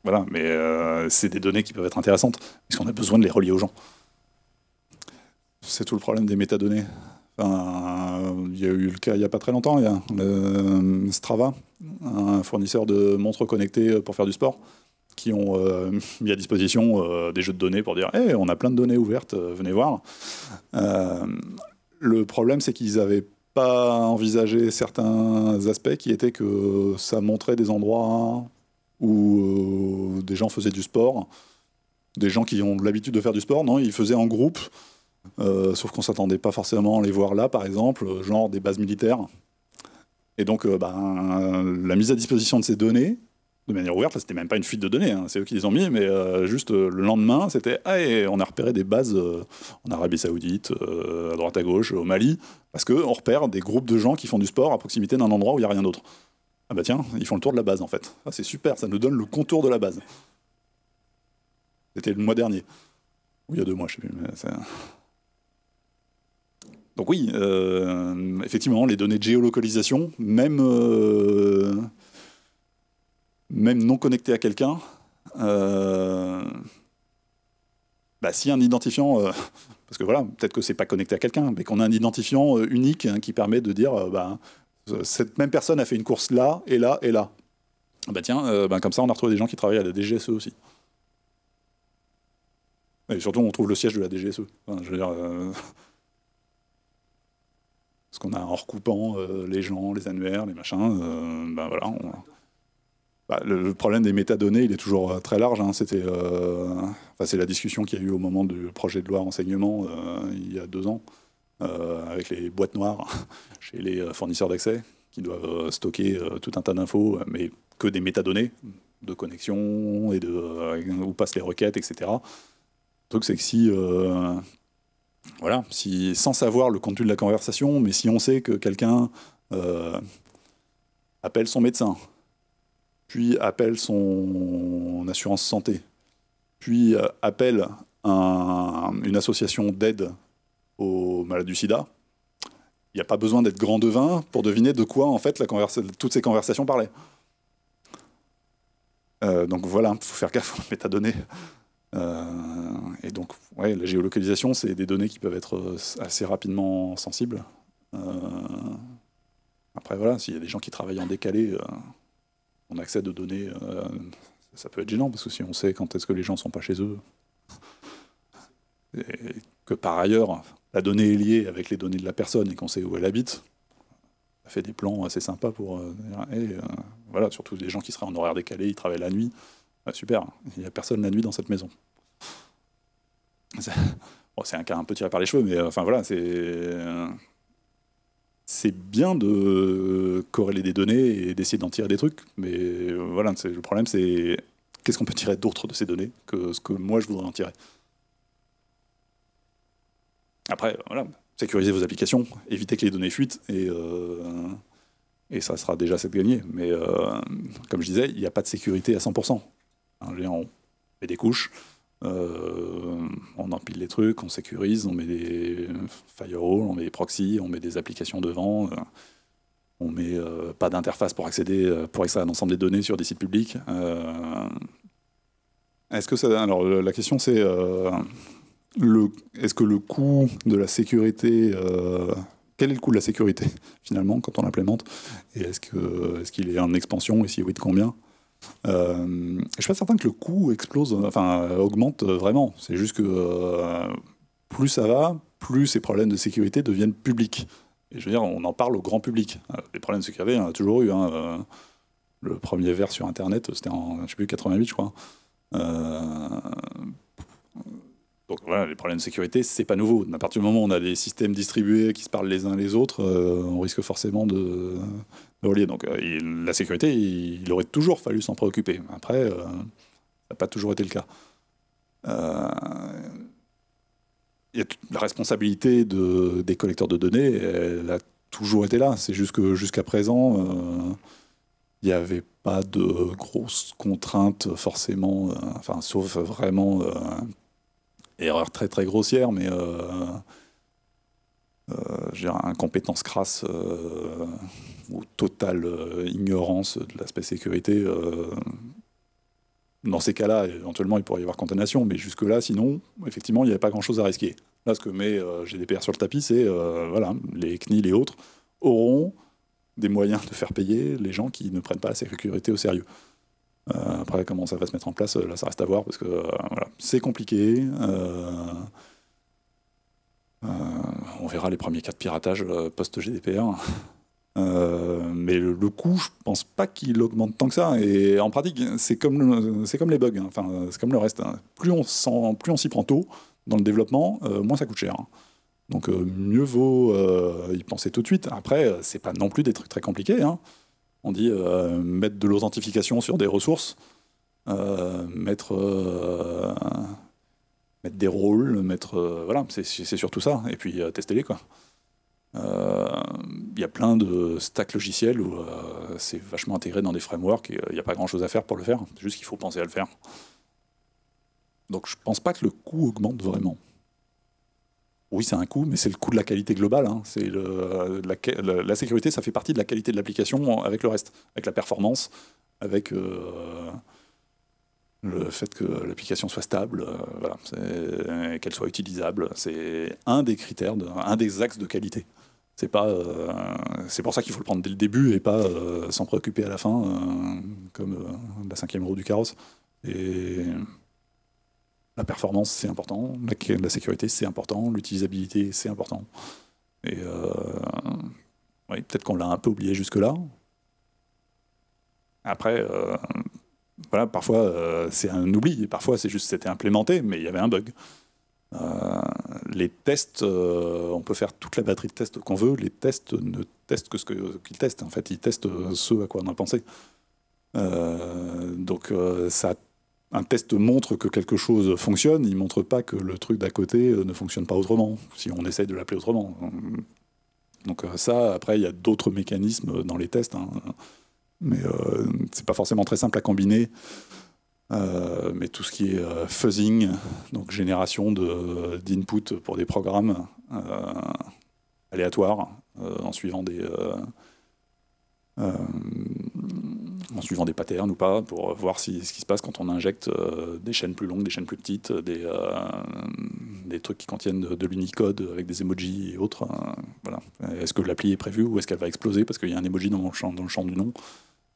voilà, mais c'est des données qui peuvent être intéressantes parce qu'on a besoin de les relier aux gens. C'est tout le problème des métadonnées. Enfin, il y a eu le cas il n'y a pas très longtemps, il y a Strava, un fournisseur de montres connectées pour faire du sport, qui ont mis à disposition des jeux de données pour dire « Hey, on a plein de données ouvertes, venez voir ». Le problème, c'est qu'ils avaient pas envisagé certains aspects qui étaient que ça montrait des endroits où des gens faisaient du sport, des gens qui ont l'habitude de faire du sport, non, ils faisaient en groupe, sauf qu'on s'attendait pas forcément à les voir là, par exemple, genre des bases militaires. Et donc, la mise à disposition de ces données, de manière ouverte, là, c'était même pas une fuite de données, hein, c'est eux qui les ont mis, mais juste le lendemain, c'était « Ah, et on a repéré des bases en Arabie Saoudite, à droite à gauche, au Mali, parce qu'on repère des groupes de gens qui font du sport à proximité d'un endroit où il n'y a rien d'autre. » Ah bah tiens, ils font le tour de la base, en fait. Ah, c'est super, ça nous donne le contour de la base. C'était le mois dernier. Ou il y a 2 mois, je sais plus. Mais donc oui, effectivement, les données de géolocalisation, même non connectées à quelqu'un, si un identifiant, parce que voilà, peut-être que c'est pas connecté à quelqu'un, mais qu'on a un identifiant unique hein, qui permet de dire, cette même personne a fait une course là, et là, et là. Bah tiens, comme ça, on a retrouvé des gens qui travaillent à la DGSE aussi. Et surtout, on trouve le siège de la DGSE. Enfin, je veux dire, parce qu'on a en recoupant les gens, les annuaires, les machins, voilà. Le problème des métadonnées, il est toujours très large. Hein. C'est la discussion qu'il y a eu au moment du projet de loi renseignement il y a 2 ans, avec les boîtes noires chez les fournisseurs d'accès qui doivent stocker tout un tas d'infos, mais que des métadonnées de connexion et où passent les requêtes, etc. Le truc, c'est que si sans savoir le contenu de la conversation, mais si on sait que quelqu'un appelle son médecin, puis appelle son assurance santé, puis appelle une association d'aide aux malades du sida, il n'y a pas besoin d'être grand devin pour deviner de quoi, en fait, toutes ces conversations parlaient. Donc voilà, il faut faire gaffe aux métadonnées. Et donc, ouais, la géolocalisation, c'est des données qui peuvent être assez rapidement sensibles. Après, voilà, s'il y a des gens qui travaillent en décalé, on accède aux données, ça peut être gênant, parce que si on sait quand est-ce que les gens ne sont pas chez eux, et que par ailleurs, la donnée est liée avec les données de la personne et qu'on sait où elle habite, ça fait des plans assez sympas pour... voilà, surtout des gens qui seraient en horaire décalé, ils travaillent la nuit. Super, il n'y a personne la nuit dans cette maison. C'est un cas un peu tiré par les cheveux, mais enfin voilà, c'est bien de corréler des données et d'essayer d'en tirer des trucs, mais voilà, le problème c'est qu'est-ce qu'on peut tirer d'autre de ces données que ce que moi je voudrais en tirer. Après, voilà, sécuriser vos applications, éviter que les données fuitent, et ça sera déjà assez de gagné. Mais comme je disais, il n'y a pas de sécurité à 100%. On met des couches, on empile les trucs, on sécurise, on met des firewalls, on met des proxys, on met des applications devant, on met pas d'interface pour extraire l'ensemble des données sur des sites publics. Est-ce que ça... Alors la question c'est est-ce que le coût de la sécurité... quel est le coût de la sécurité, finalement, quand on l'implémente? Et est-ce qu'il est en expansion? Et si oui, de combien? Je suis pas certain que le coût augmente vraiment. C'est juste que plus ça va, plus ces problèmes de sécurité deviennent publics. Et je veux dire, on en parle au grand public. Les problèmes de sécurité, il y en a toujours eu. Hein. Le premier vers sur Internet, c'était en, je sais plus, 88, je crois. Donc voilà, les problèmes de sécurité, c'est pas nouveau. À partir du moment où on a des systèmes distribués qui se parlent les uns les autres, on risque forcément de relier. Donc la sécurité, il aurait toujours fallu s'en préoccuper. Après, ça n'a pas toujours été le cas. La responsabilité des collecteurs de données, elle a toujours été là. C'est juste que jusqu'à présent, il n'y avait pas de grosses contraintes forcément, sauf vraiment... erreur très très grossière, mais j'ai incompétence crasse ou totale ignorance de l'aspect sécurité. Dans ces cas-là, éventuellement, il pourrait y avoir condamnation, mais jusque-là, sinon, effectivement, il n'y avait pas grand-chose à risquer. Là, ce que met GDPR sur le tapis, c'est voilà, les CNIL et autres auront des moyens de faire payer les gens qui ne prennent pas la sécurité au sérieux. Après, comment ça va se mettre en place, là, ça reste à voir, parce que voilà, c'est compliqué. on verra les premiers cas de piratage post-GDPR. Mais le coût, je pense pas qu'il augmente tant que ça. Et en pratique, c'est comme les bugs. Hein. Enfin, c'est comme le reste. Hein. Plus on s'y prend tôt dans le développement, moins ça coûte cher. Hein. Donc mieux vaut y penser tout de suite. Après, c'est pas non plus des trucs très compliqués. Hein. On dit mettre de l'authentification sur des ressources, mettre des rôles, voilà, c'est surtout ça. Et puis tester-les, quoi. Il y a plein de stacks logiciels où c'est vachement intégré dans des frameworks et il n'y a pas grand chose à faire pour le faire, c'est juste qu'il faut penser à le faire. Donc je pense pas que le coût augmente vraiment. Oui, c'est un coût, mais c'est le coût de la qualité globale. Hein. La sécurité, ça fait partie de la qualité de l'application avec le reste, avec la performance, avec le fait que l'application soit stable, voilà, qu'elle soit utilisable. C'est un des critères, un des axes de qualité. C'est pour ça qu'il faut le prendre dès le début et pas s'en préoccuper à la fin, comme la 5e roue du carrosse. Et la performance, c'est important. La sécurité, c'est important. L'utilisabilité, c'est important. Et oui, peut-être qu'on l'a un peu oublié jusque-là. Après, voilà, parfois c'est un oubli. Et parfois, c'est juste c'était implémenté, mais il y avait un bug. Les tests, on peut faire toute la batterie de tests qu'on veut, les tests ne testent que ce qu'ils testent. En fait, ils testent ce à quoi on a pensé. Donc, un test montre que quelque chose fonctionne, il ne montre pas que le truc d'à côté ne fonctionne pas autrement, si on essaye de l'appeler autrement. Donc ça, après, il y a d'autres mécanismes dans les tests, hein, mais c'est pas forcément très simple à combiner. Mais tout ce qui est fuzzing, donc génération d'input pour des programmes aléatoires en suivant des patterns ou pas, pour voir ce qui se passe quand on injecte des chaînes plus longues, des chaînes plus petites, des trucs qui contiennent de l'Unicode avec des emojis et autres. Voilà. Est-ce que l'appli est prévue ou est-ce qu'elle va exploser parce qu'il y a un emoji dans le champ du nom?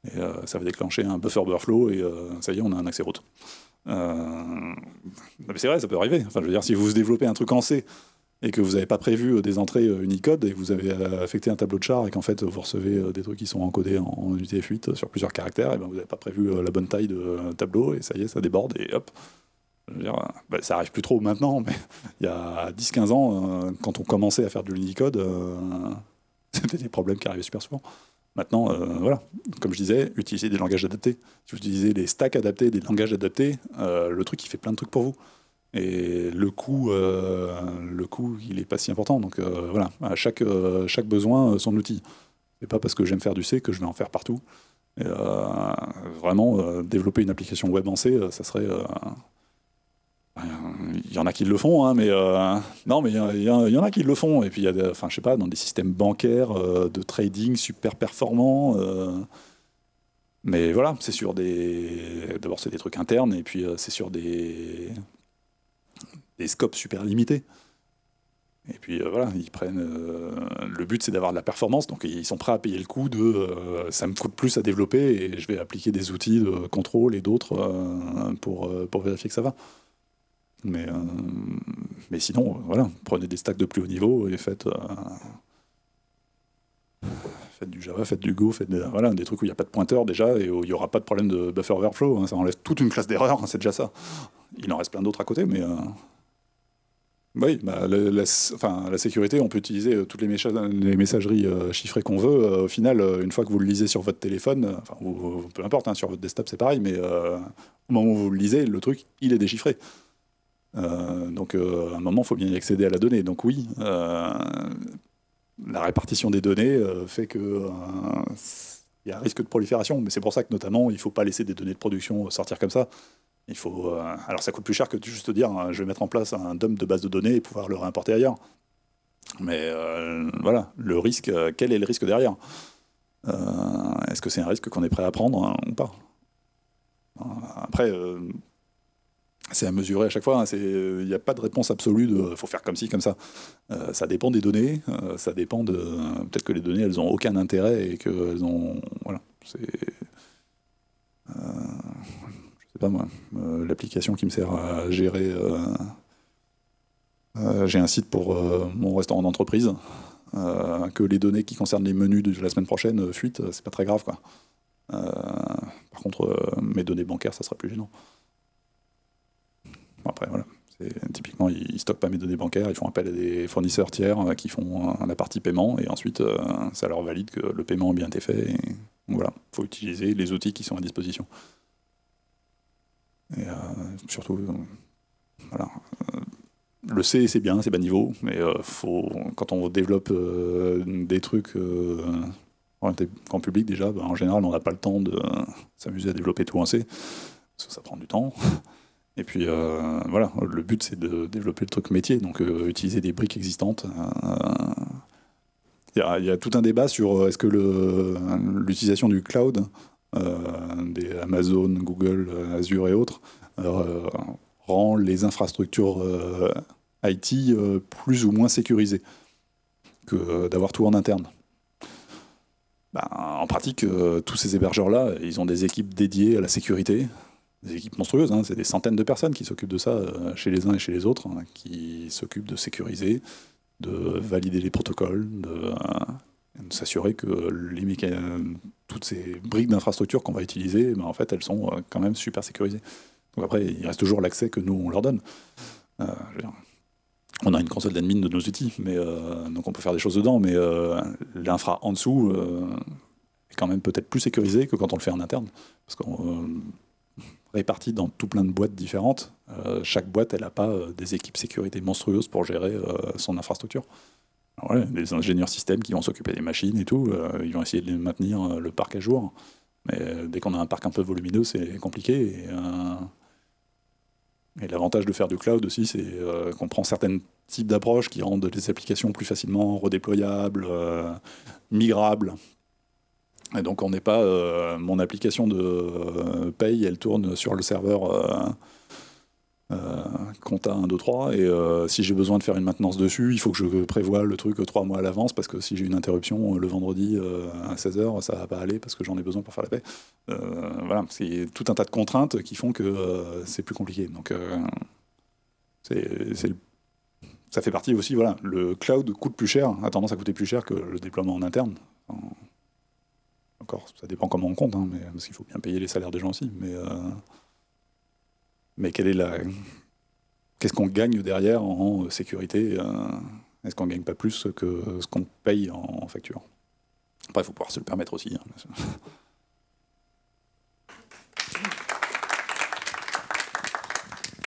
Et ça va déclencher un buffer overflow et ça y est, on a un accès route. Mais c'est vrai, ça peut arriver. Enfin, je veux dire, si vous développez un truc en C et que vous n'avez pas prévu des entrées Unicode et que vous avez affecté un tableau de char et qu'en fait vous recevez des trucs qui sont encodés en UTF-8 sur plusieurs caractères, et ben vous n'avez pas prévu la bonne taille de tableau et ça y est, ça déborde et hop. Je veux dire, ça arrive plus trop maintenant, mais il y a 10-15 ans, quand on commençait à faire de l'Unicode, c'était des problèmes qui arrivaient super souvent. Maintenant, voilà, comme je disais, utilisez des langages adaptés. Si vous utilisez des stacks adaptés, des langages adaptés, le truc, il fait plein de trucs pour vous. Et le coût, il n'est pas si important. Donc voilà, à chaque besoin, son outil. C'est pas parce que j'aime faire du C que je vais en faire partout. Et, vraiment, développer une application web en C, ça serait... il y en a qui le font, hein, mais non, mais il y en a qui le font. Et puis, il y a enfin, je sais pas, dans des systèmes bancaires, de trading super performants. Mais voilà, c'est sur d'abord, c'est des trucs internes, et puis c'est sur des scopes super limités. Et puis voilà, ils prennent. Le but, c'est d'avoir de la performance, donc ils sont prêts à payer le coût de ça me coûte plus à développer et je vais appliquer des outils de contrôle et d'autres pour vérifier que ça va. Mais sinon, voilà, prenez des stacks de plus haut niveau et faites du Java, faites du Go, faites voilà, des trucs où il n'y a pas de pointeur déjà et où il n'y aura pas de problème de buffer overflow. Hein, ça enlève toute une classe d'erreurs, hein, c'est déjà ça. Il en reste plein d'autres à côté, mais oui, bah, la sécurité, on peut utiliser toutes les messageries chiffrées qu'on veut. Au final, une fois que vous le lisez sur votre téléphone, peu importe, hein, sur votre desktop c'est pareil, mais au moment où vous le lisez, le truc, il est déchiffré. Donc à un moment, il faut bien y accéder à la donnée. Donc oui, la répartition des données fait que il y a un risque de prolifération, mais c'est pour ça que notamment, il ne faut pas laisser des données de production sortir comme ça. Il faut, alors ça coûte plus cher que de juste dire hein, je vais mettre en place un dump de base de données et pouvoir le réimporter ailleurs. Mais voilà, le risque, quel est le risque derrière? Est-ce que c'est un risque qu'on est prêt à prendre hein, ou pas? Après, c'est à mesurer à chaque fois. Hein, il n'y a pas de réponse absolue de faut faire comme ci, comme ça. Ça dépend des données. Ça dépend de. Peut-être que les données, elles n'ont aucun intérêt et qu'elles ont. Voilà. C'est. Je sais pas moi. L'application qui me sert à gérer j'ai un site pour mon restaurant d'entreprise, que les données qui concernent les menus de la semaine prochaine fuitent, c'est pas très grave, quoi. Par contre, mes données bancaires, ça sera plus gênant. Bon, après, voilà. Typiquement, ils stockent pas mes données bancaires, ils font appel à des fournisseurs tiers qui font la partie paiement, et ensuite, ça leur valide que le paiement a bien été fait. Et donc voilà, il faut utiliser les outils qui sont à disposition. Et surtout, voilà. Le C, c'est bien, c'est bas niveau, mais quand on développe des trucs orientés grand public, déjà, en général, on n'a pas le temps de s'amuser à développer tout en C, parce que ça prend du temps. Et puis, voilà, le but, c'est de développer le truc métier, donc utiliser des briques existantes. Il y a tout un débat sur est-ce que l'utilisation du cloud, des Amazon, Google, Azure et autres, rend les infrastructures IT plus ou moins sécurisées que d'avoir tout en interne. En pratique, tous ces hébergeurs-là, ils ont des équipes dédiées à la sécurité, des équipes monstrueuses, hein, c'est des centaines de personnes qui s'occupent de ça chez les uns et chez les autres, hein, qui s'occupent de sécuriser, de valider les protocoles, de s'assurer que toutes ces briques d'infrastructure qu'on va utiliser, en fait, elles sont quand même super sécurisées. Donc après, il reste toujours l'accès que nous, on leur donne. On a une console d'admin de nos outils, donc on peut faire des choses dedans, mais l'infra en dessous est quand même peut-être plus sécurisé que quand on le fait en interne. Parce qu'on répartit dans tout plein de boîtes différentes. Chaque boîte, elle n'a pas des équipes sécurité monstrueuses pour gérer son infrastructure. Alors, ouais, des ingénieurs systèmes qui vont s'occuper des machines et tout, ils vont essayer de maintenir le parc à jour. Mais dès qu'on a un parc un peu volumineux, c'est compliqué. Et l'avantage de faire du cloud aussi, c'est qu'on prend certains types d'approches qui rendent les applications plus facilement redéployables, migrables. Et donc on n'est pas... mon application de paye, elle tourne sur le serveur compta 1, 2, 3, et si j'ai besoin de faire une maintenance dessus, il faut que je prévoie le truc 3 mois à l'avance, parce que si j'ai une interruption le vendredi à 16h, ça va pas aller parce que j'en ai besoin pour faire la paie. Voilà, c'est tout un tas de contraintes qui font que c'est plus compliqué. Donc ça fait partie aussi, voilà, le cloud coûte plus cher, a tendance à coûter plus cher que le déploiement en interne. Encore, ça dépend comment on compte, hein, parce qu'il faut bien payer les salaires des gens aussi, mais qu'est-ce qu'on gagne derrière en sécurité? Est-ce qu'on ne gagne pas plus que ce qu'on paye en facture? Après, il faut pouvoir se le permettre aussi, hein, bien sûr.